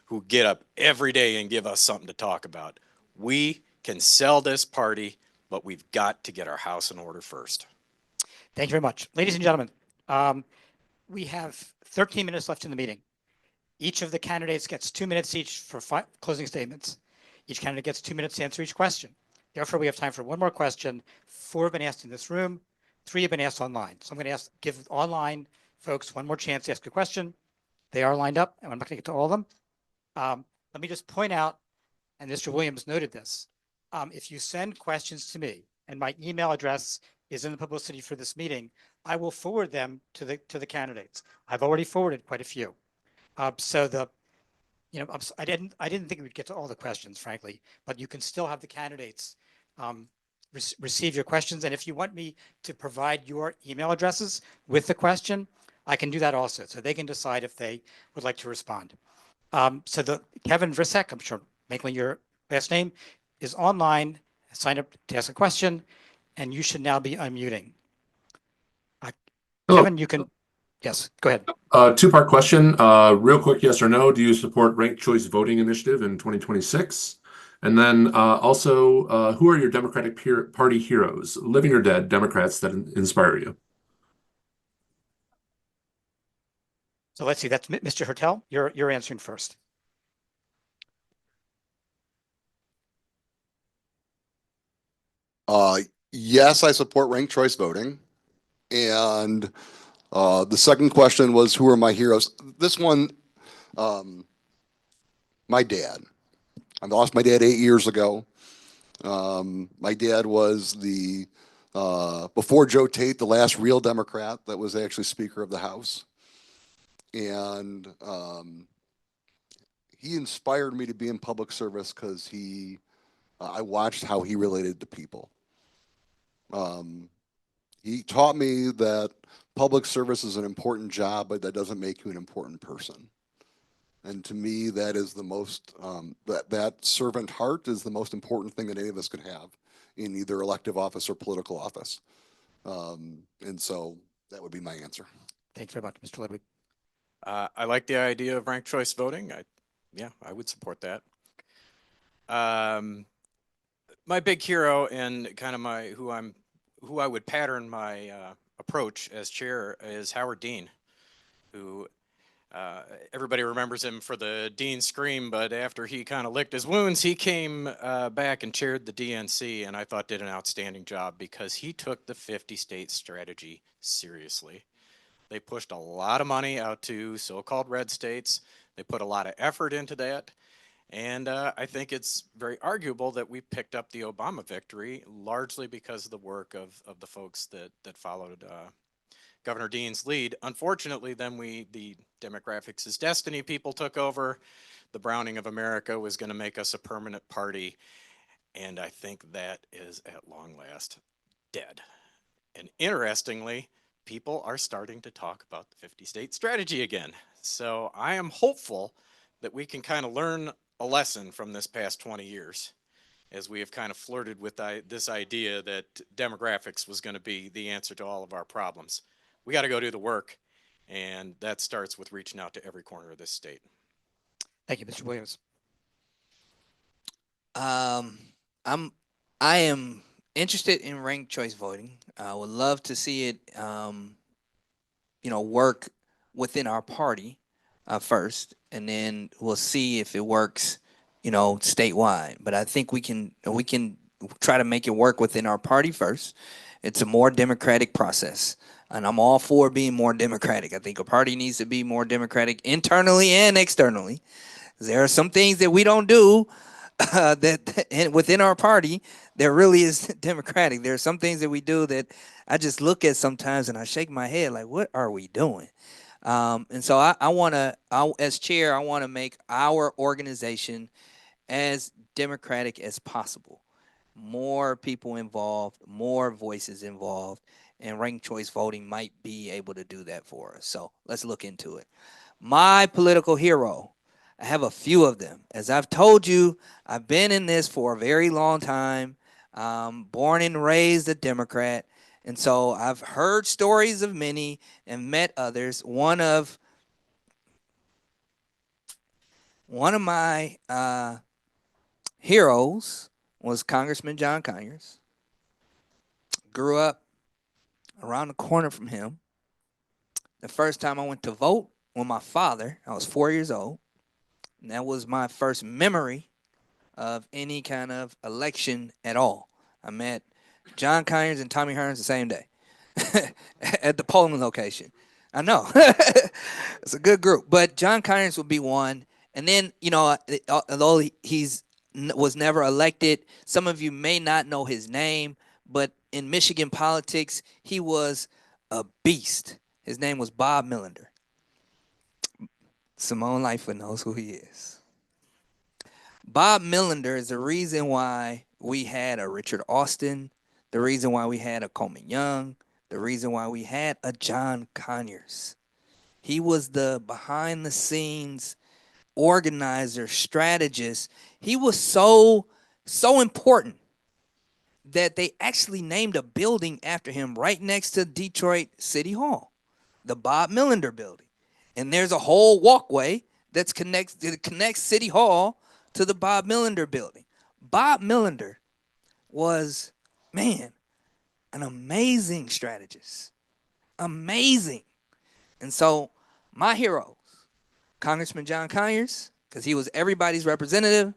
who get up every day and give us something to talk about. We can sell this party, but we've got to get our house in order first. Thank you very much. Ladies and gentlemen, we have 13 minutes left in the meeting. Each of the candidates gets 2 minutes each for closing statements. Each candidate gets 2 minutes to answer each question. Therefore, we have time for one more question. 4 have been asked in this room. 3 have been asked online. So I'm going to give online folks one more chance to ask a question. They are lined up, and I'm not going to get to all of them. Let me just point out, and Mr. Williams noted this, if you send questions to me, and my email address is in the publicity for this meeting, I will forward them to the candidates. I've already forwarded quite a few. I didn't think we'd get to all the questions, frankly, but you can still have the candidates receive your questions. And if you want me to provide your email addresses with the question, I can do that also. So they can decide if they would like to respond. Kevin Vrisek, I'm sure making your last name, is online, signed up to ask a question, and you should now be unmuting. Kevin, you can, yes, go ahead. 2-part question, real quick, yes or no. Do you support ranked choice voting initiative in 2026? And then also, who are your Democratic Party heroes, living or dead, Democrats that inspire you? So let's see, that's Mr. Hertel. You're answering first. Yes, I support ranked choice voting. And the second question was, who are my heroes? This one, my dad. I lost my dad 8 years ago. My dad was before Joe Tate, the last real Democrat that was actually Speaker of the House. And he inspired me to be in public service because I watched how he related to people. He taught me that public service is an important job, but that doesn't make you an important person. And to me, that is the most, that servant heart is the most important thing that any of us could have in either elective office or political office. And so that would be my answer. Thanks very much, Mr. Ludwig. I like the idea of ranked choice voting. I would support that. My big hero and kind of who I would pattern my approach as chair is Howard Dean, who everybody remembers him for the Dean Scream, but after he kind of licked his wounds, he came back and chaired the DNC, and I thought did an outstanding job because he took the 50-state strategy seriously. They pushed a lot of money out to so-called red states. They put a lot of effort into that. And I think it's very arguable that we picked up the Obama victory largely because of the work of the folks that followed Governor Dean's lead. Unfortunately, then the Demographics is Destiny people took over. the Browning of America was going to make us a permanent party. And I think that is at long last dead. And interestingly, people are starting to talk about the 50-state strategy again. So I am hopeful that we can kind of learn a lesson from this past 20 years, as we have kind of flirted with this idea that demographics was going to be the answer to all of our problems. We got to go do the work, and that starts with reaching out to every corner of this state. Thank you, Mr. Williams. I am interested in ranked choice voting. I would love to see it, work within our party first, and then we'll see if it works, statewide. But I think we can try to make it work within our party first. It's a more democratic process, and I'm all for being more democratic. I think a party needs to be more democratic internally and externally. There are some things that we don't do within our party that really is democratic. There are some things that we do that I just look at sometimes and I shake my head like, what are we doing? And so as chair, I want to make our organization as democratic as possible. More people involved, more voices involved, and ranked choice voting might be able to do that for us. So let's look into it. My political hero, I have a few of them. As I've told you, I've been in this for a very long time. Born and raised a Democrat. And so I've heard stories of many and met others. One of my heroes was Congressman John Conyers. Grew up around the corner from him. The first time I went to vote with my father, I was 4 years old. And that was my first memory of any kind of election at all. I met John Conyers and Tommy Hearns the same day at the polling location. I know. It's a good group. But John Conyers would be one. And then, although was never elected, some of you may not know his name, but in Michigan politics, he was a beast. His name was Bob Millender. Simone Lightfoot knows who he is. Bob Millender is the reason why we had a Richard Austin, the reason why we had a Coleman Young, the reason why we had a John Conyers. He was the behind-the-scenes organizer, strategist. He was so important that they actually named a building after him right next to Detroit City Hall, the Bob Millender building. And there's a whole walkway that connects City Hall to the Bob Millender building. Bob Millender was, an amazing strategist. Amazing. And so my heroes, Congressman John Conyers, because he was everybody's representative,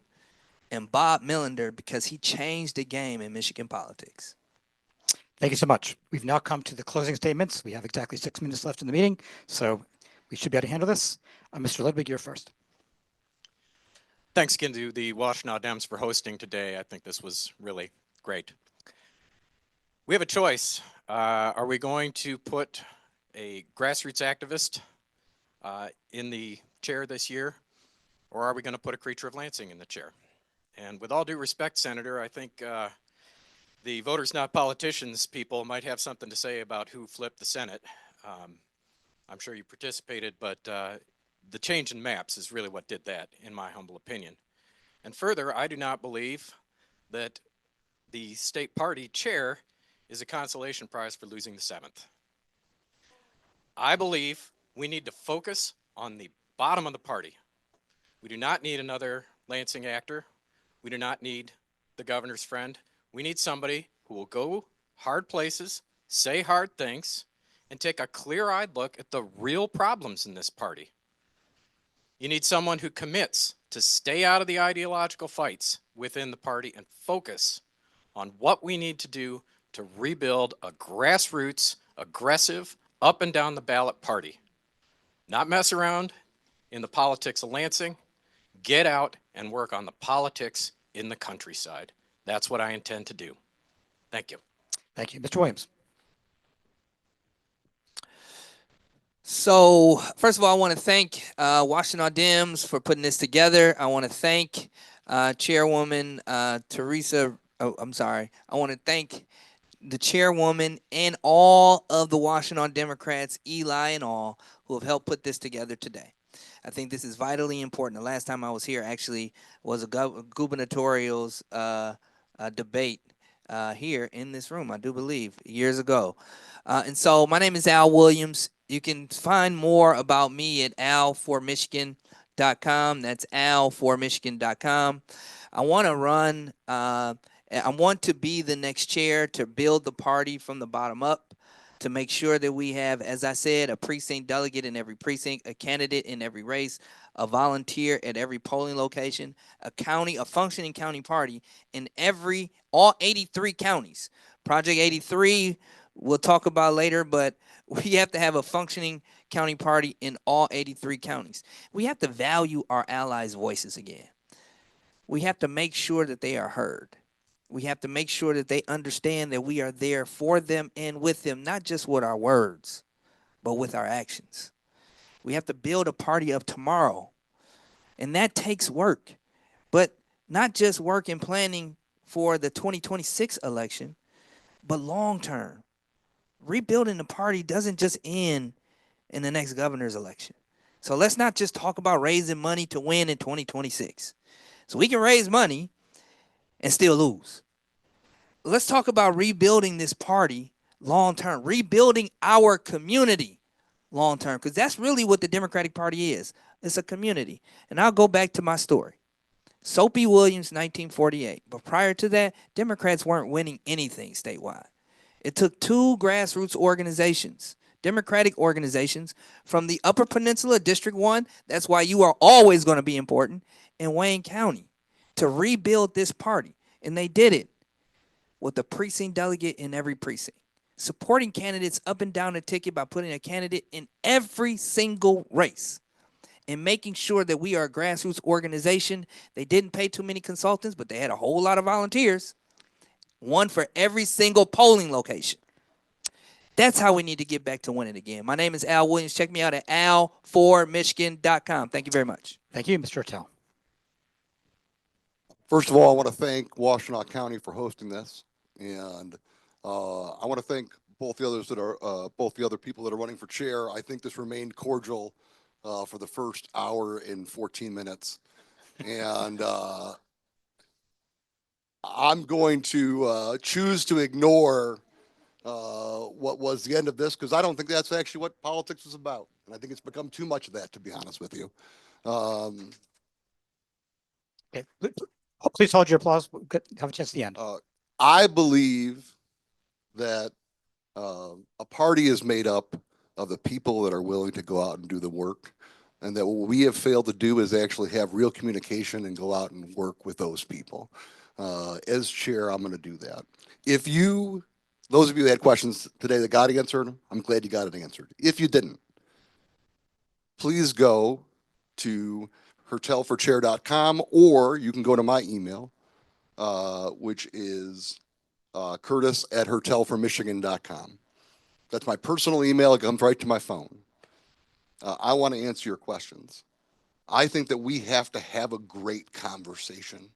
and Bob Millender, because he changed the game in Michigan politics. Thank you so much. We've now come to the closing statements. We have exactly 6 minutes left in the meeting, so we should be able to handle this. Mr. Ludwig, you're first. Thanks again to the Washtenaw Dems for hosting today. I think this was really great. We have a choice. Are we going to put a grassroots activist in the chair this year, or are we going to put a creature of Lansing in the chair? And with all due respect, Senator, I think the voters not politicians people might have something to say about who flipped the Senate. I'm sure you participated, but the change in maps is really what did that, in my humble opinion. And further, I do not believe that the state party chair is a consolation prize for losing the 7th. I believe we need to focus on the bottom of the party. We do not need another Lansing actor. We do not need the governor's friend. We need somebody who will go hard places, say hard things, and take a clear-eyed look at the real problems in this party. You need someone who commits to stay out of the ideological fights within the party and focus on what we need to do to rebuild a grassroots, aggressive, up and down the ballot party. Not mess around in the politics of Lansing. Get out and work on the politics in the countryside. That's what I intend to do. Thank you. Thank you. Mr. Williams. So, first of all, I want to thank Washington Dems for putting this together. I want to thank Chairwoman Theresa. Oh, I'm sorry. I want to thank the chairwoman and all of the Washington Democrats, Eli and all, who have helped put this together today. I think this is vitally important. The last time I was here actually was a gubernatorial's debate here in this room, I do believe, years ago. And so my name is Al Williams. You can find more about me at al4michigan.com. That's al4michigan.com. I want to run, I want to be the next chair to build the party from the bottom up, to make sure that we have, as I said, a precinct delegate in every precinct, a candidate in every race, a volunteer at every polling location, a functioning county party in all 83 counties. Project 83, we'll talk about later, but we have to have a functioning county party in all 83 counties. We have to value our allies' voices again. We have to make sure that they are heard. We have to make sure that they understand that we are there for them and with them, not just with our words, but with our actions. We have to build a party of tomorrow, and that takes work, but not just work in planning for the 2026 election, but long term. Rebuilding the party doesn't just end in the next governor's election. So let's not just talk about raising money to win in 2026. So we can raise money and still lose. Let's talk about rebuilding this party long term, rebuilding our community long term, because that's really what the Democratic Party is. It's a community. And I'll go back to my story. Soapy Williams, 1948. But prior to that, Democrats weren't winning anything statewide. It took two grassroots organizations, Democratic organizations from the Upper Peninsula, District 1, that's why you are always going to be important, in Wayne County, to rebuild this party. And they did it with a precinct delegate in every precinct, supporting candidates up and down the ticket by putting a candidate in every single race, and making sure that we are a grassroots organization. They didn't pay too many consultants, but they had a whole lot of volunteers, one for every single polling location. That's how we need to get back to winning again. My name is Al Williams. Check me out at al4michigan.com. Thank you very much. Thank you, Mr. Hertel. First of all, I want to thank Washtenaw County for hosting this, and I want to thank both the others that are both the other people that are running for chair. I think this remained cordial for the first hour and 14 minutes, and I'm going to choose to ignore what was the end of this, because I don't think that's actually what politics is about, and I think it's become too much of that, to be honest with you. Okay. Please hold your applause. We'll have a chance at the end. I believe that a party is made up of the people that are willing to go out and do the work, and that what we have failed to do is actually have real communication and go out and work with those people. As chair, I'm going to do that. If those of you who had questions today that got answered, I'm glad you got it answered. If you didn't, please go to hertelforchair.com, or you can go to my email, which is curtis@hertelformichigan.com. That's my personal email. It comes right to my phone. I want to answer your questions. I think that we have to have a great conversation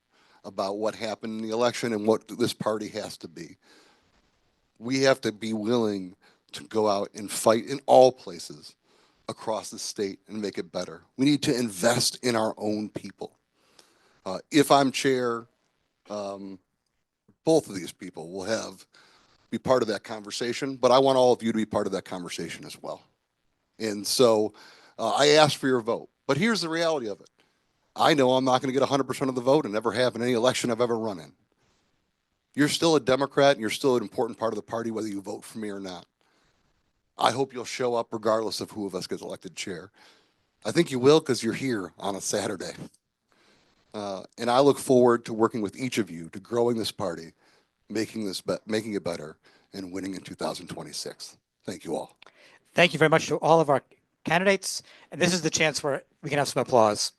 about what happened in the election and what this party has to be. We have to be willing to go out and fight in all places across the state and make it better. We need to invest in our own people. If I'm chair, both of these people will be part of that conversation, but I want all of you to be part of that conversation as well. And so I ask for your vote, but here's the reality of it. I know I'm not going to get 100% of the vote and never have in any election I've ever run in. You're still a Democrat and you're still an important part of the party, whether you vote for me or not. I hope you'll show up regardless of who of us gets elected chair. I think you will, because you're here on a Saturday. And I look forward to working with each of you to growing this party, making it better, and winning in 2026. Thank you all. Thank you very much to all of our candidates. And this is the chance where we can have some applause.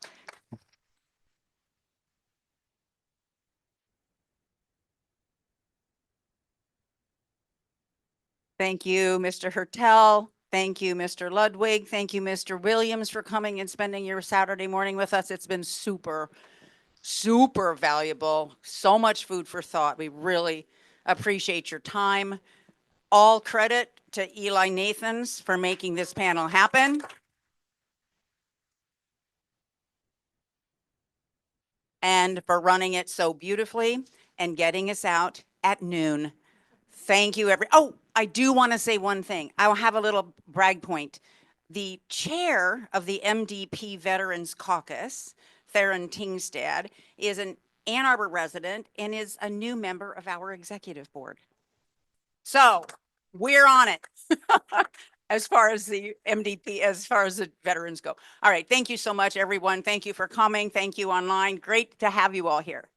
Thank you, Mr. Hertel. Thank you, Mr. Ludwig. Thank you, Mr. Williams, for coming and spending your Saturday morning with us. It's been super, super valuable. So much food for thought. We really appreciate your time. All credit to Eli Nathans for making this panel happen. And for running it so beautifully and getting us out at noon. Thank you, oh, I do want to say one thing. I will have a little brag point. The chair of the MDP Veterans Caucus, Theron Tingstad, is an Ann Arbor resident and is a new member of our executive board. So we're on it as far as the MDP, as far as the veterans go. All right. Thank you so much, everyone. Thank you for coming. Thank you online. Great to have you all here.